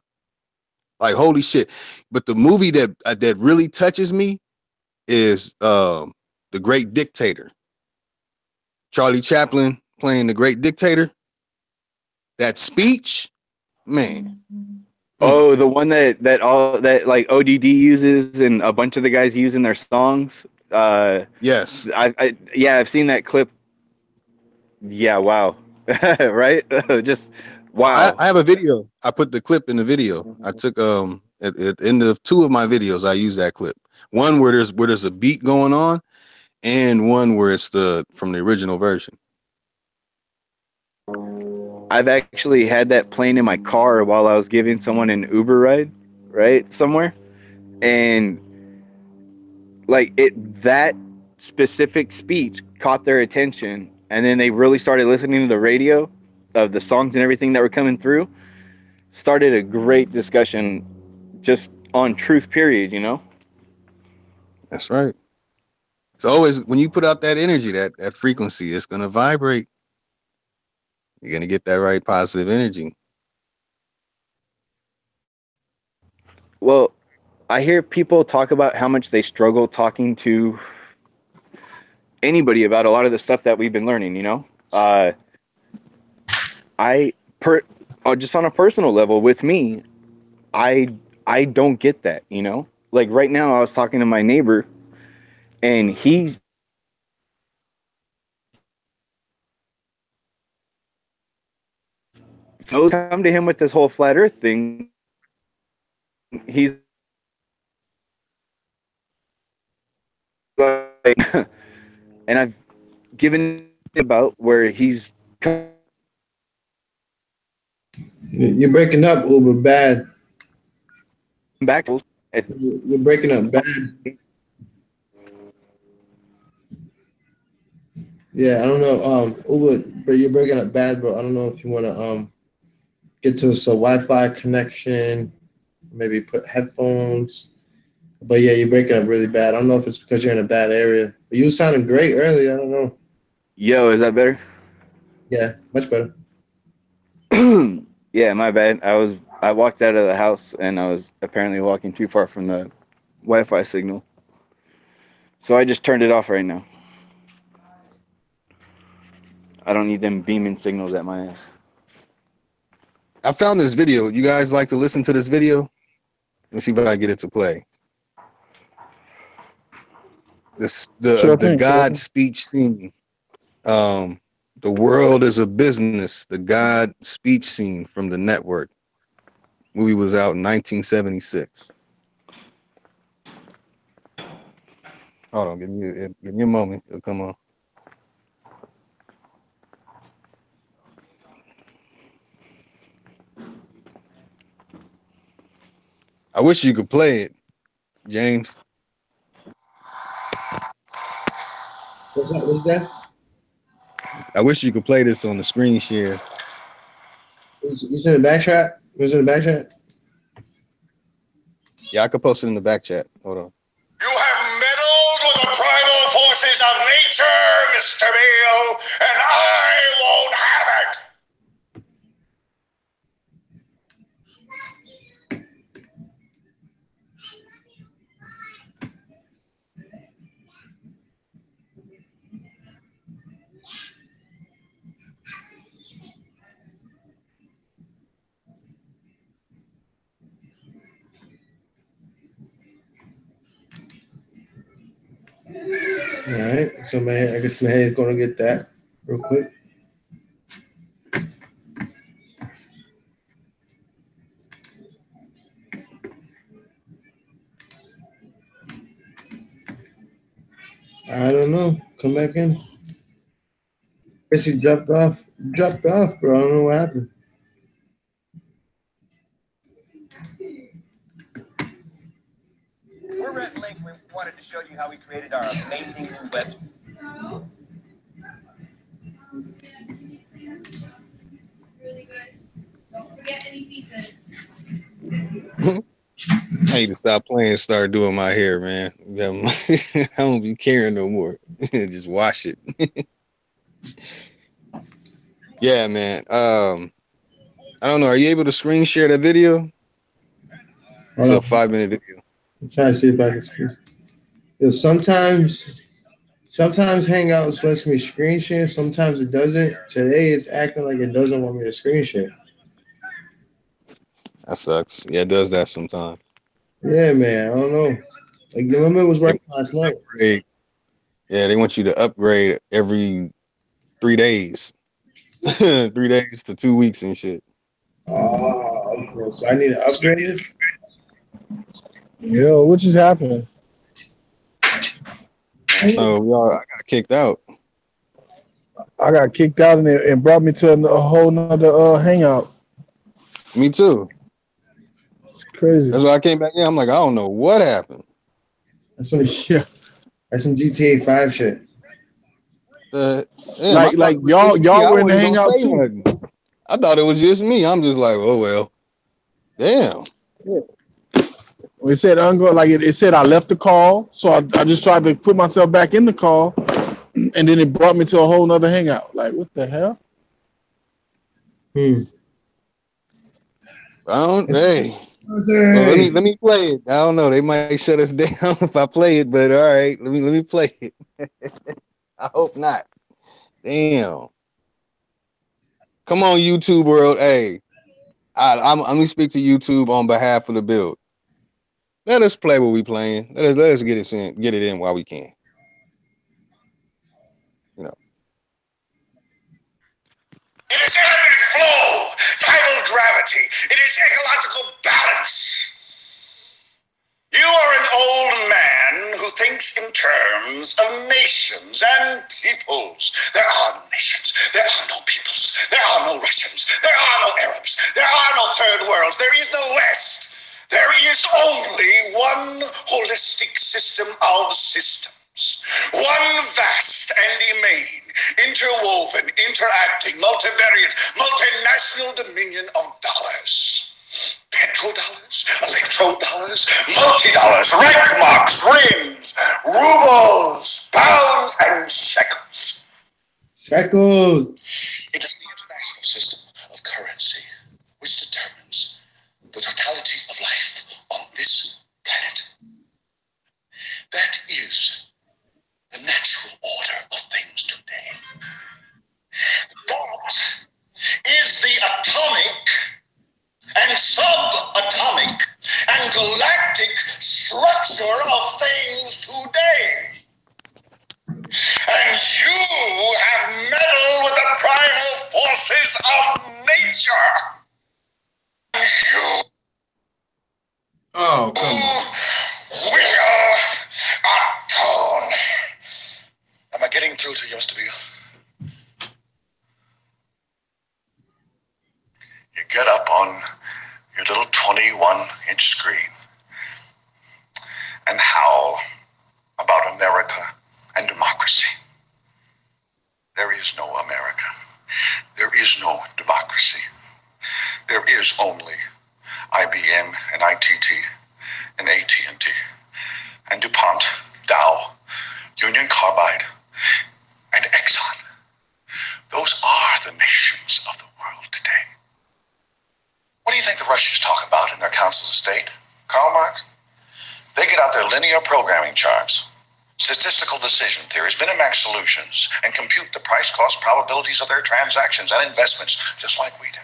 Like, holy shit. But the movie that really touches me is The Great Dictator. Charlie Chaplin playing the Great Dictator. That speech, man. Oh, the one that like ODD uses and a bunch of the guys use in their songs. Yes. Yeah, I've seen that clip. Yeah, wow. Right? Just wow. I have a video. I put the clip in the video. I took in the two of my videos, I use that clip. One where there's a beat going on, and one where it's from the original version. I've actually had that playing in my car while I was giving someone an Uber ride, right? Somewhere. And like that specific speech caught their attention, and then they really started listening to the radio of the songs and everything that were coming through. Started a great discussion just on truth, period, you know? That's right. It's always when you put out that energy, that frequency, it's gonna vibrate. You're gonna get that right positive energy. Well, I hear people talk about how much they struggle talking to anybody about a lot of the stuff that we've been learning, you know? Just on a personal level with me, I don't get that, you know? Like right now I was talking to my neighbor and he's come to him with this whole flat earth thing. He's like, and I've given about where he's You're breaking up, Uber, bad. Back. You're breaking up bad. Yeah, I don't know. Uber, but you're breaking up bad, bro. I don't know if you want to get to a Wi-Fi connection, maybe put headphones. But yeah, you're breaking up really bad. I don't know if it's because you're in a bad area. But you were sounding great earlier. I don't know. Yo, is that better? Yeah, much better. Yeah, my bad. I walked out of the house and I was apparently walking too far from the Wi-Fi signal. So I just turned it off right now. I don't need them beaming signals at my ass. I found this video. You guys like to listen to this video? Let's see if I get it to play. The God speech scene. The world is a business. The God speech scene from The Network. Movie was out in 1976. Hold on, give me a moment. It'll come on. I wish you could play it, James. What's that? I wish you could play this on the screen share. You in the back chat? Was in the back chat? Yeah, I could post it in the back chat. Hold on. You have meddled with the primal forces of nature, Mr. Beale, and I won't have it. All right. So I guess my head's gonna get that real quick. I don't know. Come back in. Guess he dropped off. Dropped off, bro. I don't know what happened. We're Red Link. We wanted to show you how we created our amazing new web. Really good. Don't forget any pieces. I need to stop playing and start doing my hair, man. I don't be caring no more. Just wash it. Yeah, man. I don't know. Are you able to screen share that video? It's a 5-minute video. I'm trying to see if I can screen. Yo, sometimes Hangouts lets me screen share. Sometimes it doesn't. Today it's acting like it doesn't want me to screen share. That sucks. Yeah, it does that sometimes. Yeah, man. I don't know. Like, remember it was working last night. Yeah, they want you to upgrade every 3 days. 3 days to 2 weeks and shit. Oh, okay. So I need to upgrade it? Yo, what just happened? Oh, I got kicked out. I got kicked out and it brought me to a whole nother hangout. Me too. It's crazy. That's why I came back in. I'm like, I don't know what happened. That's some GTA 5 shit. Like y'all were in the hangout too. Nothing. I thought it was just me. I'm just like, oh well. Damn. Yeah. It said it said I left the call, so I just tried to put myself back in the call, and then it brought me to a whole nother hangout. Like, what the hell? Hey. Well, let me play it. I don't know. They might shut us down if I play it, but all right, let me play it. I hope not. Damn. Come on, YouTube world. Hey, I'm let me speak to YouTube on behalf of the build. Let us play what we playing. Let us get it in while we can. You know. It is ebb and flow, tidal gravity. It is ecological balance. You are an old man who thinks in terms of nations and peoples. There are no nations. There are no peoples. There are no Russians. There are no Arabs. There are no third worlds. There is no West. There is only one holistic system of systems. One vast and immane, interwoven, interacting, multivariate, multinational dominion of dollars. Petrodollars, electrodollars, multi-dollars, rank marks, rings, rubles, pounds, and shekels. Shekels. It is the international system of currency which determines the totality of life on this planet. That is the natural order of things today. That is the atomic and subatomic and galactic structure of things today. And you have meddled with the primal forces of nature. You will atone. Am I getting through to you, Mr. Beale? You get up on your little 21-inch screen and howl about America and democracy. There is no America. There is no democracy. There is only IBM and ITT and AT&T and DuPont, Dow, Union Carbide, and Exxon. Those are the nations of the world today. What do you think the Russians talk about in their councils of state? Karl Marx? They get out their linear programming charts, statistical decision theories, Minimax solutions, and compute the price-cost probabilities of their transactions and investments, just like we do.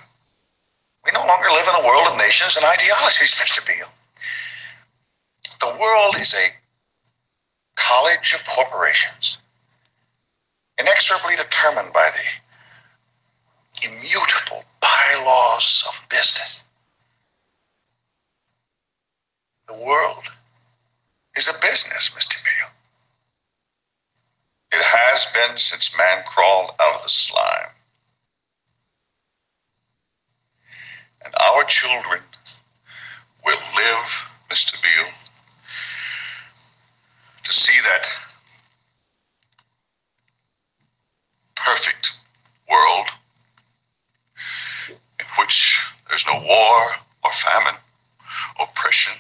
We no longer live in a world of nations and ideologies, Mr. Beale. The world is a College of Corporations, inexorably determined by the immutable bylaws of business. The world is a business, Mr. Beale. It has been since man crawled out of the slime. And our children will live, Mr. Beale, to see that perfect world in which there's no war or famine, oppression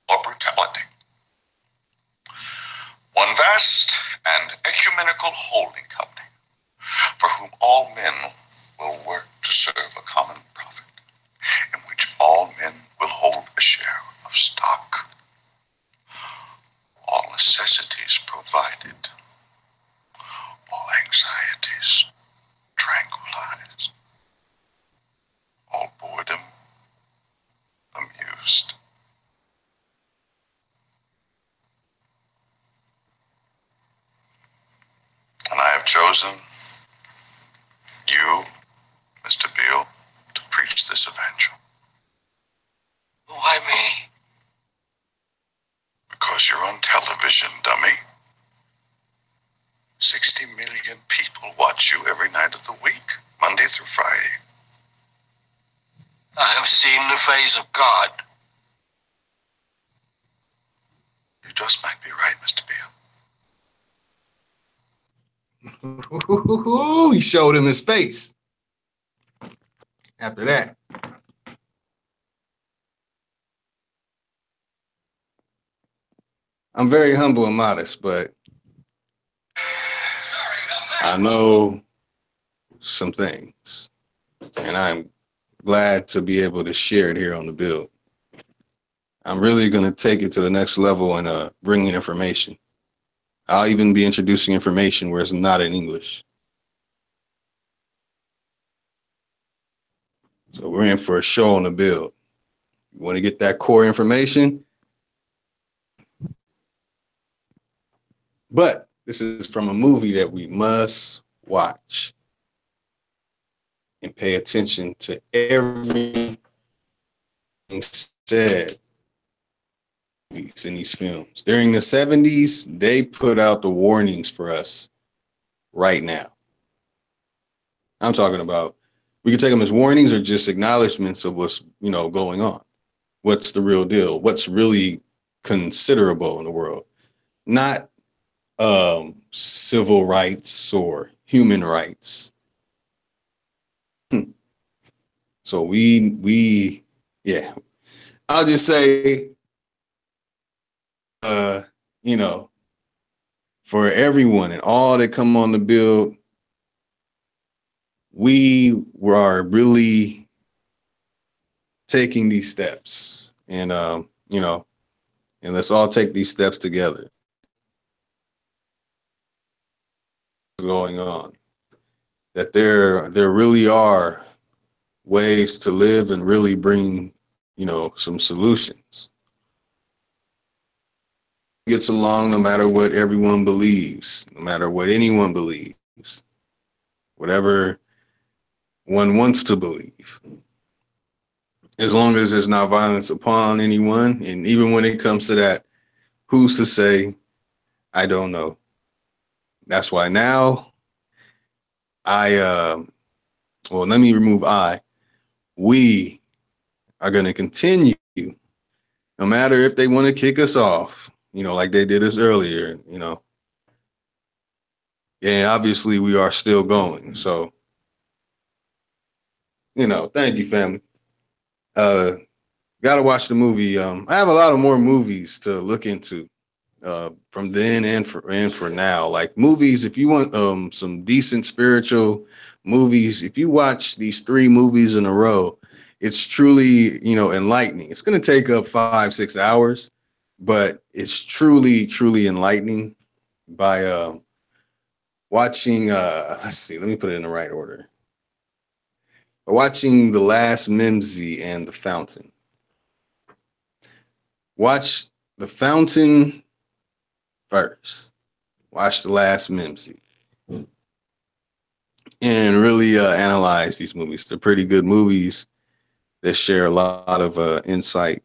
or brutality. One vast and ecumenical holding company for whom all men will work to serve a common profit, in which all men will hold a share of stock, all necessities provided, all anxieties tranquilized, all boredom amused. And I have chosen you, Mr. Beale, to preach this evangel. Why me? Because you're on television, dummy. 60 million people watch you every night of the week, Monday through Friday. I have seen the face of God. You just might be right, Mr. Beale. He showed him his face. After that, I'm very humble and modest, but I know some things, and I'm glad to be able to share it here on the Build. I'm really going to take it to the next level and bring in information. I'll even be introducing information where it's not in English. So we're in for a show on the Build. You want to get that core information? But this is from a movie that we must watch and pay attention to everything said in these films. During the 70s, they put out the warnings for us right now. I'm talking about, we can take them as warnings or just acknowledgments of what's, going on. What's the real deal? What's really considerable in the world? Not civil rights or human rights. So yeah, I'll just say, for everyone and all that come on the Build, we are really taking these steps, and and let's all take these steps together. Going on, that there really are ways to live and really bring some solutions. Gets along no matter what everyone believes, no matter what anyone believes, whatever one wants to believe, as long as there's not violence upon anyone. And even when it comes to that, who's to say? I don't know. That's why now let me remove we are going to continue, no matter if they want to kick us off, like they did us earlier, and obviously we are still going. So, thank you, family. Got to watch the movie. I have a lot of more movies to look into from then and for now. Like movies, if you want some decent spiritual movies, if you watch these 3 movies in a row, it's truly, enlightening. It's going to take up 5-6 hours, but it's truly, truly enlightening by watching, let's see, let me put it in the right order. By watching The Last Mimsy and The Fountain. Watch The Fountain first. Watch The Last Mimsy. And really analyze these movies. They're pretty good movies that share a lot of insight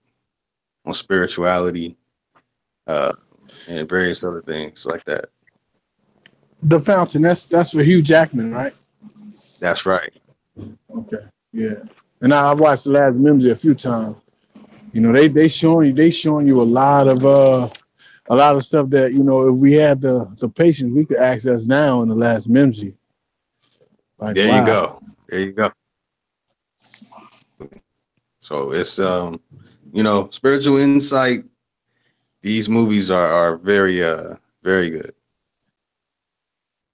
on spirituality and various other things like that. The Fountain, that's for Hugh Jackman, right? That's right. Okay, yeah. And I've watched The Last Mimsy a few times. You know, they showing you a lot of stuff that, you know, if we had the patience, we could access now in The Last Mimsy. Like, There wow. you go. There you go. So it's you know, spiritual insight. These movies are very very good.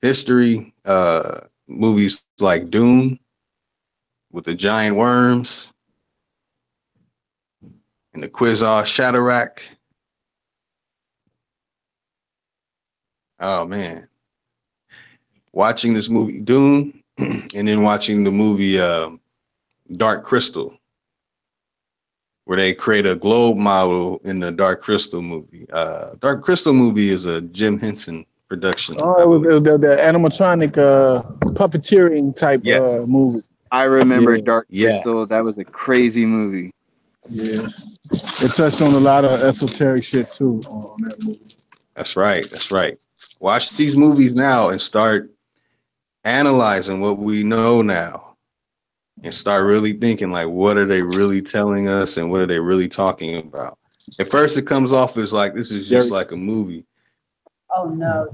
History movies like Dune with the giant worms and the Quasar Shatterack. Oh man. Watching this movie Dune and then watching the movie Dark Crystal, where they create a globe model in the Dark Crystal movie. Dark Crystal movie is a Jim Henson production. Oh, it was the animatronic puppeteering type movie. I remember Yeah. Dark Crystal. That was a crazy movie. Yeah. It touched on a lot of esoteric shit too on that movie. That's right. That's right. Watch these movies now and start analyzing what we know now and start really thinking, like, what are they really telling us and what are they really talking about? At first it comes off as like this is just like a movie. Oh no.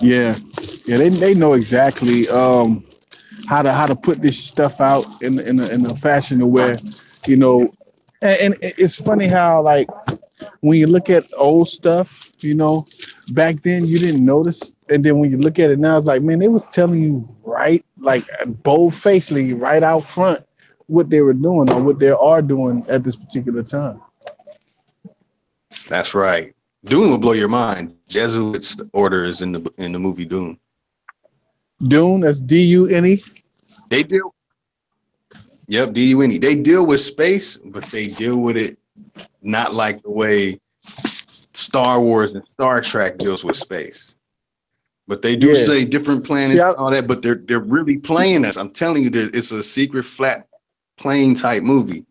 Yeah. They know exactly how to put this stuff out in a fashion to where, you know, and it's funny how, like, when you look at old stuff, you know, back then you didn't notice, and then when you look at it now, it's like, man, they was telling you right, like bold-facedly, right out front, what they were doing or what they are doing at this particular time. That's right. Dune will blow your mind. Jesuits' order is in the movie Dune. Dune, that's D-U-N-E. They deal. Yep, D-U-N-E. They deal with space, but they deal with it not like the way Star Wars and Star Trek deals with space. But they do say different planets and all that, but they're really playing us. I'm telling you, it's a secret flat plane type movie.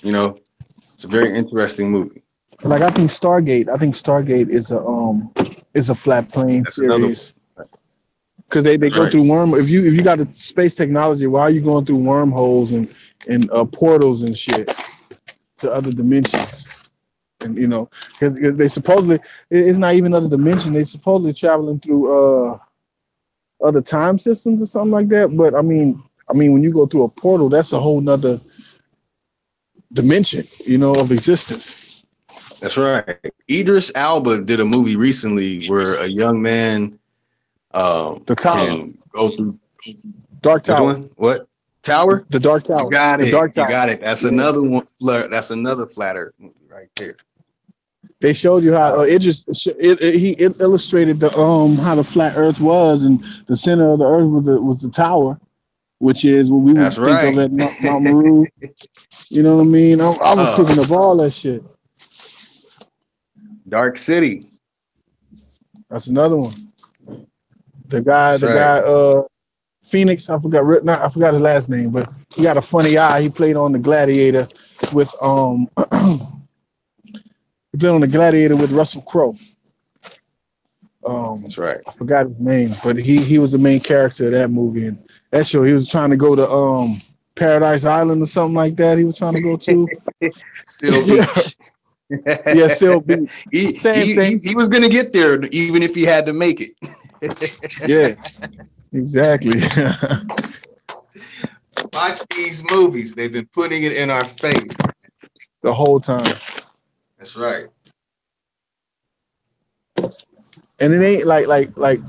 You know, it's a very interesting movie. Like I think Stargate is a flat plane series. Because they go through worm. If you got the space technology, why are you going through wormholes and portals and shit to other dimensions? And you know, because they supposedly, it's not even other dimension. They supposedly traveling through other time systems or something like that. But I mean, when you go through a portal, that's a whole nother dimension, you know, of existence. That's right. Idris Elba did a movie recently where a young man the tower can go through Dark Tower. What tower? The Dark Tower. You got it. Dark Tower. You got it. That's another one. That's another flat Earth movie right there. They showed you how he illustrated the how the flat Earth was, and the center of the Earth was the tower, which is what we would think of at Mount Meru. You know what I mean? I was picking up all that shit. Dark City. That's another one. The guy, Phoenix. I forgot his last name, but he got a funny eye. He played on the Gladiator with He played on the Gladiator with Russell Crowe. That's right. I forgot his name, but he was the main character of that movie. And that show, he was trying to go to Paradise Island or something like that. He was trying to go to Seal Beach. Yeah, Seal Beach. He was gonna get there even if he had to make it. Yeah, exactly. Watch these movies. They've been putting it in our face the whole time. That's right. And it ain't like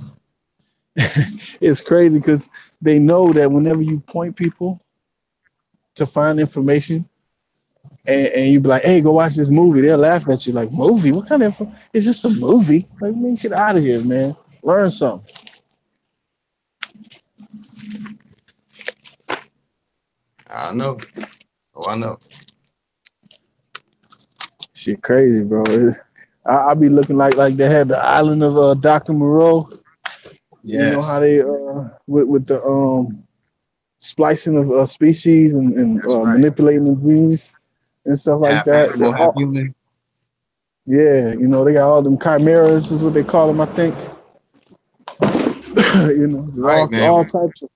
it's crazy because they know that whenever you point people to find information and you be like, hey, go watch this movie, they'll laugh at you like, movie? What kind of it's just a movie? Like, man, get out of here, man. Learn something. I know. Oh, I know. Shit crazy, bro. I be looking like they had the island of Dr. Moreau. Yes. You know how they with the splicing of species and Right. manipulating the genes and stuff like that. Yeah, you know, they got all them chimeras is what they call them, I think. You know, Right, all types of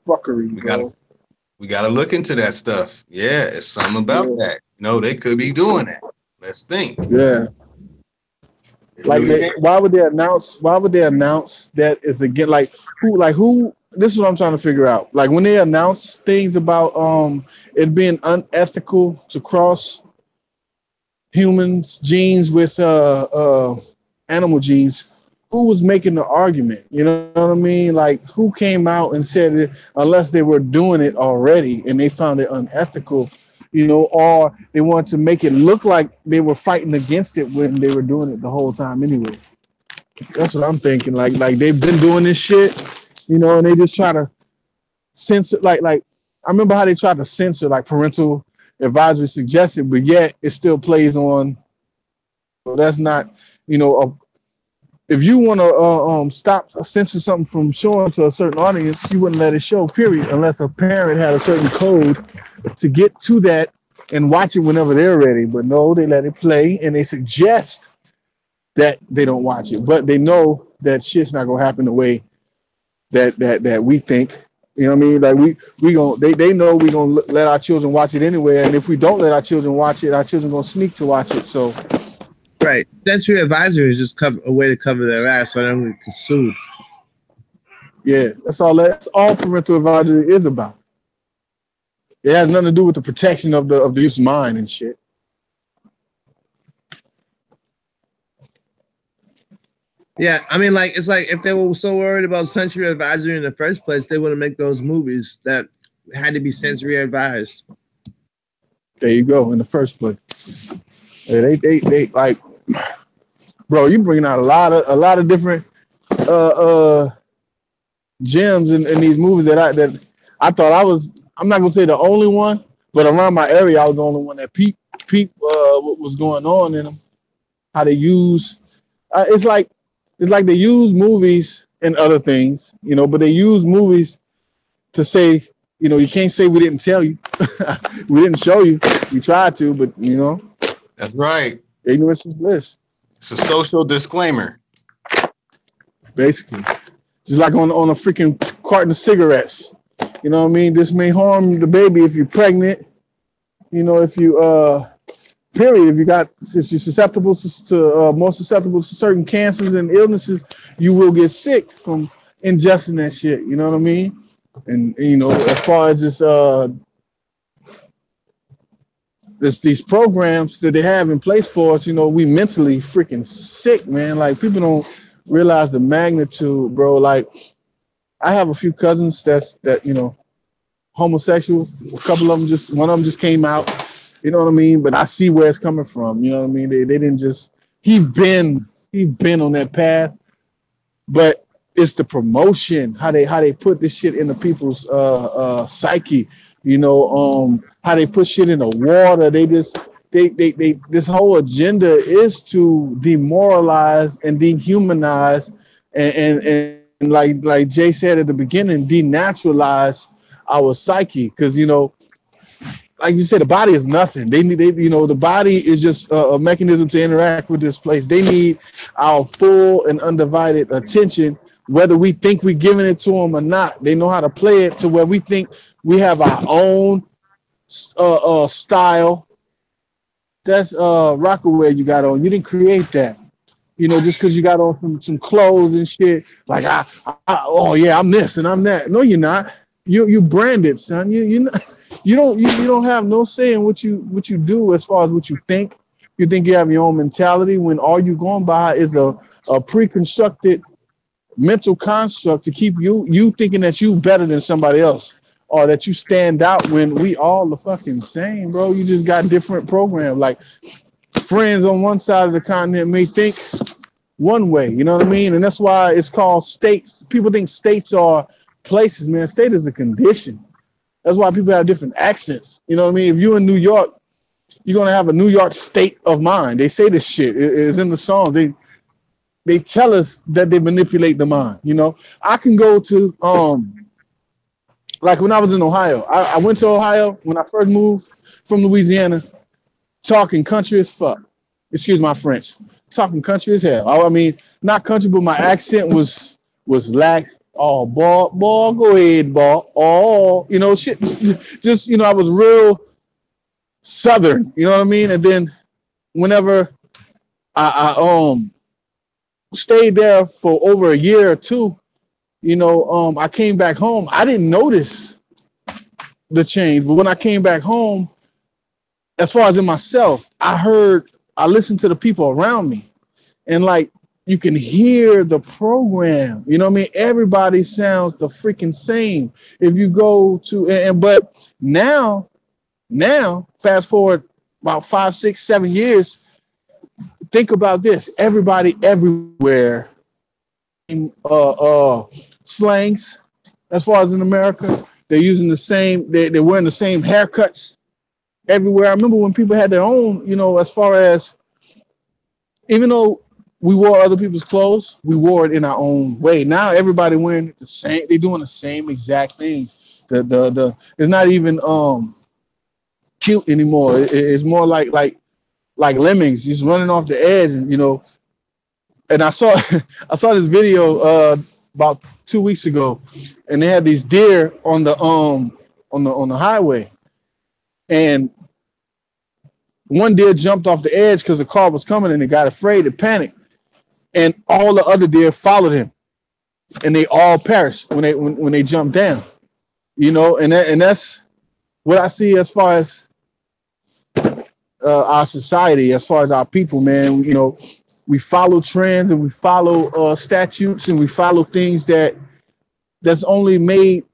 fuckery, we gotta look into that stuff. Yeah, it's something about that. No, they could be doing that. Let's think. Yeah. Like why would they announce that is again who this is what I'm trying to figure out. Like when they announce things about it being unethical to cross humans genes with animal genes, who was making the argument? You know what I mean? Like who came out and said it unless they were doing it already and they found it unethical, you know, or they wanted to make it look like they were fighting against it when they were doing it the whole time anyway. That's what I'm thinking. Like they've been doing this shit, you know, and they just try to censor like I remember how they tried to censor like parental advisory suggested, but yet it still plays on. So that's not, you know, if you want to stop censor something from showing to a certain audience, you wouldn't let it show, period, unless a parent had a certain code to get to that and watch it whenever they're ready. But no, they let it play and they suggest that they don't watch it, but they know that shit's not gonna happen the way that we think. You know what I mean? Like we gonna they know we gonna let our children watch it anyway, and if we don't let our children watch it, our children gonna sneak to watch it. So, right, sensory advisory is just a way to cover their ass so they don't get sued. Yeah, that's all parental advisory is about. It has nothing to do with the protection of the youth's mind and shit. Yeah, I mean, like it's like if they were so worried about sensory advisory in the first place, they wouldn't make those movies that had to be sensory advised. There you go. In the first place, yeah, they like, bro. You bringing out a lot of different gems in these movies that I thought I was. I'm not gonna say the only one, but around my area, I was the only one that peeped what was going on in them. How they use it's like they use movies and other things, you know, but they use movies to say, you know, you can't say we didn't tell you, we didn't show you, we tried to, but you know. That's right. Ignorance is bliss. It's a social disclaimer. Basically, just like on a freaking carton of cigarettes. You know what I mean? This may harm the baby if you're pregnant. You know, if you period, if you're susceptible to more susceptible to certain cancers and illnesses, you will get sick from ingesting that shit. You know what I mean? And you know, as far as these programs that they have in place for us, you know, we mentally freaking sick, man. Like people don't realize the magnitude, bro. Like I have a few cousins that you know, homosexual. A couple of them one of them just came out. You know what I mean? But I see where it's coming from. You know what I mean? They didn't just. He's been on that path, but it's the promotion, how they put this shit into people's psyche. You know, how they put shit in the water. They this whole agenda is to demoralize and dehumanize and like Jay said at the beginning, denaturalize our psyche, because you know, like you said, the body is nothing. They you know, the body is just a mechanism to interact with this place. They need our full and undivided attention, whether we think we're giving it to them or not. They know how to play it to where we think we have our own style. That's Rockaway you got on. You didn't create that. You know, just because you got on some clothes and shit, like oh yeah, I'm this and I'm that. No, you're not. You branded, son. You don't have no say in what you do as far as what you think. You think you have your own mentality when all you're going by is a pre-constructed mental construct to keep you thinking that you better than somebody else or that you stand out when we all the fucking same, bro. You just got different programs. Like friends on one side of the continent may think one way, you know what I mean? And that's why it's called states. People think states are places, man. State is a condition. That's why people have different accents. You know what I mean? If you're in New York you're gonna have a New York state of mind. They say this shit is in the song. They tell us that they manipulate the mind. You know, I can go to like when I was in Ohio. I went to Ohio when I first moved from Louisiana, talking country as fuck. Excuse my French. Talking country as hell. I mean, not country, but my accent was lack. Oh, boy, go ahead, boy. Oh, you know, shit. Just, you know, I was real Southern. You know what I mean? And then whenever I stayed there for over a year or two, you know, I came back home. I didn't notice the change, but when I came back home, as far as in myself, I listened to the people around me, and like you can hear the program. You know what I mean? Everybody sounds the freaking same. If you go to but now, fast forward about 5, 6, 7 years, think about this. Everybody everywhere slangs as far as in America. They're using the same, they're wearing the same haircuts everywhere. I remember when people had their own, you know, as far as, even though we wore other people's clothes, we wore it in our own way. Now everybody wearing the same, they're doing the same exact things. It's not even cute anymore. It's more like lemmings just running off the edge, and you know. And I saw this video about 2 weeks ago, and they had these deer on the highway, and one deer jumped off the edge because the car was coming, and it got afraid, it panicked, and all the other deer followed him, and they all perished when they jumped down, you know. And that's what I see as far as our society, as far as our people, man. You know, we follow trends, and we follow statutes, and we follow things that's only made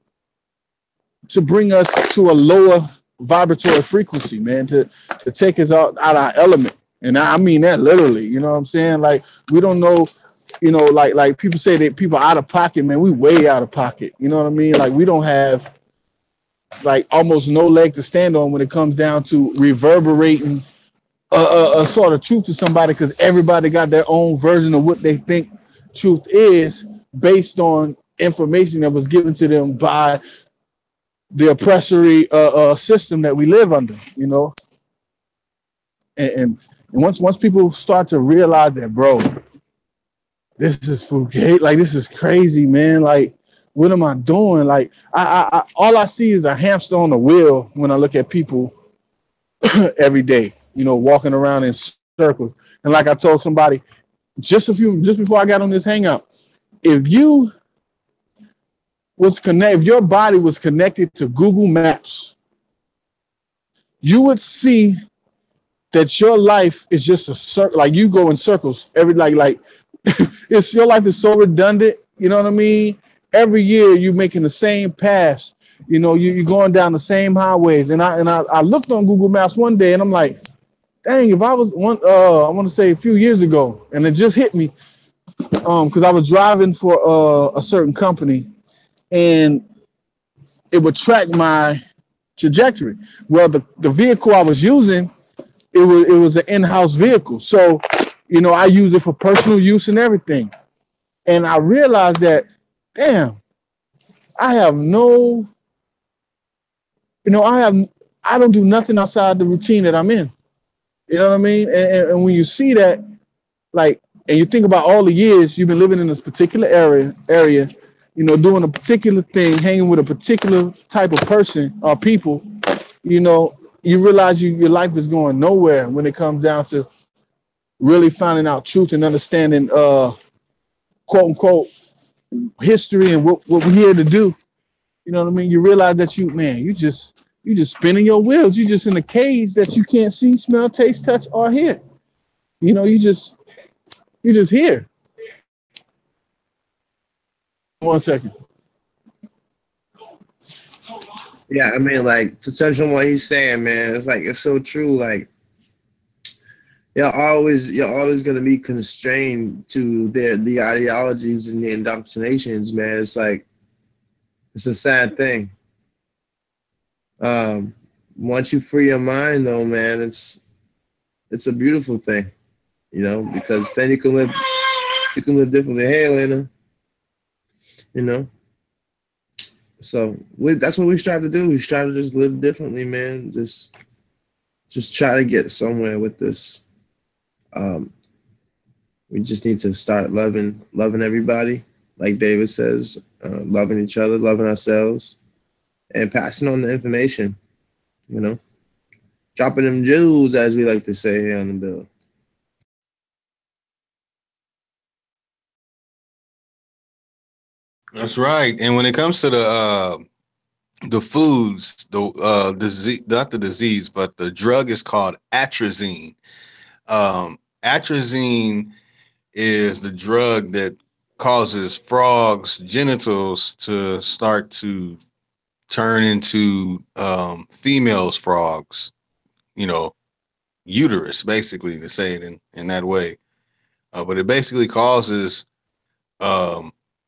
to bring us to a lower vibratory frequency, man, to take us out our element. And I mean that literally, you know what I'm saying? Like, we don't know, you know, like people say that people are out of pocket, man. We way out of pocket. You know what I mean? Like, we don't have like almost no leg to stand on when it comes down to reverberating a sort of truth to somebody, because everybody got their own version of what they think truth is based on information that was given to them by the oppressory system that we live under, you know. And once people start to realize that, bro, this is Fugate, like, this is crazy, man. Like, what am I doing? Like, I all I see is a hamster on the wheel when I look at people every day, you know, walking around in circles. And like I told somebody just before I got on this hangout, if your body was connected to Google Maps, you would see that your life is just a circle. Like, you go in circles every, like it's, your life is so redundant. You know what I mean? Every year you're making the same paths. You know, you're going down the same highways. And I looked on Google Maps one day, and I'm like, dang, if I was I want to say a few years ago, and it just hit me, because I was driving for a certain company, and it would track my trajectory. Well, the vehicle I was using, it was an in-house vehicle. So, you know, I use it for personal use and everything. And I realized that, damn, I don't do nothing outside the routine that I'm in. You know what I mean? And when you see that, like, and you think about all the years you've been living in this particular area, you know, doing a particular thing, hanging with a particular type of person or people, you know, you realize your life is going nowhere when it comes down to really finding out truth and understanding, quote unquote, history and what we're here to do. You know what I mean? You realize that you just spinning your wheels. You just in a cage that you can't see, smell, taste, touch, or hear. You know, you just here. 1 second. Yeah, I mean, like, to touch on what he's saying, man, it's like, it's so true. Like, you're always gonna be constrained to the ideologies and the indoctrinations, man. It's like, it's a sad thing. once you free your mind, though, man, it's a beautiful thing, you know, because then you can live differently. Hey, Elena, you know. So that's what we strive to do. We strive to just live differently, man. Just try to get somewhere with this. We just need to start loving everybody, like David says, loving each other, loving ourselves, and passing on the information, you know, dropping them jewels, as we like to say here on the Build. That's right. And when it comes to the foods, the disease, not the disease, but the drug is called atrazine. Atrazine is the drug that causes frogs' genitals to start to turn into females' frogs, you know, uterus, basically, to say it in that way. But it basically causes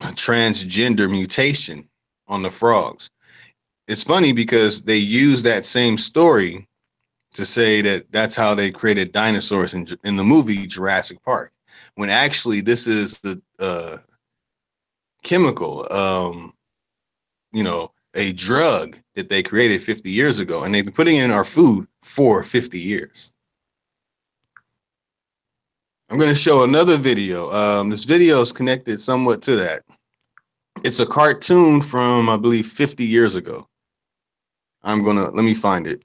transgender mutation on the frogs. It's funny because they use that same story to say that that's how they created dinosaurs in the movie Jurassic Park, when actually this is the chemical, you know, a drug that they created 50 years ago, and they've been putting it in our food for 50 years. I'm going to show another video. This video is connected somewhat to that. It's a cartoon from, I believe, 50 years ago. Let me find it.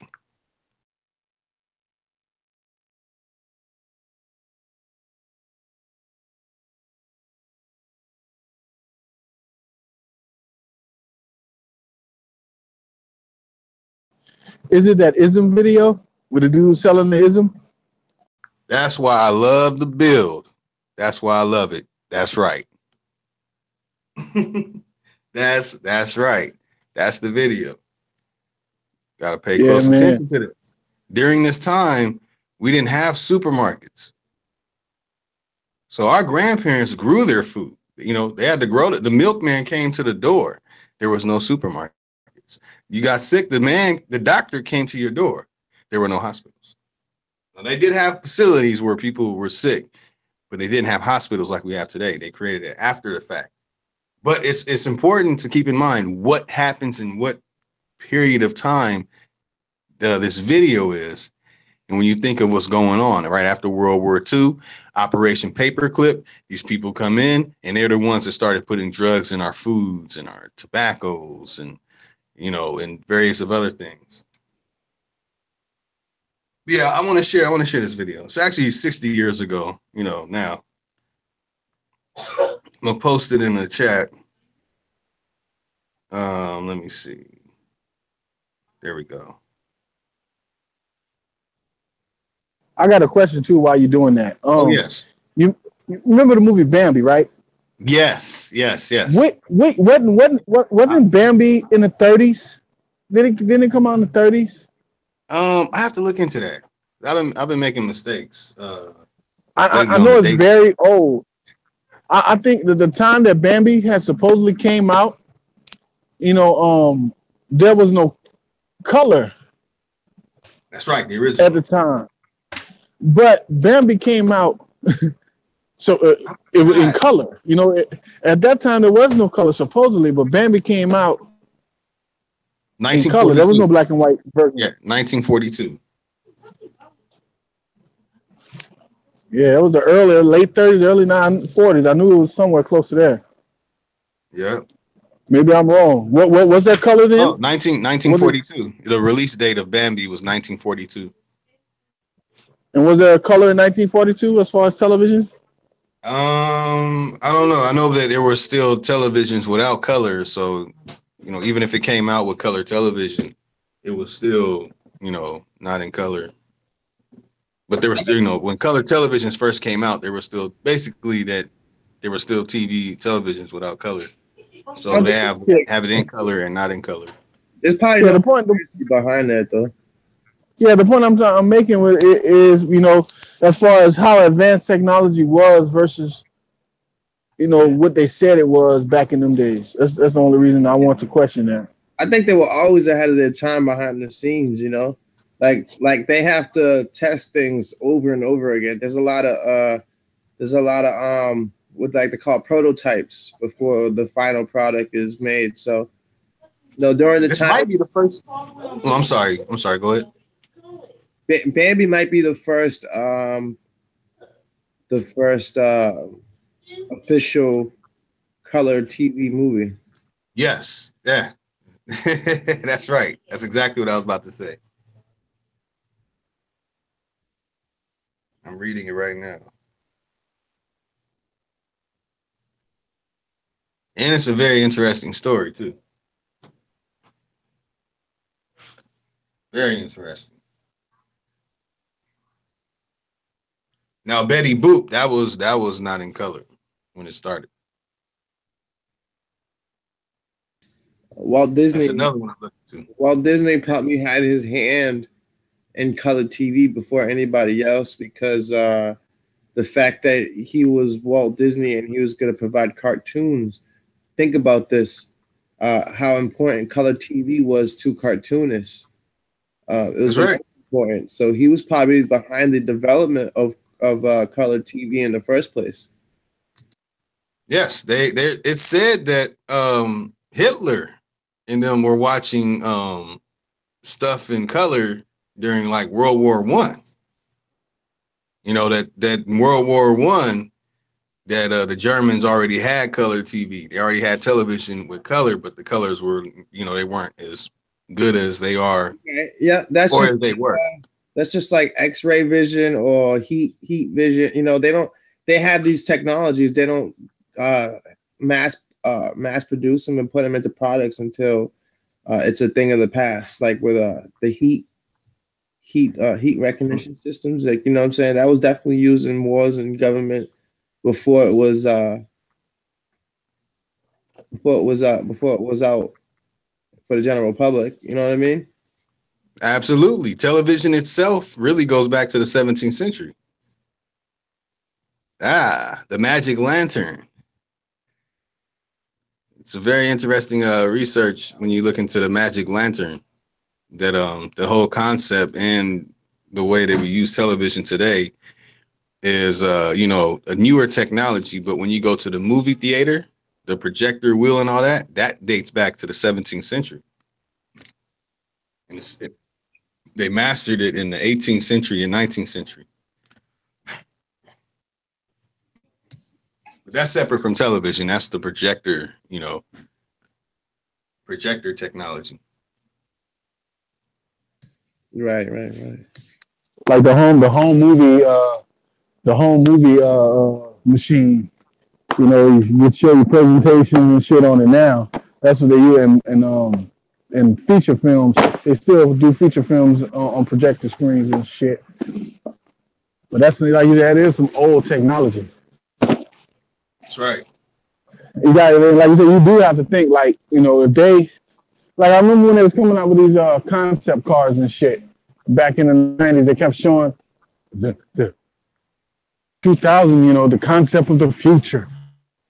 Is it that ism video with the dude selling the ism? That's why I love the Build. That's why I love it. That's right. That's right. That's the video. Got to pay close attention to this. During this time, we didn't have supermarkets. So our grandparents grew their food. You know, they had to grow it. The milkman came to the door. There was no supermarkets. You got sick, the doctor came to your door. There were no hospitals. Now, they did have facilities where people were sick, but they didn't have hospitals like we have today. They created it after the fact. But it's important to keep in mind what happens in what period of time this video is. And when you think of what's going on right after World War II, Operation Paperclip, these people come in and they're the ones that started putting drugs in our foods and our tobaccos and, you know, and various of other things. Yeah, I want to share this video. It's actually 60 years ago, you know, now. I'm gonna post it in the chat. Let me see. There we go. I got a question too while you're doing that. Oh yes. You remember the movie Bambi, right? Yes. Wasn't Bambi in the 30s? Didn't it come out in the 30s? I have to look into that. I've been making mistakes. I know it's very old. I think that the time that Bambi had supposedly came out, you know, there was no color. That's right, the original at the time. But Bambi came out, so it was in color. You know, at that time there was no color supposedly, but Bambi came out in color. There was no black and white version. Yeah, 1942. Yeah, it was the late 30s, early 40s. I knew it was somewhere close to there. Yeah. Maybe I'm wrong. What was that color then? Oh, 1942. The release date of Bambi was 1942. And was there a color in 1942 as far as television? I don't know. I know that there were still televisions without color. So, you know, even if it came out with color television, it was still, you know, not in color. But there was still, you know, when color televisions first came out, there was still basically that there were still televisions without color. So they have it in color and not in color. There's probably the point behind that though. Yeah, the point I'm making with it is, you know, as far as how advanced technology was versus, you know, what they said it was back in them days. That's the only reason I want to question that. I think they were always ahead of their time behind the scenes, you know, like they have to test things over and over again. There's a lot of what like they call prototypes before the final product is made. So, no, during the This time, might be the first. Oh, I'm sorry. Go ahead. Bambi might be the first official color TV movie. Yes. Yeah. That's right. That's exactly what I was about to say. I'm reading it right now. And it's a very interesting story, too. Very interesting. Now, Betty Boop, that was not in color when it started. Walt Disney. That's another one I'm looking to. Walt Disney probably had his hand in color TV before anybody else because the fact that he was Walt Disney and he was going to provide cartoons. Think about this, how important color TV was to cartoonists. It was right. important. So he was probably behind the development of color TV in the first place. Yes, it said that Hitler and them were watching stuff in color during like World War I. You know, that World War I, that the Germans already had color TV. They already had television with color, but the colors were, you know, they weren't as good as they are. Okay. Yeah, as they were. That's just like X-ray vision or heat vision. You know, they have these technologies. They don't mass produce them and put them into products until it's a thing of the past. Like with the heat recognition systems. Like, you know what I'm saying? That was definitely used in wars and government before it was out for the general public. You know what I mean? Absolutely. Television itself really goes back to the 17th century. The magic lantern. It's a very interesting research when you look into the magic lantern, that the whole concept and the way that we use television today is you know, a newer technology, but when you go to the movie theater, the projector wheel and all that dates back to the 17th century. And they mastered it in the 18th century and 19th century. But that's separate from television. That's the projector, you know, projector technology. Right. Like the home movie machine. You know, you show your presentations and shit on it now. That's what they use in feature films. They still do feature films on projector screens and shit. But that is some old technology. That's right. You got, like you said, you do have to think, like, you know, if they, like, I remember when they was coming out with these concept cars and shit back in the 90s. They kept showing the 2000, you know, the concept of the future.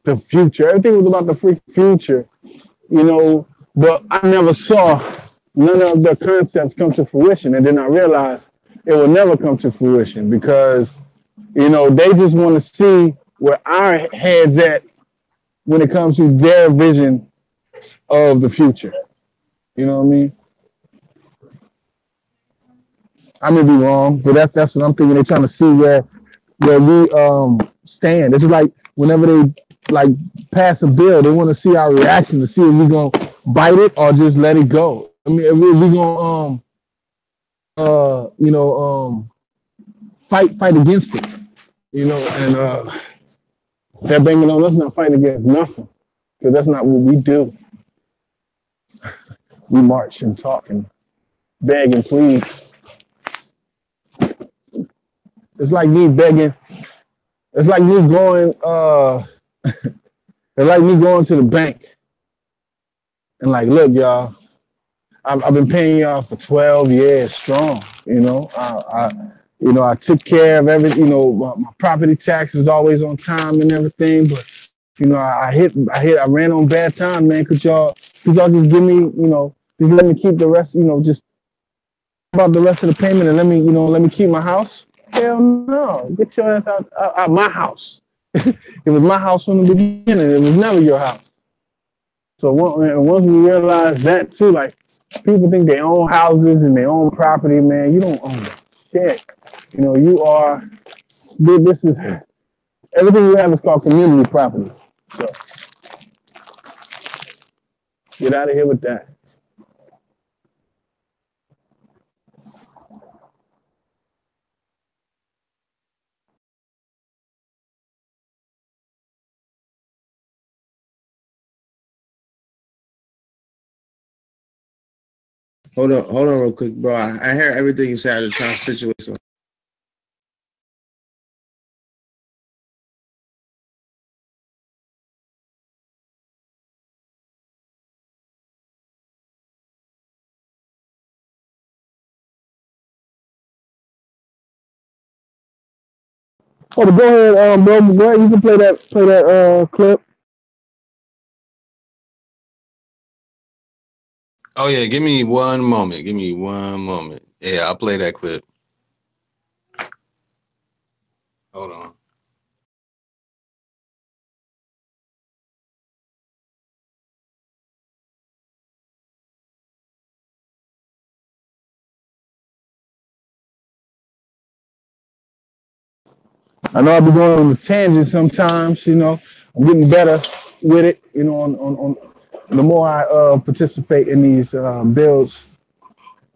Everything was about the freaking future, you know, but I never saw none of the concepts come to fruition, and then I realized it will never come to fruition because, you know, they just want to see where our head's at when it comes to their vision of the future. You know what I mean? I may be wrong, but that's what I'm thinking. They're trying to see where we stand. It's like whenever they like pass a bill, they want to see our reaction to see if we're gonna bite it or just let it go. I mean, if we're gonna fight against it, you know, and they're banging on us not fight against nothing, because that's not what we do. We march and talk and beg and plead. It's like me begging. It's like me going. It's like me going to the bank and like, look, y'all, I've been paying y'all for 12 years strong. You know, I took care of everything. You know, my property tax was always on time and everything. But you know, I ran on bad time, man, because y'all Could y'all just give me, you know, just let me keep the rest, you know, just about the rest of the payment and let me, you know, let me keep my house? Hell no. Get your ass out my house. It was my house from the beginning. It was never your house. So once we realize that too, like people think they own houses and they own property, man. You don't own shit. You know, you are, this is, everything you have is called community property. So get out of here with that. Hold on real quick, bro. I hear everything you said. I just trying to situate something. Oh, but go ahead, bro. Go ahead. You can play that clip. Oh yeah, give me one moment. Give me one moment. Yeah, I'll play that clip. Hold on. I know I be going on a tangent sometimes, you know. I'm getting better with it, you know, on the more I participate in these builds,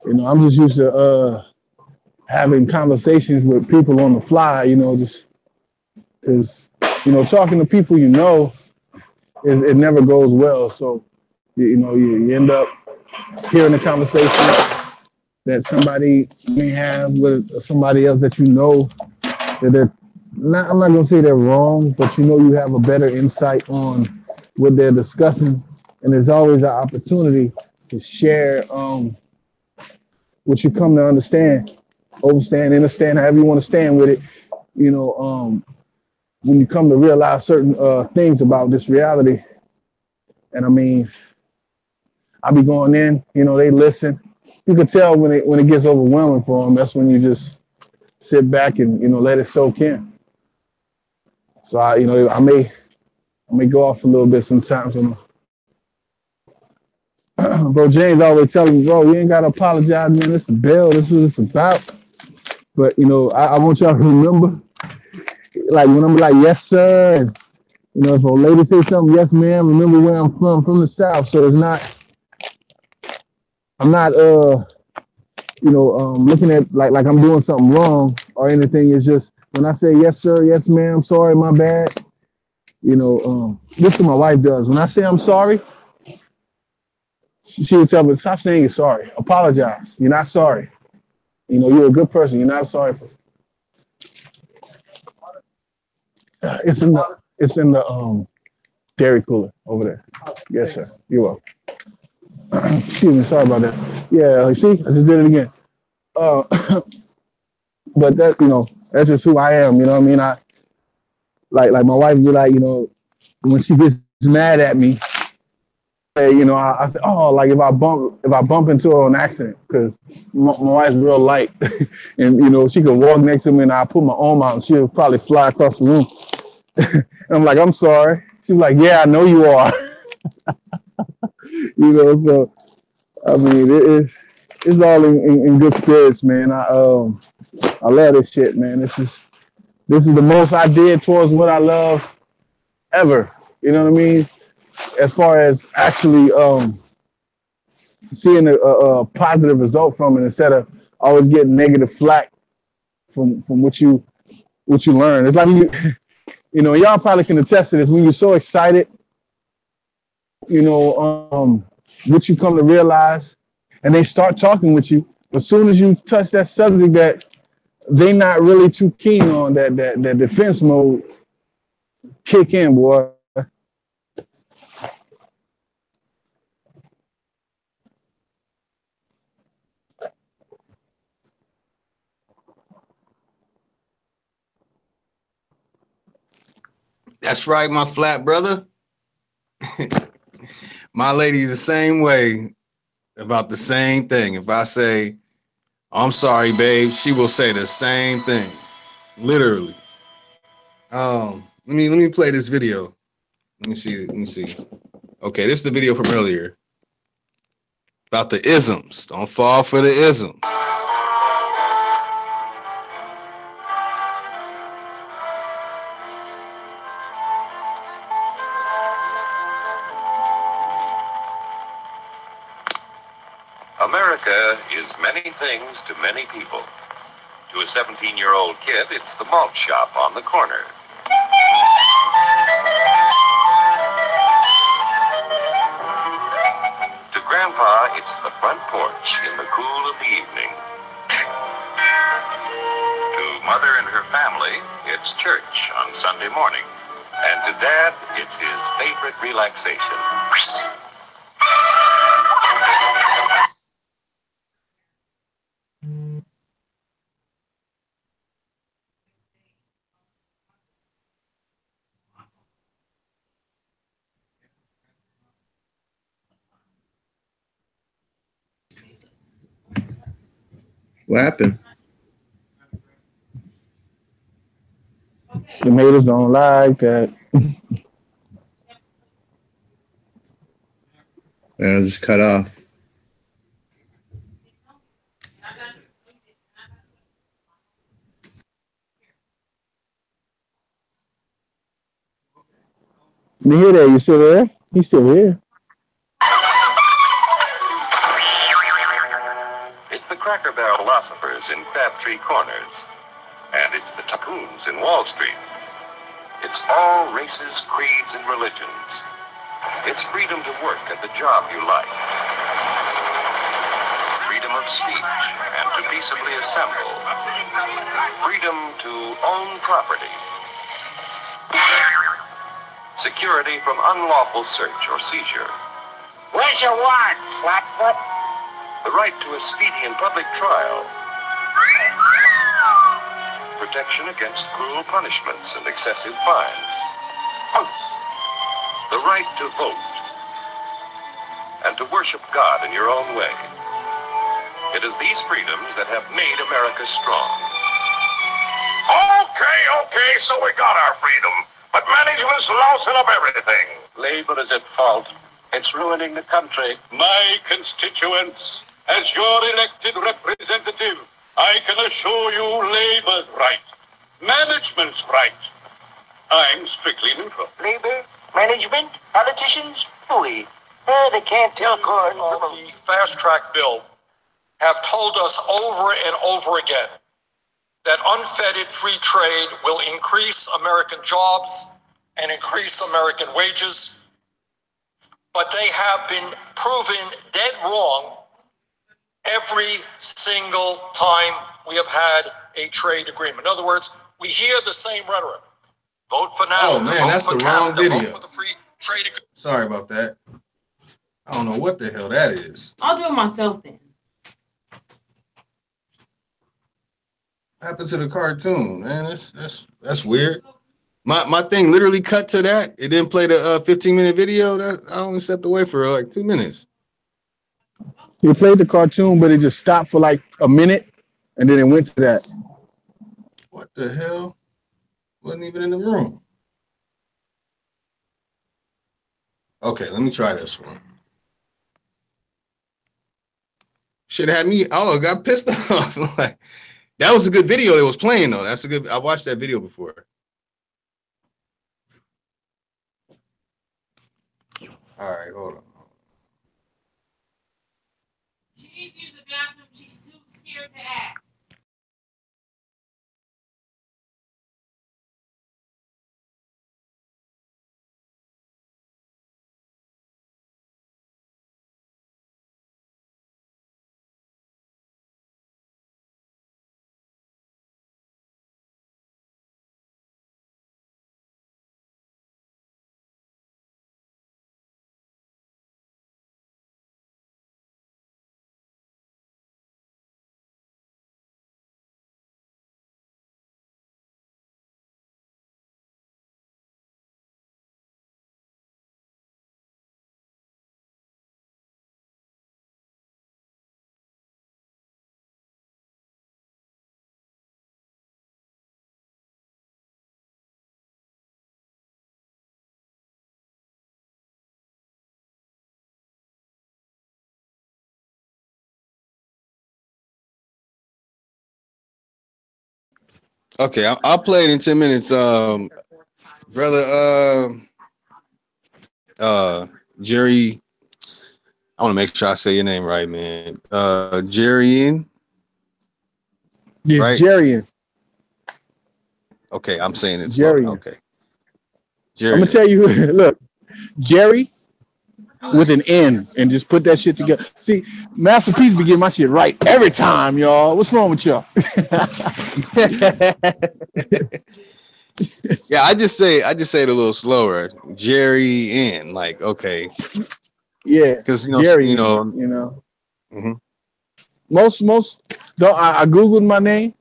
you know, I'm just used to having conversations with people on the fly, you know, just because, you know, talking to people you know, it never goes well. So, you know, you end up hearing a conversation that somebody may have with somebody else that you know that they're not, I'm not gonna say they're wrong, but you know you have a better insight on what they're discussing, and there's always an opportunity to share what you come to understand, understand, however you want to stand with it. You know, when you come to realize certain things about this reality, and I mean, I be going in, you know, they listen. You can tell when it gets overwhelming for them. That's when you just sit back and, you know, let it soak in. So I may go off a little bit sometimes. Bro, James always telling me, bro, you ain't gotta apologize, man. It's the bill. This is what it's about. But you know, I want y'all to remember, like when I'm like, yes, sir, and you know, if a lady say something, yes, ma'am, remember where I'm from the South. So it's not, I'm not looking at like I'm doing something wrong or anything. It's just when I say yes, sir, yes, ma'am, sorry, my bad. You know, this is what my wife does. When I say I'm sorry, she would tell me, stop saying you're sorry. Apologize. You're not sorry. You know, you're a good person. You're not sorry for. It's in the dairy cooler over there. Yes, sir. You're welcome. Excuse me. Sorry about that. Yeah. See, I just did it again. But that, you know, that's just who I am. You know what I mean? I like my wife be like, you know, when she gets mad at me, you know, I say, oh, like if I bump into her on accident, because my wife's real light, and you know, she could walk next to me and I put my arm out and she'll probably fly across the room. And I'm like, I'm sorry. She's like, yeah, I know you are. You know, so I mean, it's all in good spirits, man. I love this shit, man. This is the most I did towards what I love ever. You know what I mean? As far as actually seeing a positive result from it instead of always getting negative flack from what you learn. It's like you know, y'all probably can attest to this when you're so excited, you know, what you come to realize, and they start talking with you. As soon as you touch that subject that they not really too keen on, that defense mode kick in, boy. That's right, my flat brother. My lady the same way about the same thing. If I say, I'm sorry, babe, she will say the same thing. Literally. Let me play this video. Let me see. Okay, this is the video from earlier. About the isms. Don't fall for the isms. America is many things to many people. To a 17-year-old kid, it's the malt shop on the corner. To Grandpa, it's the front porch in the cool of the evening. To Mother and her family, it's church on Sunday morning. And to Dad, it's his favorite relaxation. What happened? The haters don't like that. I was just cut off. You hear that? You still there? He's still here. It's the Cracker Barrel philosophers in Crabtree Corners. And it's the tycoons in Wall Street. It's all races, creeds, and religions. It's freedom to work at the job you like. Freedom of speech and to peaceably assemble. Freedom to own property. Security from unlawful search or seizure. Where's your warrant, Flatfoot? The right to a speedy and public trial. Protection against cruel punishments and excessive fines. The right to vote. And to worship God in your own way. It is these freedoms that have made America strong. Okay, so we got our freedom. But management's lousing up everything. Labor is at fault. It's ruining the country. My constituents, as your elected representative, I can assure you Labor's right. Management's right. I'm strictly neutral. Labor, management, politicians, hooey. They can't tell corn from The fast track bill have told us over and over again that unfettered free trade will increase American jobs and increase American wages, but they have been proven dead wrong every single time we have had a trade agreement. In other words, we hear the same rhetoric. Vote for now. Oh man, that's the wrong Canada, video. vote for the free trade agreement. Sorry about that. I don't know what the hell that is. I'll do it myself then. What happened to the cartoon, man? That's weird. My thing literally cut to that. It didn't play the 15-minute video. That I only stepped away for like 2 minutes. He played the cartoon, but it just stopped for like a minute, and then it went to that. What the hell? Wasn't even in the room. Okay, let me try this one. Should have had me. Oh, I got pissed off. Like, that was a good video that was playing though. That's a good. I watched that video before. All right, hold on. She needs to use the bathroom. She's too scared to ask. Okay, I'll play it in 10 minutes. Brother, Jerry, I want to make sure I say your name right, man. Jerryan, Yes, right? Jarian. Okay, I'm saying it slow. Jarian. Okay, I'm gonna Jerry. tell you. Look, Jerry with an N, and just put that shit together. See, Masterpiece be getting my shit right every time, y'all. What's wrong with y'all? Yeah, I just say it a little slower. Jerry N. Like, okay, Yeah, because Jerry. you know. Mm-hmm. Most don't I googled my name,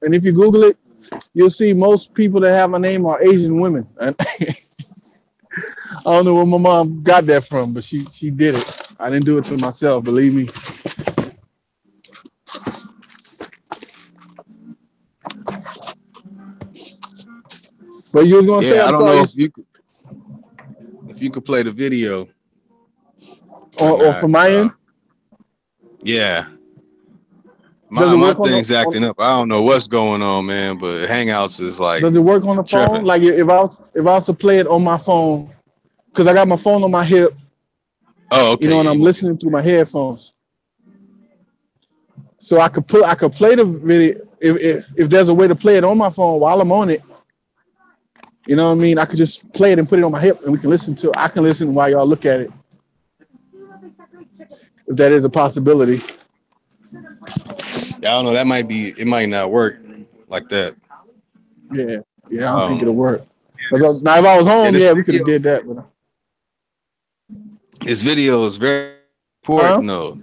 and if you Google it, you'll see most people that have my name are Asian women. And I don't know where my mom got that from, but she did it. I didn't do it to myself, believe me. But you was gonna say, Yeah, I I'm don't know sorry, if you could play the video or from my end. Yeah. Does it My work on thing's acting up. I don't know what's going on, man, but Hangouts is like Does it work on the phone? tripping. Like if I was to play it on my phone, because I got my phone on my hip, Oh, okay. and I'm listening through my headphones. So I could play the video if there's a way to play it on my phone while I'm on it. You know what I mean? I could just play it and put it on my hip, and I can listen while y'all look at it. If that is a possibility. Yeah, I don't know. It might not work like that. Yeah, I don't think it'll work. Now, if I was home, we could have did that. But this video is very important, though.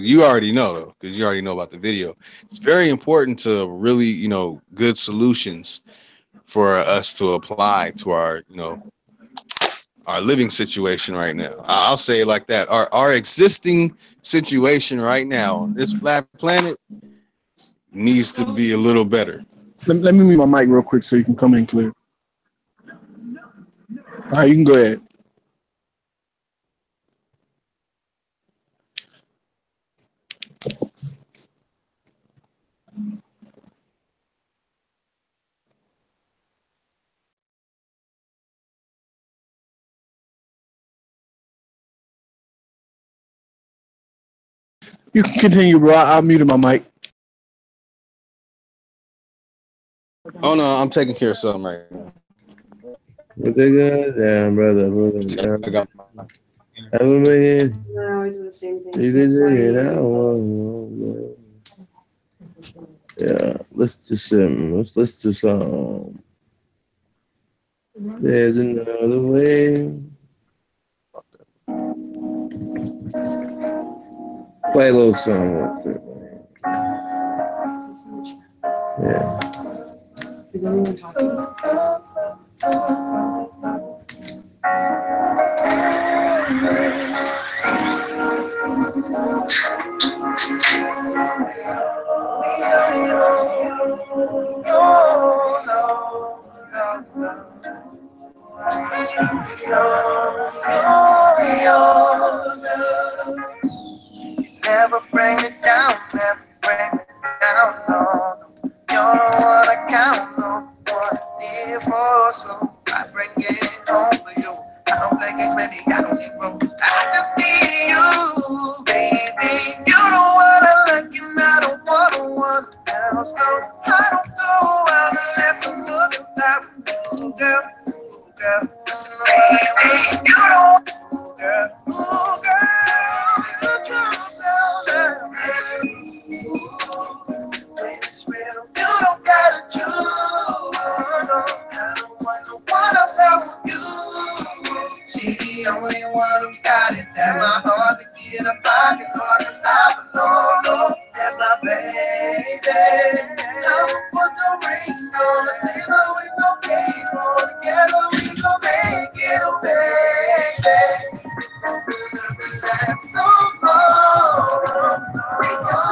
You already know, though, because you already know about the video. It's very important to really, good solutions for us to apply to our living situation right now. I'll say it like that. Our existing situation right now on this flat planet needs to be a little better. Let me mute my mic real quick so you can come in clear. All right, you can go ahead. You can continue, bro. I'll mute my mic. Oh no, I'm taking care of something right now. What they got? Damn, brother. I got everybody. I always do the same thing. You can take it out. Yeah, let's do some. Let's do some. There's another way. Play a little song real quick. Yeah. Is anyone talking? Never bring it down, never bring it down, no. You're the one I count on, what I did for, so I bring it home for you. I don't play games, baby, I don't need rules. I just need you, baby. You know what I like, and I don't want no one else, no. I don't go out unless I'm looking at you, girl. Girl, listen to me, baby. You don't, girl, ooh, girl, you're trouble now. When it's real, you don't gotta choose. No, I don't want no one else, I want you. She the only one who got it. That my heart to get up, I can hardly stop it. No, that's my baby. I'ma put the ring on the silver with no cage on. Together we gon' make it, oh baby. That's so far. We go,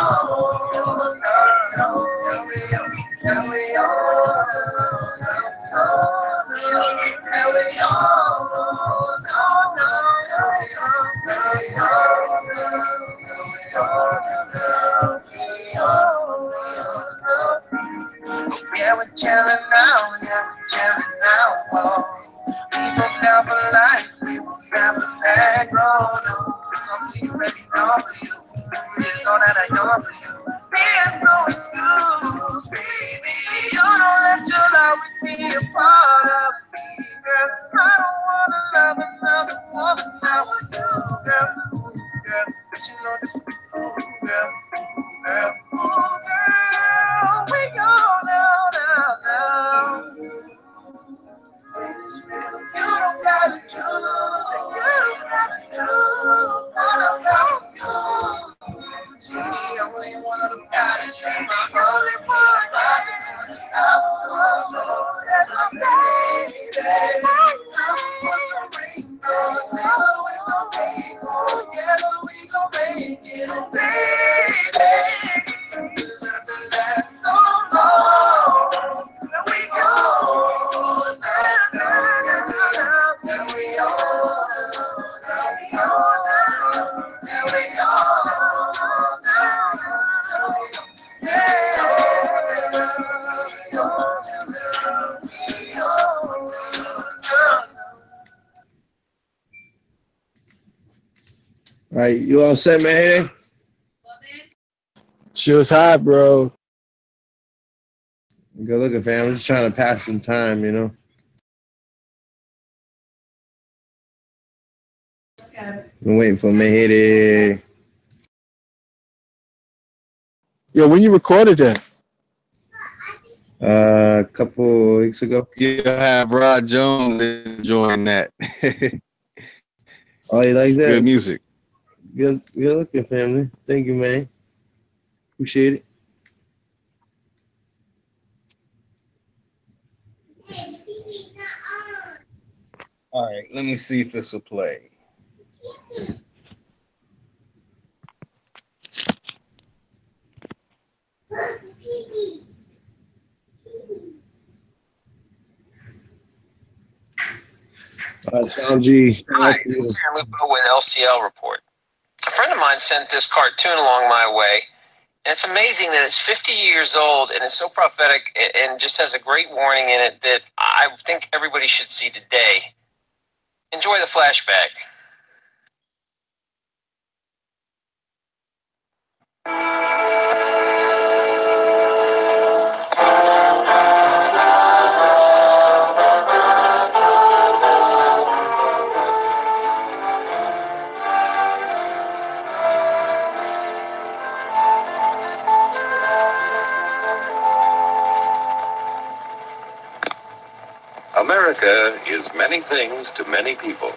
All right, you all set, man? Sure high, bro. Good looking, fam. I'm just trying to pass some time, you know. Been waiting for Mahidi. Yo, when you recorded that? A couple weeks ago. You'll have Rod Jones enjoying that. Oh, you like that? Good music. Good looking, family. Thank you, man. Appreciate it. All right, let me see if this will play. Sean G. Hi, this is Sam Lupo with LCL Report. A friend of mine sent this cartoon along my way, and it's amazing that it's 50 years old and it's so prophetic and just has a great warning in it that I think everybody should see today. Enjoy the flashback. America is many things to many people.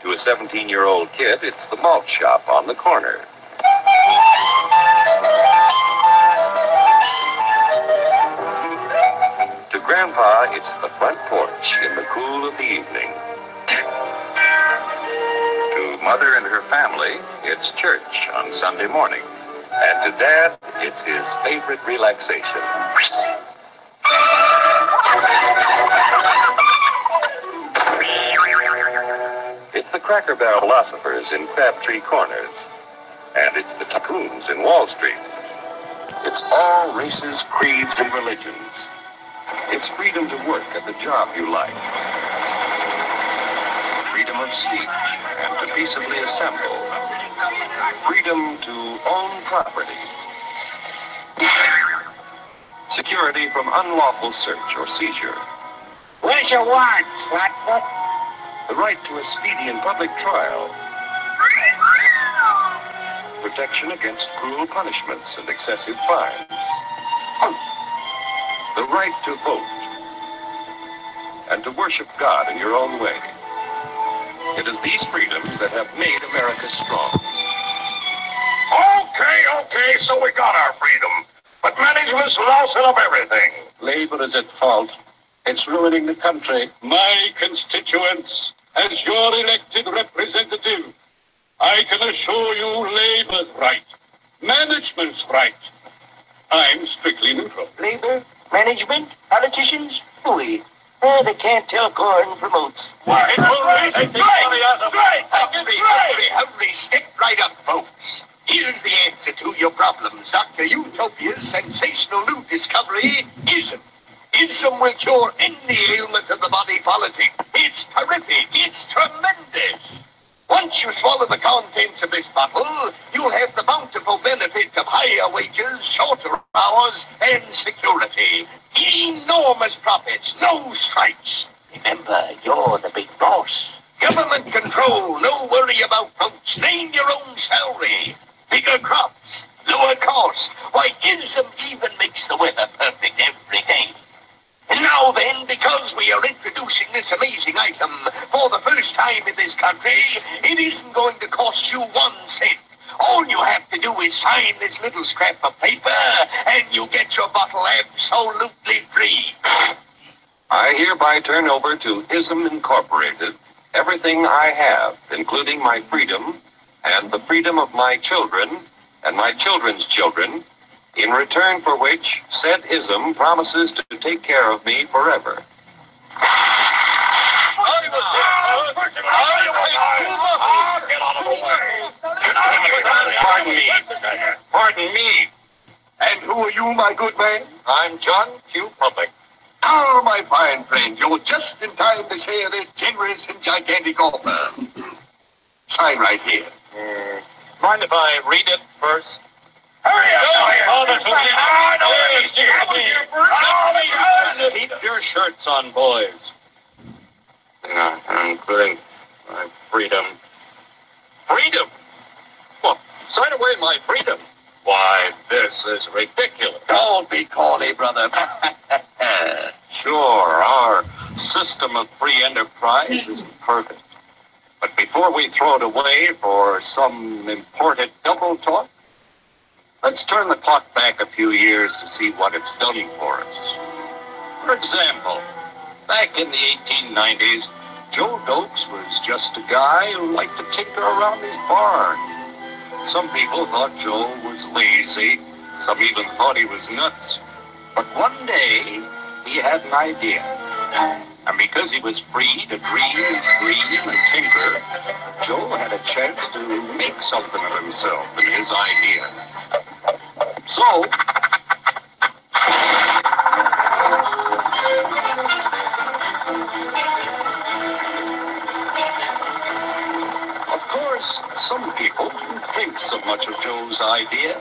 To a 17-year-old kid, it's the malt shop on the corner. To Grandpa, it's the front porch in the cool of the evening. To Mother and her family, it's church on Sunday morning. And to Dad, it's his favorite relaxation. It's the Cracker Barrel philosophers in Crabtree Corners. And it's the tycoons in Wall Street. It's all races, creeds, and religions. It's freedom to work at the job you like. Freedom of speech and to peaceably assemble. Freedom to own property. Security from unlawful search or seizure. Where's your warrant, Flatfoot? The right to a speedy and public trial. Protection against cruel punishments and excessive fines. The right to vote. And to worship God in your own way. It is these freedoms that have made America strong. Okay, so we got our freedom. But management's lost it of everything. Labor is at fault. It's ruining the country. My constituents, as your elected representative, I can assure you Labor's right. Management's right. I'm strictly neutral. Labor, management, politicians, fooey. They can't tell corn from oats. Why, Hurry, stick right up, folks. Here's the answer to your problems. Dr. Utopia's sensational new discovery, ism. Ism will cure any ailment of the body politic. It's terrific. It's tremendous. Once you swallow the contents of this bottle, you'll have the bountiful benefit of higher wages, shorter hours, and security. Enormous profits, no strikes. Remember, you're the big boss. Government control, no worry about votes. Name your own salary. Bigger crops, lower costs. Why, ISM even makes the weather perfect every day. And now then, because we are introducing this amazing item for the first time in this country, it isn't going to cost you 1 cent. All you have to do is sign this little scrap of paper, and you get your bottle absolutely free. I hereby turn over to ISM Incorporated everything I have, including my freedom and the freedom of my children and my children's children, in return for which said ISM promises to take care of me forever. Pardon me. And who are you, my good man? I'm John Q. Public. Ah, my fine friend, you're just in time to share this generous and gigantic offer. Sign right here. mind if I read it first? Hurry up! Keep your shirts on, boys. Including my freedom. Freedom? Well, sign away my freedom. Why, this is ridiculous. Don't be corny, brother. Sure, our system of free enterprise isn't perfect. But before we throw it away for some imported double talk, let's turn the clock back a few years to see what it's done for us. For example, back in the 1890s, Joe Dokes was just a guy who liked to tinker around his barn. Some people thought Joe was lazy. Some even thought he was nuts. But one day, he had an idea. And because he was free to dream and tinker, Joe had a chance to make something of himself and his idea. So, of course, some people didn't think so much of Joe's idea.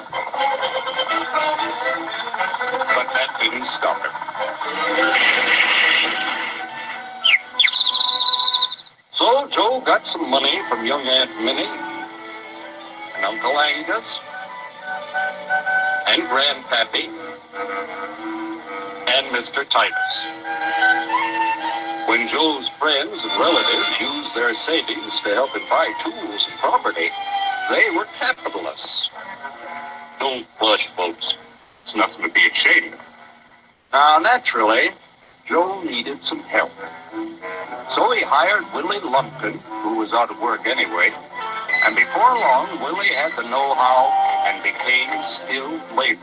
But that didn't stop him. So Joe got some money from young Aunt Minnie and Uncle Angus and Grandpappy and Mr. Titus. When Joe's friends and relatives used their savings to help him buy tools and property, they were capitalists. Don't blush, folks. It's nothing to be ashamed of. Now, naturally, Joe needed some help. So he hired Willie Lumpkin, who was out of work anyway, and before long, Willie had the know-how and became skilled labor.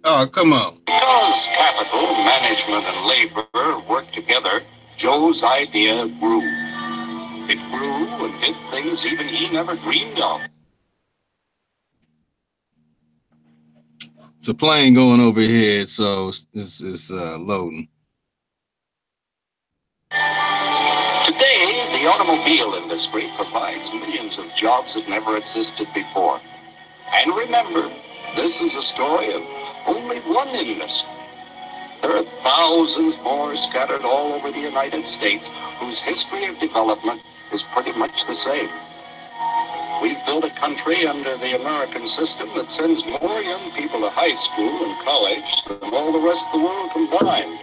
Oh, come on. Because capital, management, and labor worked together, Joe's idea grew. It grew and did things even he never dreamed of. It's a plane going overhead, so it's loading. Today, the automobile industry provides millions of jobs that never existed before. And remember, this is a story of only one industry. There are thousands more scattered all over the United States whose history of development is pretty much the same. We've built a country under the American system that sends more young people to high school and college than all the rest of the world combined.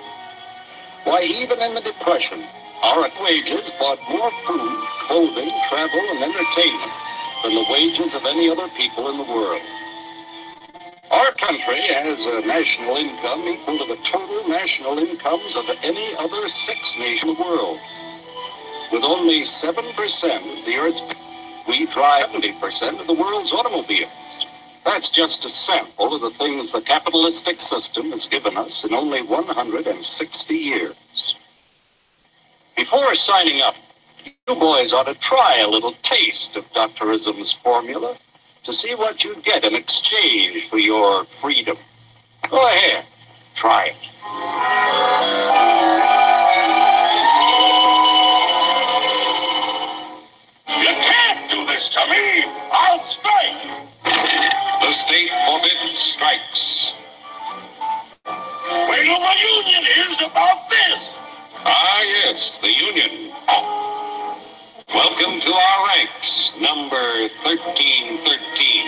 Why, even in the Depression, our wages bought more food, clothing, travel, and entertainment than the wages of any other people in the world. Our country has a national income equal to the total national incomes of any other six nation in the world. With only 7% of the Earth's people, we drive 70% of the world's automobiles. That's just a sample of the things the capitalistic system has given us in only 160 years. Before signing up, you boys ought to try a little taste of Doctorism's formula to see what you'd get in exchange for your freedom. Go ahead, try it. You can't do this to me! I'll strike! The state forbids strikes. Wait till the union hears about this! Ah, yes, the union. Welcome to our ranks, number 1313.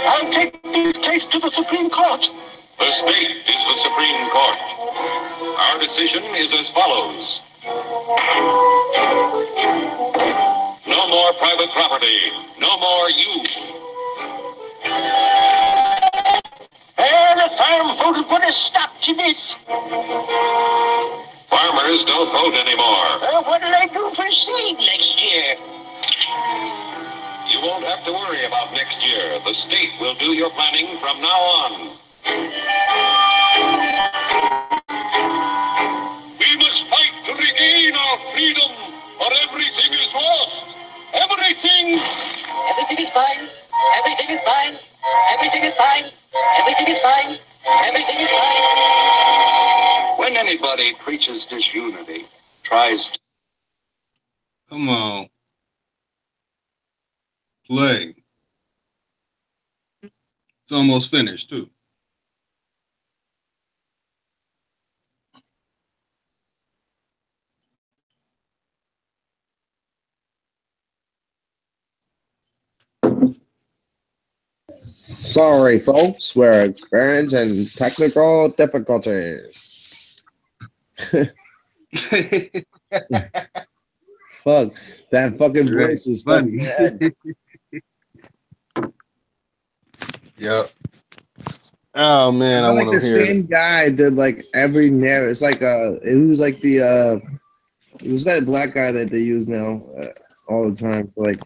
I'll take this case to the Supreme Court. The state is the Supreme Court. Our decision is as follows. No more private property. No more you. And the farm vote will put a stop to this. Farmers don't vote anymore. What'll I do for seed next year? You won't have to worry about next year. The state will do your planning from now on. We must fight to regain our freedom, or everything is lost. Everything! Everything is fine. Everything is fine. Everything is fine. Everything is fine. Everything is fine. When anybody preaches disunity, tries. Come on. Play. It's almost finished, too. Sorry, folks, we're experiencing technical difficulties. Fuck, that fucking voice is stuck in my head. Yep. Oh man, I like want the to hear same guy did like every narrative. It's like it was like it was that black guy that they use now all the time for like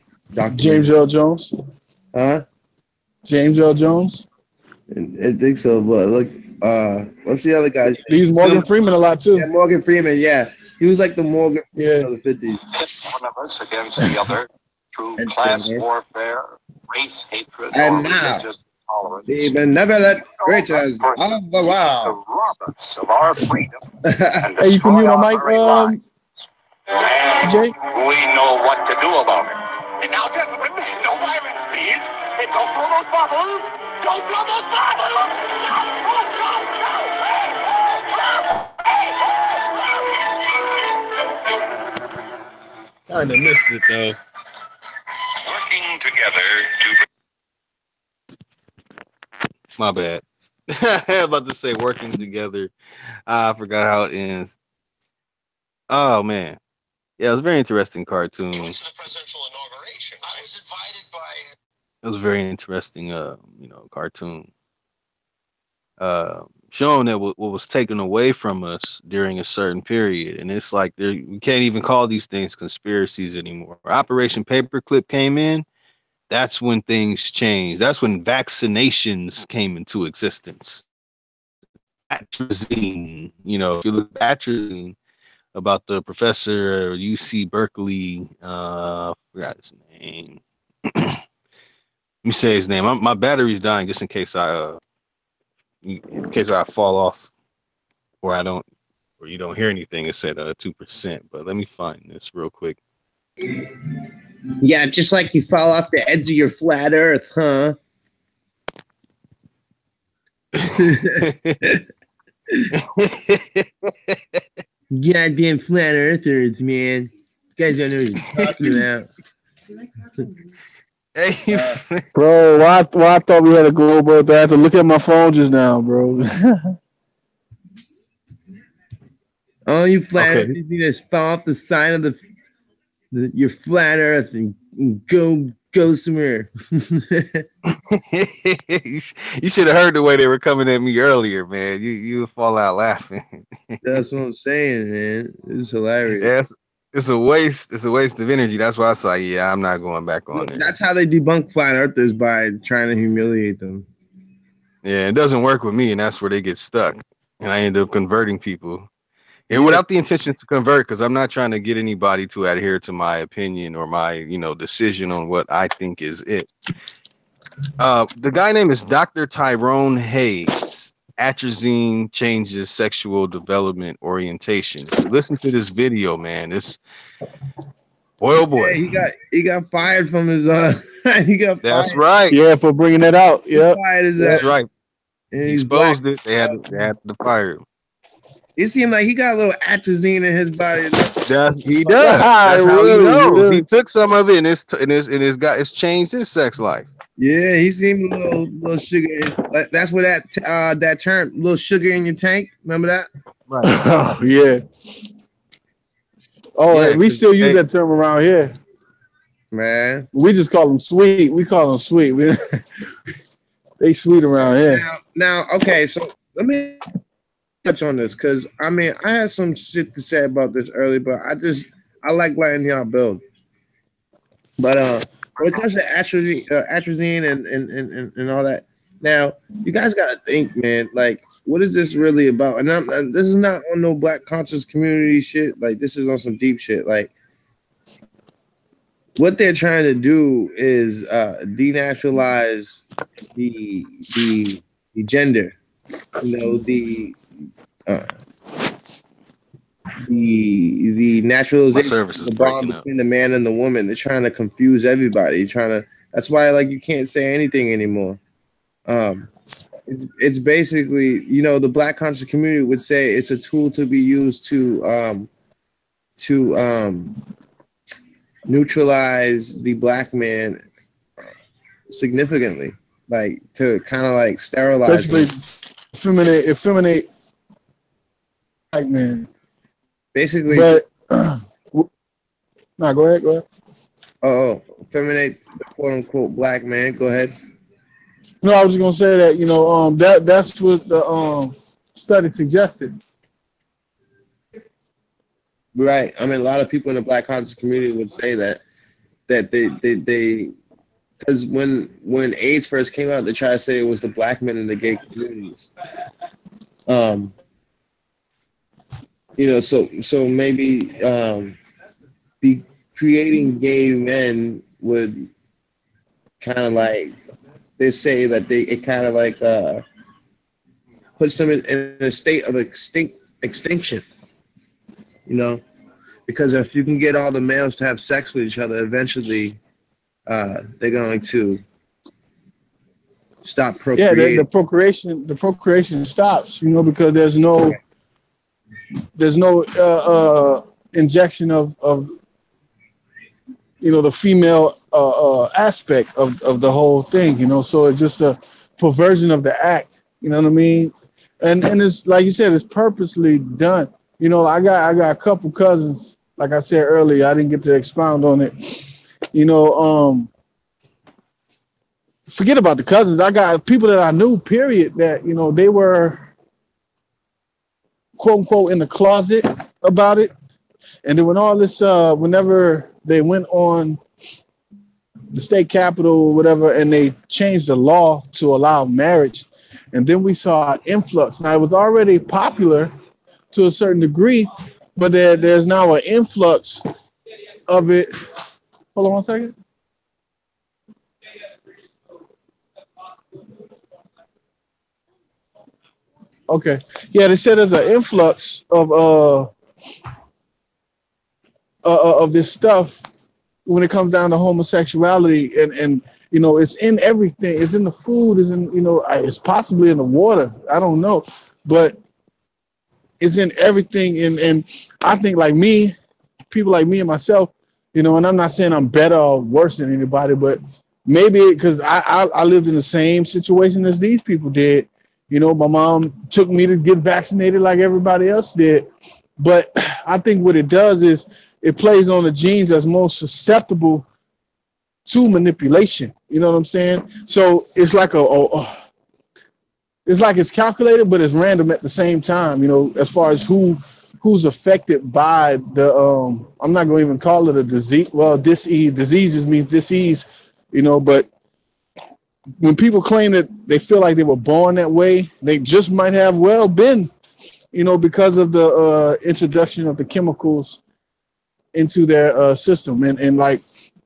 James L. Jones. Huh? James L. Jones. I think so, but look, what's the other guy? They use Morgan Freeman a lot too. Yeah, Morgan Freeman. Yeah, he was like the Morgan Freeman of the 50s. One of us against the other through class warfare, race hatred, And or now, religious intolerance. the benevolent creatures of the world. To rob us of our freedom. Hey, you can mute my mic, Jay? We know what to do about it. And now, gentlemen, no violence, please. And don't throw those bottles. Don't throw those bottles. Kind of missed it though. Working together to. My bad. I was about to say working together. I forgot how it ends. Oh man, yeah, it was a very interesting cartoon. It was a very interesting, cartoon. Showing that what was taken away from us during a certain period, and it's like we can't even call these things conspiracies anymore. Operation Paperclip came in. That's when things changed. That's when vaccinations came into existence. Atrazine, if you look at atrazine about the professor at UC Berkeley, forgot his name. Let me say his name. My battery's dying just in case I fall off or you don't hear anything. It said 2%, but let me find this real quick. Yeah, just like you fall off the edge of your flat earth, huh? Goddamn flat earthers, man. You guys don't know what you're talking about. Bro, why I thought we had a globe earth? I had to look at my phone just now, bro. All you flat earthers need to fall off the side of your flat earth and go somewhere. You should have heard the way they were coming at me earlier, man. You would fall out laughing. That's what I'm saying, man. It's hilarious. Yes, it's a waste. It's a waste of energy. That's why I say, yeah, I'm not going back on there. That's how they debunk flat earthers, by trying to humiliate them. Yeah, it doesn't work with me, and that's where they get stuck. And I end up converting people. And without the intention to convert, because I'm not trying to get anybody to adhere to my opinion or my, decision on what I think is it. The guy name is Dr. Tyrone Hayes. Atrazine changes sexual development orientation. Listen to this video, man. This boy. Yeah, he got fired from his he got That's fired. right. Yeah, for bringing that out. Yeah, that's right. And he exposed it. They had to fire him. It seemed like he got a little atrazine in his body. He does. That's how he knows. He took some of it, and it's changed his sex life. Yeah, he seemed a little sugar. That's what that term, little sugar in your tank. Remember that? Right. Oh, yeah. Oh, yeah, we still use that term around here, man. We just call them sweet. We call them sweet. They sweet around here. Now, okay. So let me touch on this, because I had some shit to say about this earlier, but I like letting y'all build. But when it comes to atrazine and all that, now you guys gotta think, man. Like, what is this really about? And this is not on no black conscious community shit. Like, this is on some deep shit. Like, what they're trying to do is denaturalize the gender. the naturalization service of is the bond breaking up. between the man and the woman. They're trying to confuse everybody. That's why like you can't say anything anymore. It's basically, you know, the Black conscious community would say it's a tool to be used to neutralize the Black man significantly, like to kind of like sterilize him. Basically, effeminate Black man. Basically, but go ahead. Oh, effeminate the quote unquote Black man. Go ahead. No, I was just gonna say that, you know, that's what the study suggested. Right. I mean, a lot of people in the Black conscious community would say that they because when AIDS first came out, they tried to say it was the Black men in the gay communities. You know, so maybe be creating gay men would kind of like, they say that it kind of like puts them in a state of extinction, you know, because if you can get all the males to have sex with each other, eventually they're going to stop procreating. Yeah, the procreation stops, you know, because there's no injection of you know, the female aspect of the whole thing, you know, so it's just a perversion of the act, you know what I mean? And it's like you said, it's purposely done. You know, I got a couple cousins, like I said earlier, I didn't get to expound on it. You know, forget about the cousins. I got people that I knew, period, that, you know, they were quote unquote in the closet about it. And then when all this, whenever they went on the state capitol or whatever, and they changed the law to allow marriage, and then we saw an influx. Now, it was already popular to a certain degree, but there's now an influx of it. Hold on one second. Okay. Yeah, they said there's an influx of this stuff when it comes down to homosexuality, and you know, it's in everything. It's in the food. It's in, you know, it's possibly in the water. I don't know, but it's in everything. And I think like me, people like me and myself, you know, and I'm not saying I'm better or worse than anybody, but maybe because I lived in the same situation as these people did. You know, my mom took me to get vaccinated like everybody else did. But I think what it does is it plays on the genes that's most susceptible to manipulation. You know what I'm saying? So it's like it's calculated, but it's random at the same time, you know, as far as who's affected by the, I'm not going to even call it a disease. Well, disease just means disease, you know, but when people claim that they feel like they were born that way, they just might have well been, you know, because of the introduction of the chemicals into their system. And like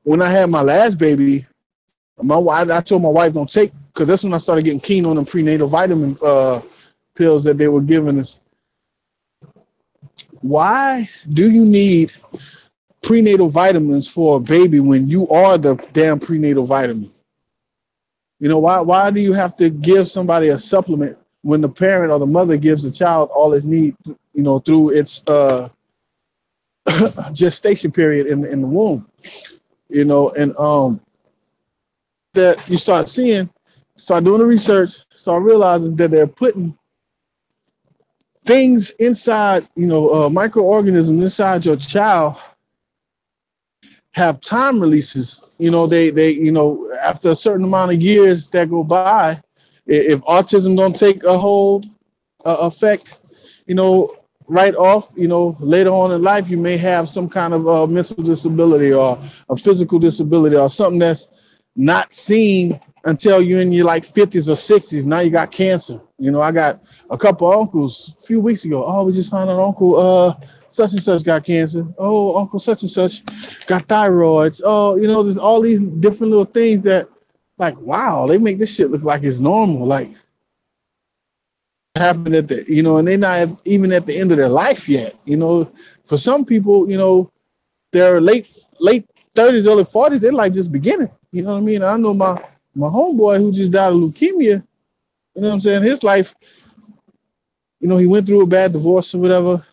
when I had my last baby, I told my wife don't take, because that's when I started getting keen on them prenatal vitamin pills that they were giving us. Why do you need prenatal vitamins for a baby when you are the damn prenatal vitamin? You know, why do you have to give somebody a supplement when the parent or the mother gives the child all its need, you know, through its gestation period in the womb, you know? And that you start doing the research, start realizing that they're putting things inside, you know, microorganisms inside your child have time releases. You know, they you know, after a certain amount of years that go by, if autism don't take a hold effect, you know, right off, you know, later on in life, you may have some kind of mental disability or a physical disability or something that's not seen until you're in your like 50s or 60s. Now you got cancer. You know, I got a couple of uncles a few weeks ago. Oh, we just found out Uncle such and such got cancer. Oh, Uncle such and such got thyroids. Oh, you know, there's all these different little things that, like, wow, they make this shit look like it's normal. Like, happened at the, you know, and they're not even at the end of their life yet. You know, for some people, you know, they're late 30s, early 40s, they're like just beginning. You know what I mean? I know my homeboy who just died of leukemia, you know what I'm saying? His life, you know, he went through a bad divorce or whatever.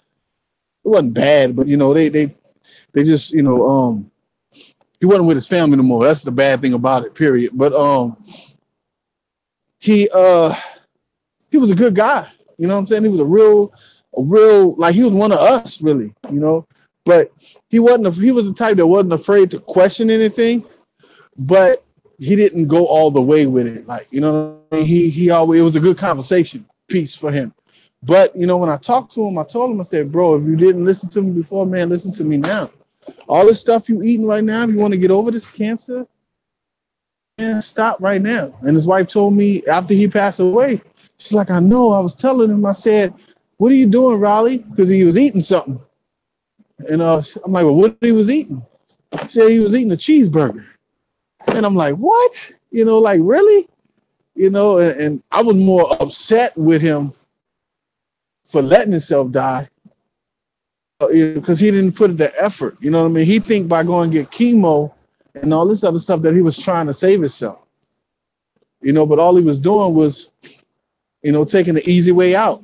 It wasn't bad, but you know, they just, you know, he wasn't with his family no more. That's the bad thing about it, period. But he was a good guy. You know what I'm saying? He was a real, like he was one of us, really, you know. But he was the type that wasn't afraid to question anything, but he didn't go all the way with it. Like, you know, he always, it was a good conversation piece for him. But, you know, when I talked to him, I told him, I said, bro, if you didn't listen to me before, man, listen to me now. All this stuff you eating right now, if you want to get over this cancer, man, stop right now. And his wife told me after he passed away, she's like, I know. I was telling him, I said, what are you doing, Raleigh? Because he was eating something. And I'm like, well, what he was eating? He said he was eating a cheeseburger. And I'm like, what? You know, like, really? You know, and I was more upset with him for letting himself die because he didn't put the effort. You know what I mean? He think by going to get chemo and all this other stuff that he was trying to save himself. You know, but all he was doing was, you know, taking the easy way out.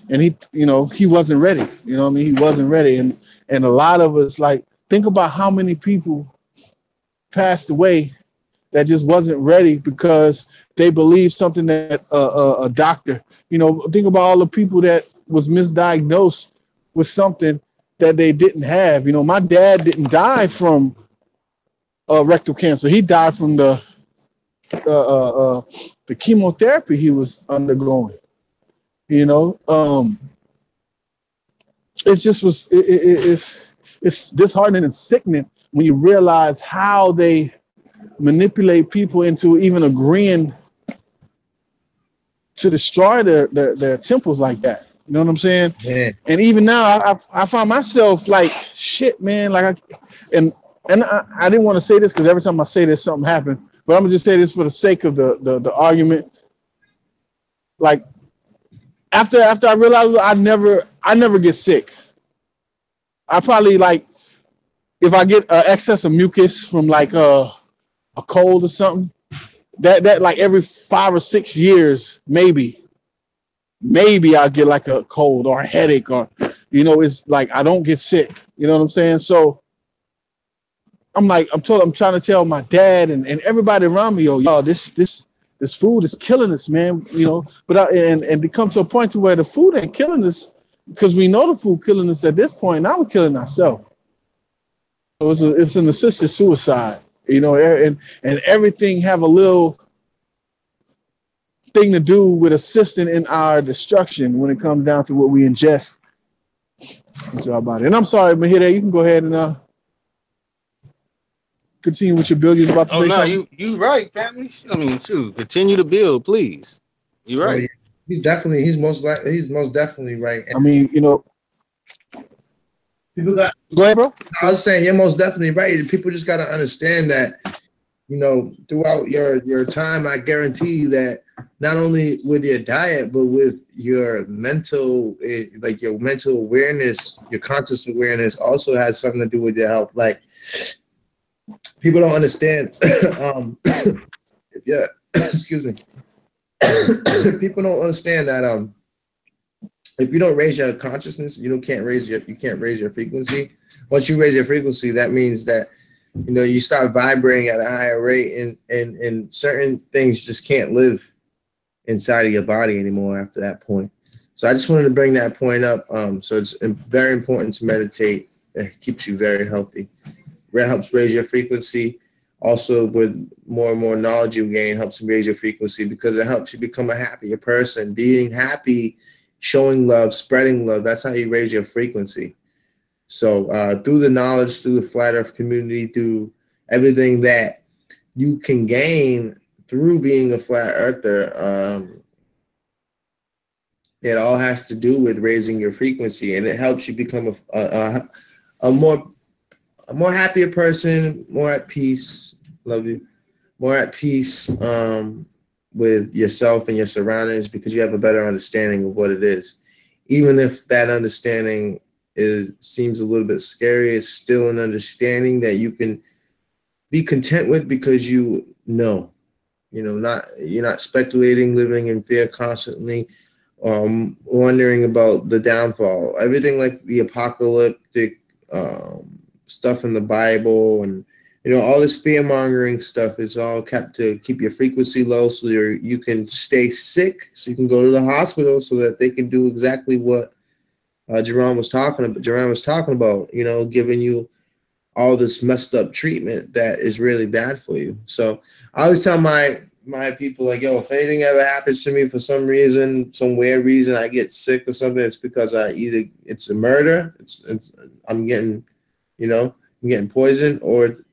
And he, you know, he wasn't ready. You know what I mean? He wasn't ready. And a lot of us, like, think about how many people passed away that just wasn't ready because they believed something that a doctor, you know, think about all the people that was misdiagnosed with something that they didn't have. You know, my dad didn't die from rectal cancer. He died from the chemotherapy he was undergoing. You know, it's disheartening and sickening when you realize how they manipulate people into even agreeing to destroy their temples like that. You know what I'm saying? Yeah. And even now, I find myself like, shit, man. Like, I didn't want to say this because every time I say this, something happened. But I'm gonna just say this for the sake of the argument. Like, after I realized I never get sick. I probably, like, if I get excess of mucus from like a cold or something, that like every 5 or 6 years, maybe I'll get like a cold or a headache, or, you know, it's like I don't get sick. You know what I'm saying? So I'm trying to tell my dad and everybody around me, yo, this food is killing us, man. You know, but and it comes to a point to where the food ain't killing us because we know the food killing us at this point. Now we're killing ourselves. So it's an assisted suicide. You know, and everything have a little thing to do with assisting in our destruction when it comes down to what we ingest into our body. And I'm sorry, Mahida, you can go ahead and continue with your build. You're about to say something. you right, family. I mean, shoot, continue to build, please. You're right. He's most definitely right. I mean, you know, people got. Go ahead, bro. I was saying you're most definitely right. People just got to understand that, you know, throughout your time, I guarantee you that not only with your diet, but with your mental, like your mental awareness, your conscious awareness also has something to do with your health. Like, people don't understand. Excuse me. People don't understand that if you don't raise your consciousness, you can't raise your frequency. Once you raise your frequency, that means that, you know, you start vibrating at a higher rate, and certain things just can't live inside of your body anymore after that point. So I just wanted to bring that point up. So it's very important to meditate. It keeps you very healthy. It helps raise your frequency. Also, with more and more knowledge you gain, helps you raise your frequency because it helps you become a happier person. Being happy, showing love, spreading love, that's how you raise your frequency. So through the knowledge, through the flat earth community, through everything that you can gain through being a flat earther, it all has to do with raising your frequency, and it helps you become a more happier person, more at peace. Love you. More at peace, with yourself and your surroundings because you have a better understanding of what it is. Even if that understanding seems a little bit scary, it's still an understanding that you can be content with because you're not speculating, living in fear constantly, wondering about the downfall. Everything like the apocalyptic stuff in the Bible and all this fear-mongering stuff is all kept to keep your frequency low so you can stay sick, so you can go to the hospital so that they can do exactly what Jerome was talking about, giving you all this messed up treatment that is really bad for you. So I always tell my people, like, yo, if anything ever happens to me for some reason, some weird reason, I get sick or something, it's because it's a murder, I'm getting poisoned, or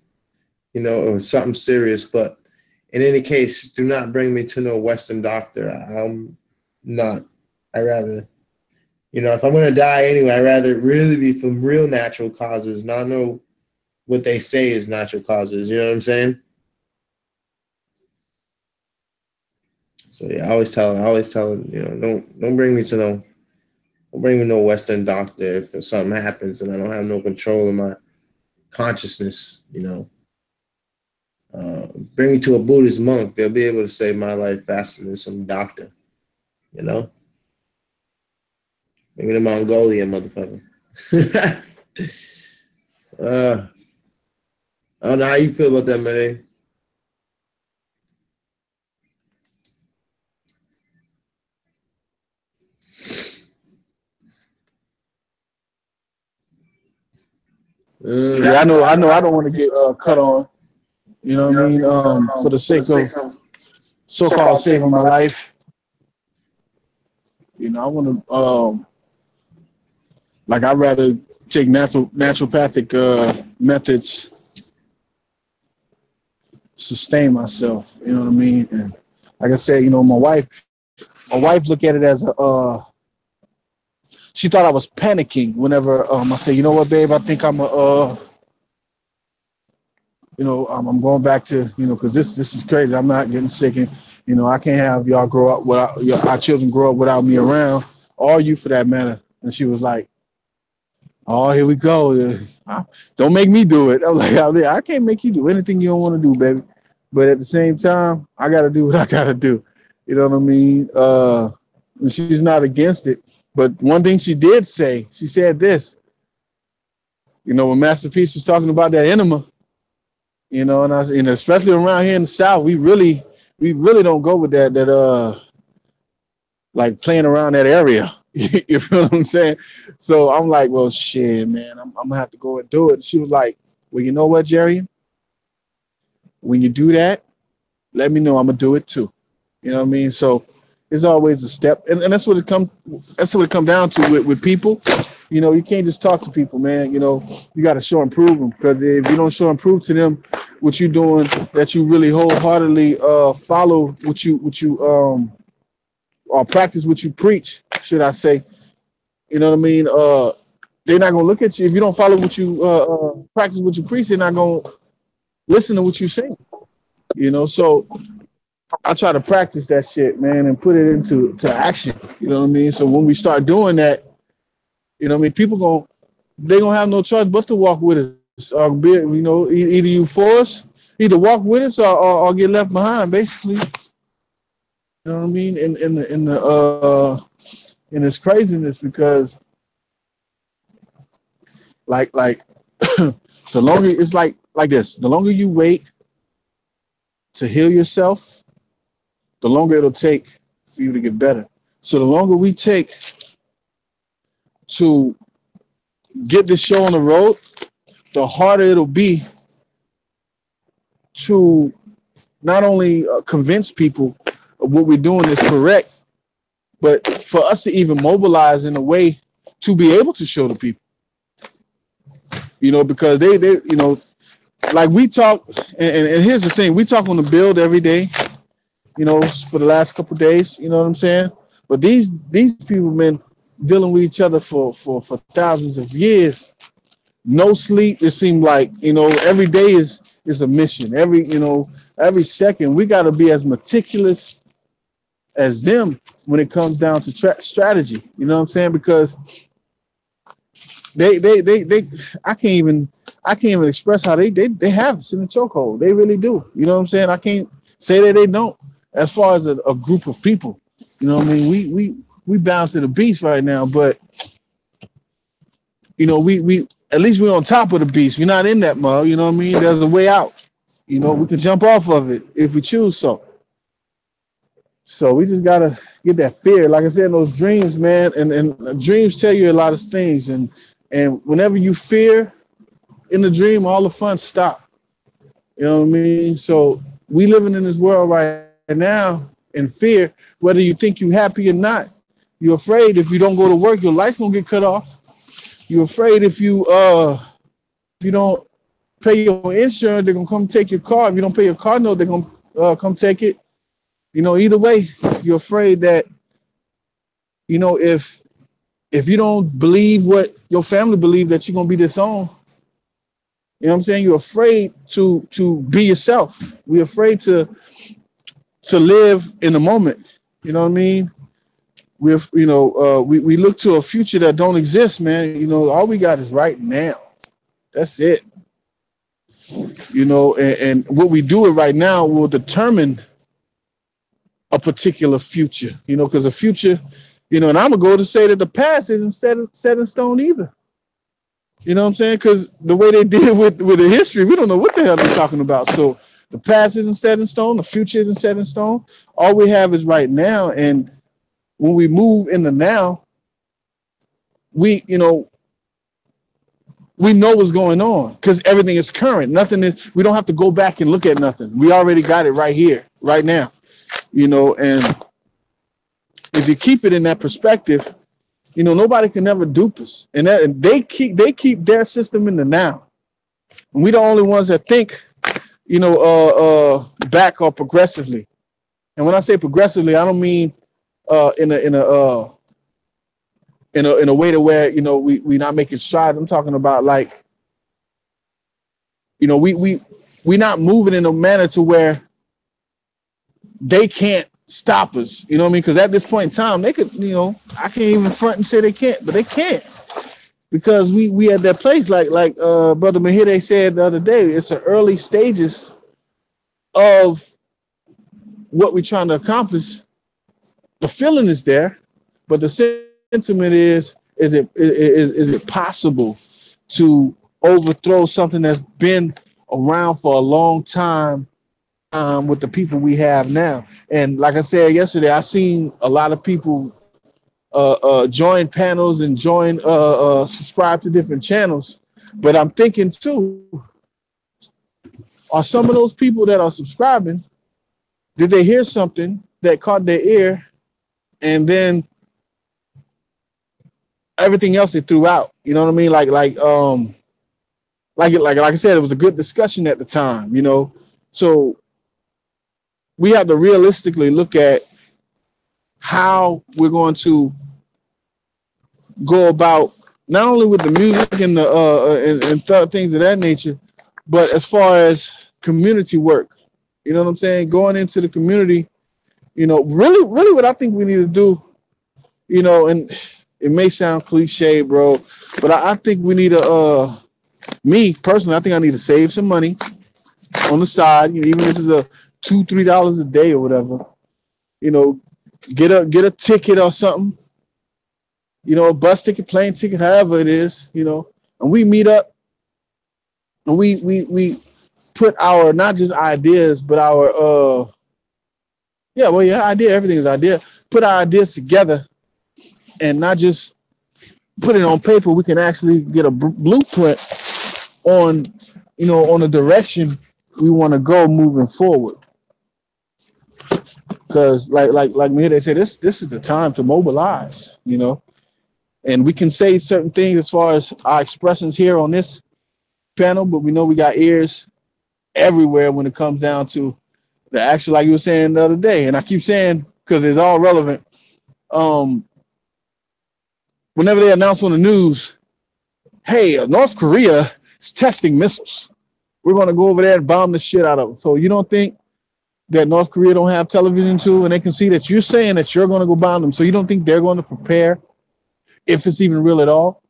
or something serious. But in any case, do not bring me to no Western doctor. I rather, if I'm gonna die anyway, I'd rather it really be from real natural causes, not know what they say is natural causes. You know what I'm saying? So yeah, I always tell don't bring me to no Western doctor if something happens and I don't have no control of my consciousness. Bring me to a Buddhist monk; they'll be able to save my life faster than some doctor. Bring me to Mongolia, motherfucker. I don't know how you feel about that, man. Yeah, I know. I don't want to get cut on. You know what I mean? For the sake of so-called saving my life. I want to. I'd rather take naturopathic methods, sustain myself. You know what I mean? And like I said, my wife looked at it as she thought I was panicking whenever I said, you know what, babe, I think I'm I'm going back to, because this is crazy. I'm not getting sick, and I can't have y'all grow up without our children grow up without me around, or you for that matter. And she was like, "Oh, here we go. Don't make me do it." I'm like, I can't make you do anything you don't want to do, baby. But at the same time, I got to do what I got to do. You know what I mean? And she's not against it. But one thing she did say, she said this, when Master Peace was talking about that enema, and especially around here in the South, we really don't go with that like playing around that area. You feel what I'm saying? So I'm like, well, shit, man, I'm gonna have to go and do it. And she was like, well, you know what, Jerry? When you do that, let me know. I'm gonna do it too. You know what I mean? So it's always a step, and that's what it come down to with people. You can't just talk to people, man. You got to show and prove them, because if you don't show and prove to them what you're doing, that you really wholeheartedly follow what you or practice what you preach, should I say? You know what I mean? They're not gonna look at you if you don't follow what you practice what you preach. They're not gonna listen to what you say. So I try to practice that shit, man, and put it into action. You know what I mean? So when we start doing that, people they're gonna have no choice but to walk with us. Or be, either you force, either walk with us or get left behind, basically. You know what I mean? In this craziness, because like the longer it's like this, the longer you wait to heal yourself, the longer it'll take for you to get better. So the longer we take to get this show on the road, the harder it'll be to not only convince people of what we're doing is correct, but for us to even mobilize in a way to be able to show the people. Because they like we talk, and here's the thing, we talk on the Build every day, for the last couple of days, you know what I'm saying? But these people have been dealing with each other for thousands of years. No sleep. It seemed like, every day is a mission. Every second we got to be as meticulous as them when it comes down to strategy. You know what I'm saying? Because they I can't even express how they have us in the chokehold. They really do. You know what I'm saying? I can't say that they don't. As far as a group of people, you know what I mean? We bound to the beast right now, but you know, we at least we're on top of the beast. We're not in that mug, you know what I mean? There's a way out. You know, we can jump off of it if we choose so. So we just gotta get that fear. Like I said, those dreams, man, and dreams tell you a lot of things. And whenever you fear in the dream, all the fun stop. You know what I mean? So we living in this world right now in fear, whether you think you're happy or not. You're afraid if you don't go to work, your light's gonna get cut off. You're afraid if you don't pay your insurance, they're gonna come take your car. If you don't pay your car note, they're gonna come take it. You know, either way, you're afraid that, you know, if you don't believe what your family believe, that you're gonna be disowned. You know what I'm saying? You're afraid to be yourself. We're afraid to live in the moment. You know what I mean? We look to a future that don't exist, man. You know, all we got is right now. That's it. You know, and what we do it right now will determine a particular future. You know, because the future, you know, and I'm gonna go to say that the past isn't set in stone either. You know what I'm saying? Because the way they did with the history, we don't know what the hell they're talking about. So the past isn't set in stone. The future isn't set in stone. All we have is right now. And when we move in the now, we know what's going on because everything is current. Nothing is, we don't have to go back and look at nothing. We already got it right here, right now. You know, and if you keep it in that perspective, you know, nobody can ever dupe us. And they keep their system in the now. And we the only ones that think, you know, back or progressively. And when I say progressively, I don't mean in a way to where, you know, we not making strides. I'm talking about like, you know, we not moving in a manner to where they can't stop us. You know what I mean? Because at this point in time, they could, you know, I can't even front and say they can't, but they can't. Because we at that place, like Brother Mahide said the other day, it's the early stages of what we're trying to accomplish. The feeling is there, but the sentiment is it possible to overthrow something that's been around for a long time with the people we have now? And like I said yesterday, I seen a lot of people join panels and subscribe to different channels. But I'm thinking too, are some of those people that are subscribing, did they hear something that caught their ear and then everything else they threw out? You know what I mean? Like I said, it was a good discussion at the time, you know. So we have to realistically look at how we're going to go about not only with the music and the things of that nature, but as far as community work. You know what I'm saying? Going into the community, you know, really what I think we need to do, you know, and it may sound cliche, bro, but I think we need to, me personally, I think I need to save some money on the side, you know, even if it's a $2-3 a day or whatever, you know, get a ticket or something, you know, a bus ticket, plane ticket, however it is, you know, and we meet up and we put our, not just ideas, but our, everything is idea. Put our ideas together and not just put it on paper. We can actually get a blueprint on, you know, on the direction we want to go moving forward. Because like me, they said, this is the time to mobilize, you know, and we can say certain things as far as our expressions here on this panel, but we know we got ears everywhere when it comes down to the actual, like you were saying the other day, and I keep saying because it's all relevant. Whenever they announce on the news, hey, North Korea is testing missiles, we're going to go over there and bomb the shit out of them. So you don't think that North Korea don't have television to, and they can see that you're saying that you're going to go bomb them. So you don't think they're going to prepare if it's even real at all?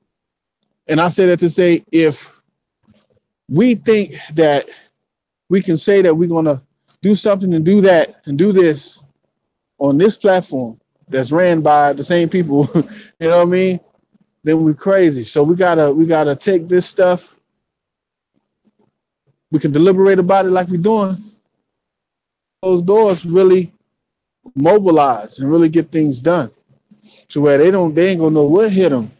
And I say that to say, if we think that we can say that we're going to do something and do that and do this on this platform that's ran by the same people, you know what I mean? Then we're crazy. So we gotta take this stuff. We can deliberate about it like we're doing. Those doors really mobilize and really get things done to where they ain't gonna know what hit them,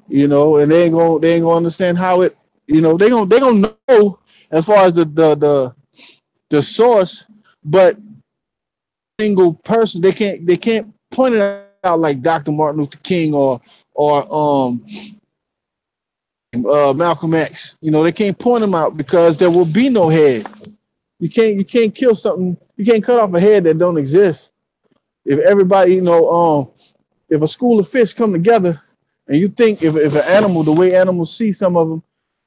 you know, and they ain't gonna understand how it, you know, they gonna know as far as the source, but single person they can't point it out like Dr. Martin Luther King or Malcolm X. You know, they can't point them out because there will be no head. You can't kill something. You can't cut off a head that don't exist. If everybody, you know, if a school of fish come together and you think if an animal, the way animals see some of them,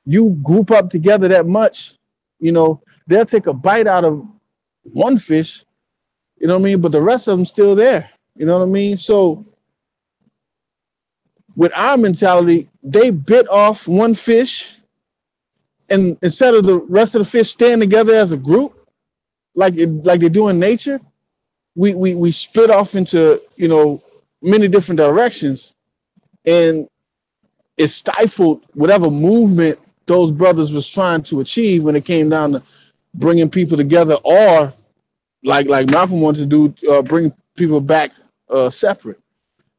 you group up together that much, you know, they'll take a bite out of one fish, you know what I mean? But the rest of them still there, you know what I mean? So with our mentality, they bit off one fish, and instead of the rest of the fish staying together as a group, like they do in nature, we split off into, you know, many different directions, and it stifled whatever movement those brothers was trying to achieve when it came down to bringing people together, or like Malcolm wanted to do, bring people back separate,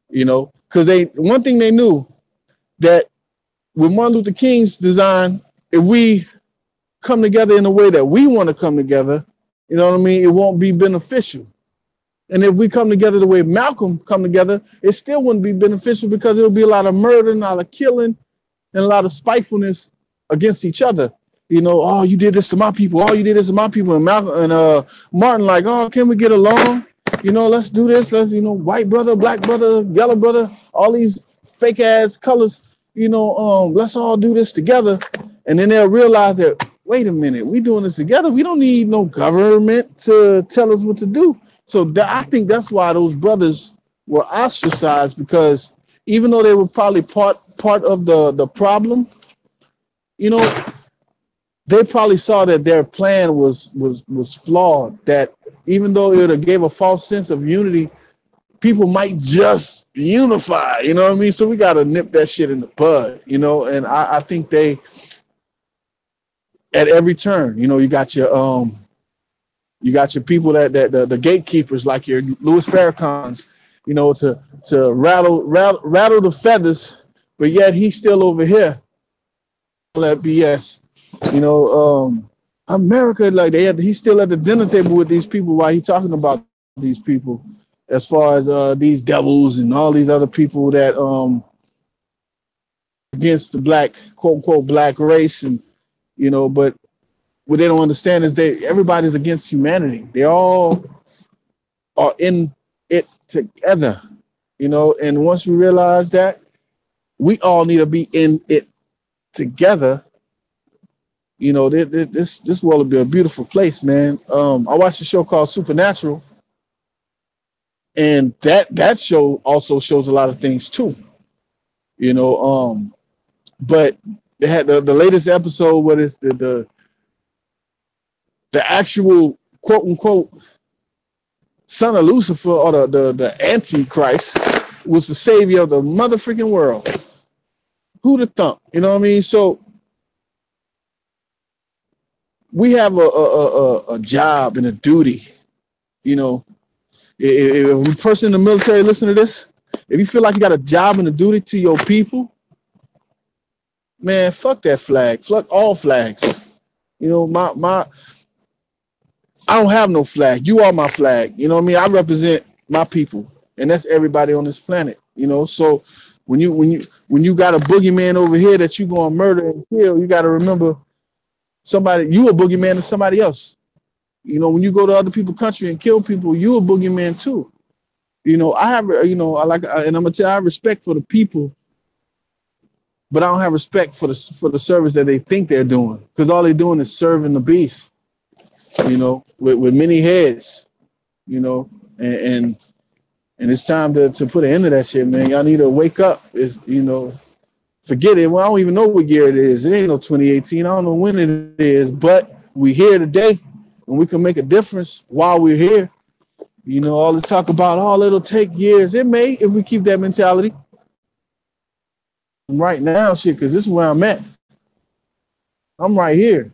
you know, because one thing they knew that with Martin Luther King's design, if we come together in the way that we want to come together, you know what I mean, it won't be beneficial. And if we come together the way Malcolm come together, it still wouldn't be beneficial because it'll be a lot of murder, and a lot of killing, and a lot of spitefulness against each other. You know, oh, you did this to my people. Oh, you did this to my people. And Malcolm and Martin like, oh, can we get along? You know, let's do this. Let's, you know, white brother, black brother, yellow brother, all these fake ass colors, you know, let's all do this together. And then they'll realize that, wait a minute, we doing this together. We don't need no government to tell us what to do. So I think that's why those brothers were ostracized, because even though they were probably part of the problem, you know, they probably saw that their plan was flawed, that even though it gave a false sense of unity, people might just unify, you know what I mean? So we got to nip that shit in the bud, you know, and I think they, at every turn, you know, you got your people that the gatekeepers, like your Louis Farrakhan's, you know, to rattle the feathers, but yet he's still over here. That BS, you know, America, like he's still at the dinner table with these people while he's talking about these people, as far as these devils and all these other people that against the black, quote unquote, black race, and you know, but what they don't understand is everybody's against humanity. They all are in it together, you know, and once we realize that, we all need to be in it together. You know, this world will be a beautiful place, man. I watched a show called Supernatural, and that show also shows a lot of things too. You know, but they had the latest episode, what is the actual quote unquote son of Lucifer, or the Antichrist, was the savior of the motherfucking world. Who'd have thunk? You know what I mean? So we have a job and a duty. You know, if a person in the military listen to this, if you feel like you got a job and a duty to your people, man, fuck that flag. Fuck all flags. You know, I don't have no flag. You are my flag. You know what I mean? I represent my people, and that's everybody on this planet. You know, so when you got a boogeyman over here that you gonna murder and kill, you got to remember you a boogeyman to somebody else. You know, when you go to other people's country and kill people, you a boogeyman too. You know, I have, you know, and I'm gonna tell you, I have respect for the people, but I don't have respect for the service that they think they're doing, because all they're doing is serving the beast. you know, with many heads, you know, and it's time to put an end to that shit, man. Y'all need to wake up. It's, you know, forget it. Well, I don't even know what year it is. It ain't no 2018. I don't know when it is, but we here today, and we can make a difference while we're here. You know, all this talk about, oh, it'll take years. It may, if we keep that mentality. Right now, shit, because this is where I'm at. I'm right here.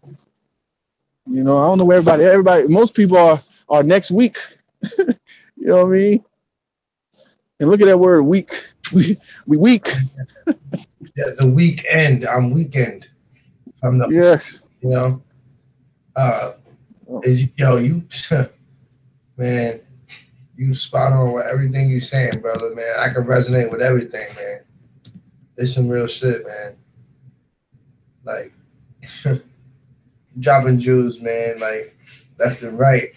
You know, I don't know where everybody, most people are next week. You know what I mean? And look at that word, week. We weak. Yeah, the weekend. I'm weekend. I'm the, yes. You know, you man, you spot on with everything you saying, brother, man. I can resonate with everything, man. It's some real shit, man. Like, dropping jewels, man, like, left and right.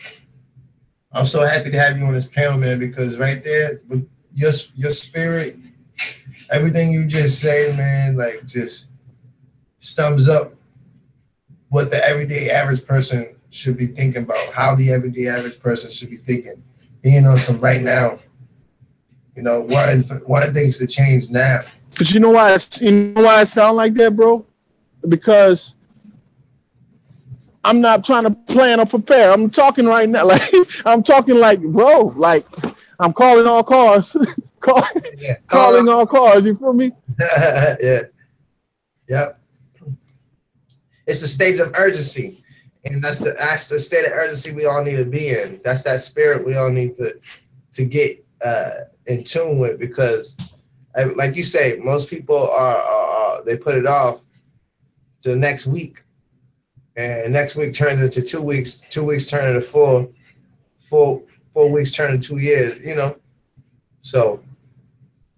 I'm so happy to have you on this panel, man, because right there, with your spirit, everything you just said, man, like, just sums up what the everyday average person should be thinking about, how the everyday average person should be thinking, being on some right now, you know, wanting things to change now. But you know why I sound like that, bro? Because I'm not trying to plan or prepare. I'm talking right now. Like, I'm talking like, bro, like, I'm calling all cars. Calling all cars, you feel me? Yeah. Yep. It's a state of urgency. And that's the state of urgency we all need to be in. That's that spirit we all need to get in tune with, because like you say, most people are they put it off to next week. And next week turns into 2 weeks, 2 weeks turn into 4 weeks turn into 2 years, you know. So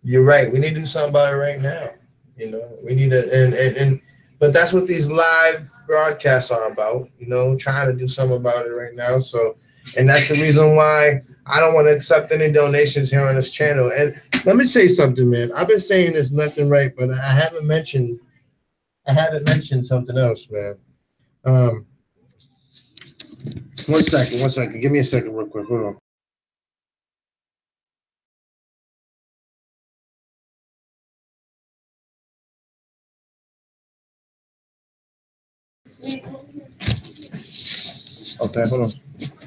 you're right. We need to do something about it right now. You know, we need to, but that's what these live broadcasts are about, you know, trying to do something about it right now. So, and that's the reason why I don't want to accept any donations here on this channel. And let me say something, man. I've been saying this left and right, but I haven't mentioned something else, man. 1 second. Give me a second real quick. Hold on. Okay, hold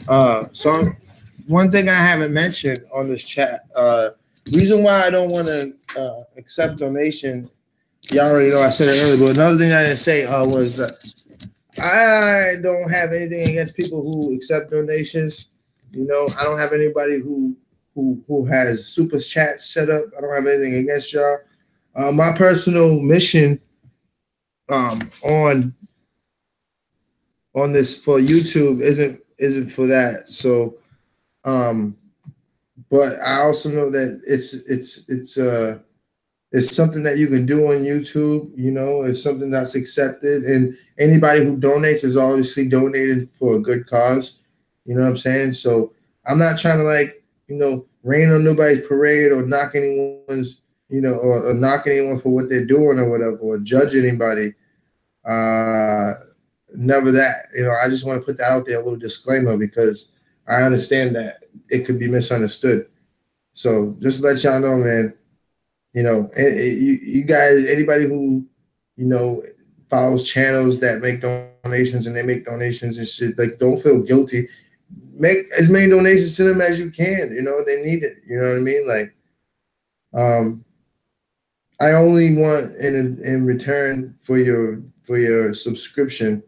on. So one thing I haven't mentioned on this chat, reason why I don't want to accept donation, y'all already know I said it earlier, but another thing I didn't say was I don't have anything against people who accept donations. You know, I don't have anybody who has super chat set up. I don't have anything against y'all. My personal mission on this for YouTube isn't for that. So, but I also know that it's something that you can do on YouTube. You know, it's something that's accepted, and anybody who donates is obviously donating for a good cause. You know what I'm saying? So I'm not trying to, like, you know, rain on nobody's parade or knock anyone's, you know, or knock anyone for what they're doing or whatever, or judge anybody. Never that. You know, I just want to put that out there, a little disclaimer, because I understand that it could be misunderstood. So just to let y'all know, man, you know, you guys, anybody who, you know, follows channels that make donations and they make donations and shit, like, don't feel guilty. Make as many donations to them as you can. You know, they need it. You know what I mean? Like, I only want in return for your subscription,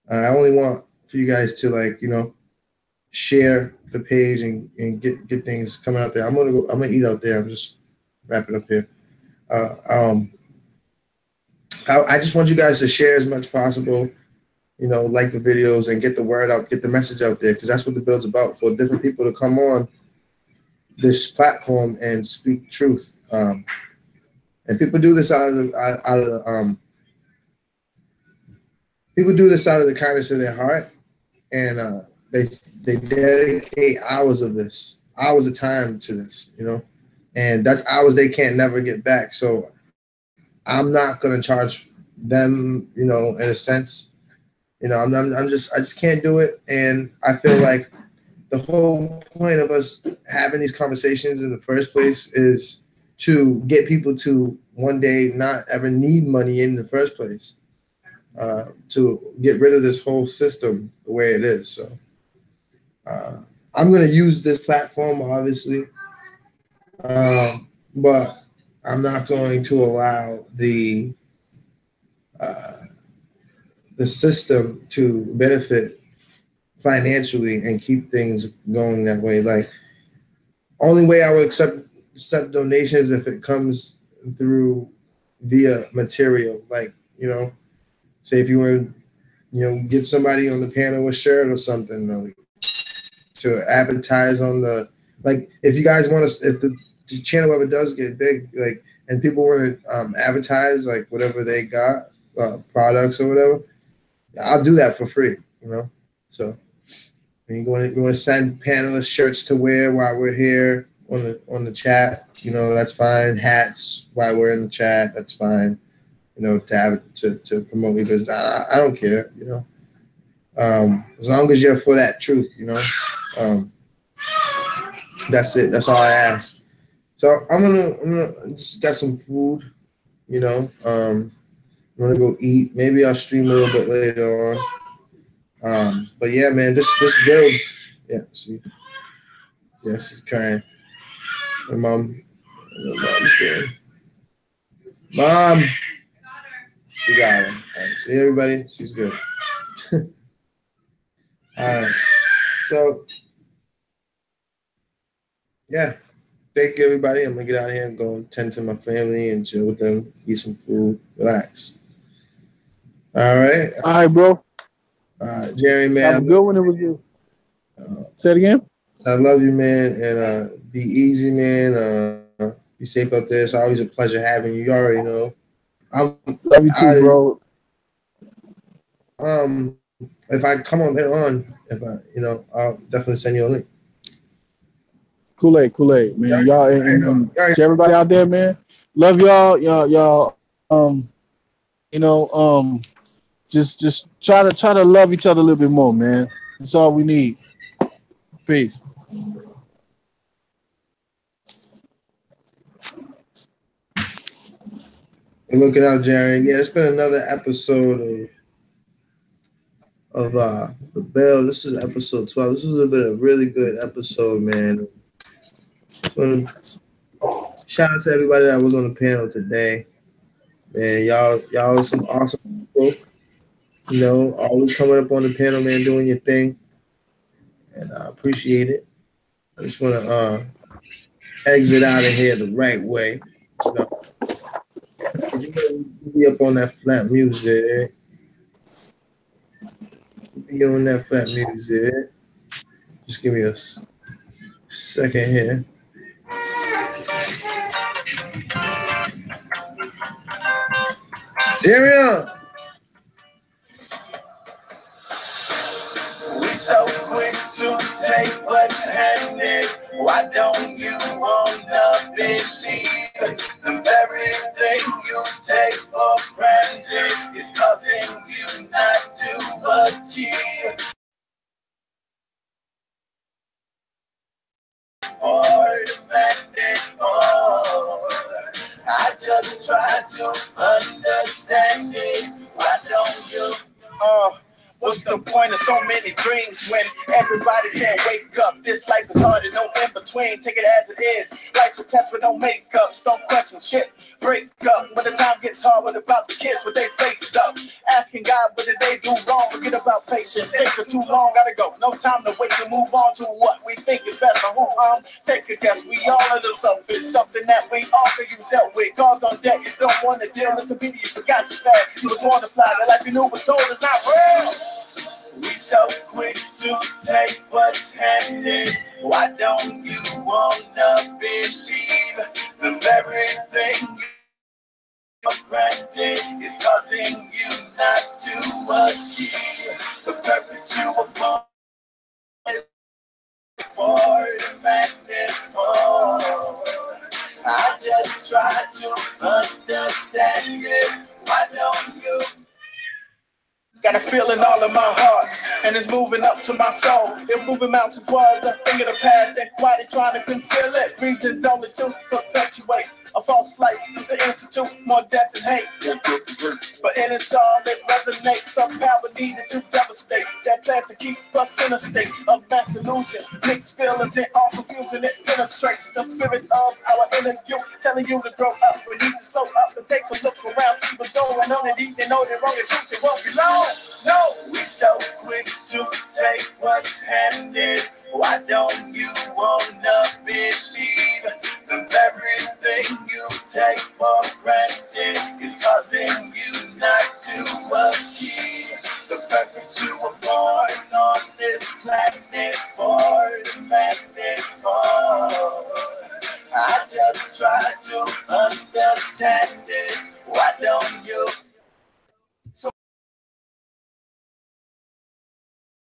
I only want for you guys to, like, you know, share the page and get things coming out there. I'm gonna eat out there. I'm just wrapping up here. I just want you guys to share as much as possible, you know, like the videos and get the word out, get the message out there, because that's what the Build's about, for different people to come on this platform and speak truth. And people do this out of the people do this out of the kindness of their heart, and they dedicate hours of time to this, you know, and that's hours they can't never get back. So I'm not gonna charge them, you know, in a sense, You know, I just can't do it, and I feel like the whole point of us having these conversations in the first place is to get people to one day not ever need money in the first place, to get rid of this whole system the way it is. So I'm going to use this platform, obviously, but I'm not going to allow the system to benefit financially and keep things going that way. Like, only way I would accept donations if it comes through via material. Like, you know, say if you were, you know, get somebody on the panel a shirt or something, like, to advertise on the, like, if you guys want to, if the channel ever does get big, like, and people want to advertise like whatever they got, products or whatever, I'll do that for free, you know. So you want to send panelist shirts to wear while we're here on the chat, you know, that's fine. Hats while we're in the chat, that's fine. You know, to promote your business, I don't care, you know. As long as you're for that truth, you know. That's it. That's all I ask. So I'm gonna just got some food, you know. I'm gonna go eat. Maybe I'll stream a little bit later on. But yeah, man, this build. Yeah, see. Yes, it's crying. My mom's doing. Mom. She got her. All right, see everybody? She's good. All right. So, yeah. Thank you, everybody. I'm going to get out of here and go tend to my family and chill with them, eat some food, relax. All right. All right, bro. Jerry, man. Have a good one. It was good. Say it again. I love you, man. And be easy, man. Be safe out there. It's always a pleasure having you. You already know. Love you too, bro. If I come on later on, I'll definitely send you a link. Kool-Aid, man. Y'all and to everybody out there, man. Love y'all. Y'all. Just try to love each other a little bit more, man. That's all we need. Peace. And looking out, Jerry. Yeah, it's been another episode of the Build. This is episode 12. This was a really good episode, man. Shout out to everybody that was on the panel today. Man, y'all are some awesome people. You know, always coming up on the panel, man, doing your thing. And I appreciate it. I just want to exit out of here the right way. You know, be up on that flat music. Be on that flat music. Just give me a second here. Darian! We so quick to take what's handed. Why don't you wanna believe the very thing you take for granted is causing you not to achieve? For demanding more, I just try to understand it. Why don't you? What's the point of so many dreams when everybody saying wake up? This life is hard and no in between. Take it as it is. Life's a test with no makeups. Don't question shit. Break up when the time gets hard. What about the kids with their faces up? Asking God what did they do wrong? Forget about patience. Take us too long. Gotta go. No time to wait to move on to what we think is better. Who take a guess. We all a little selfish. Something that we all could use help with. God's on deck. Don't want to deal. Listen, baby, you forgot your flag. You was born to fly. The life you knew was told is not real. We so quick to take what's handed. Why don't you wanna believe the very thing you granted is causing you not to achieve the purpose you were born for demanding more? I just try to understand it. Why don't you? Got a feeling all in my heart, and it's moving up to my soul. It's moving mountains was a thing of the past, and why they trying to conceal it? Reasons only to perpetuate a false light. It's the institute, more death than hate. But in its all, it resonates. The power needed to devastate. That plan to keep us in a state of mass delusion. Mixed feelings and all confusion, it penetrates the spirit of our inner youth, telling you to grow up. We need to slow up and take a look around, see what's going on, and even know the wrong and truth, it won't be long. No, we so quick to take what's handed. Why don't you wanna believe the very thing you take for granted is causing you not to achieve the purpose you were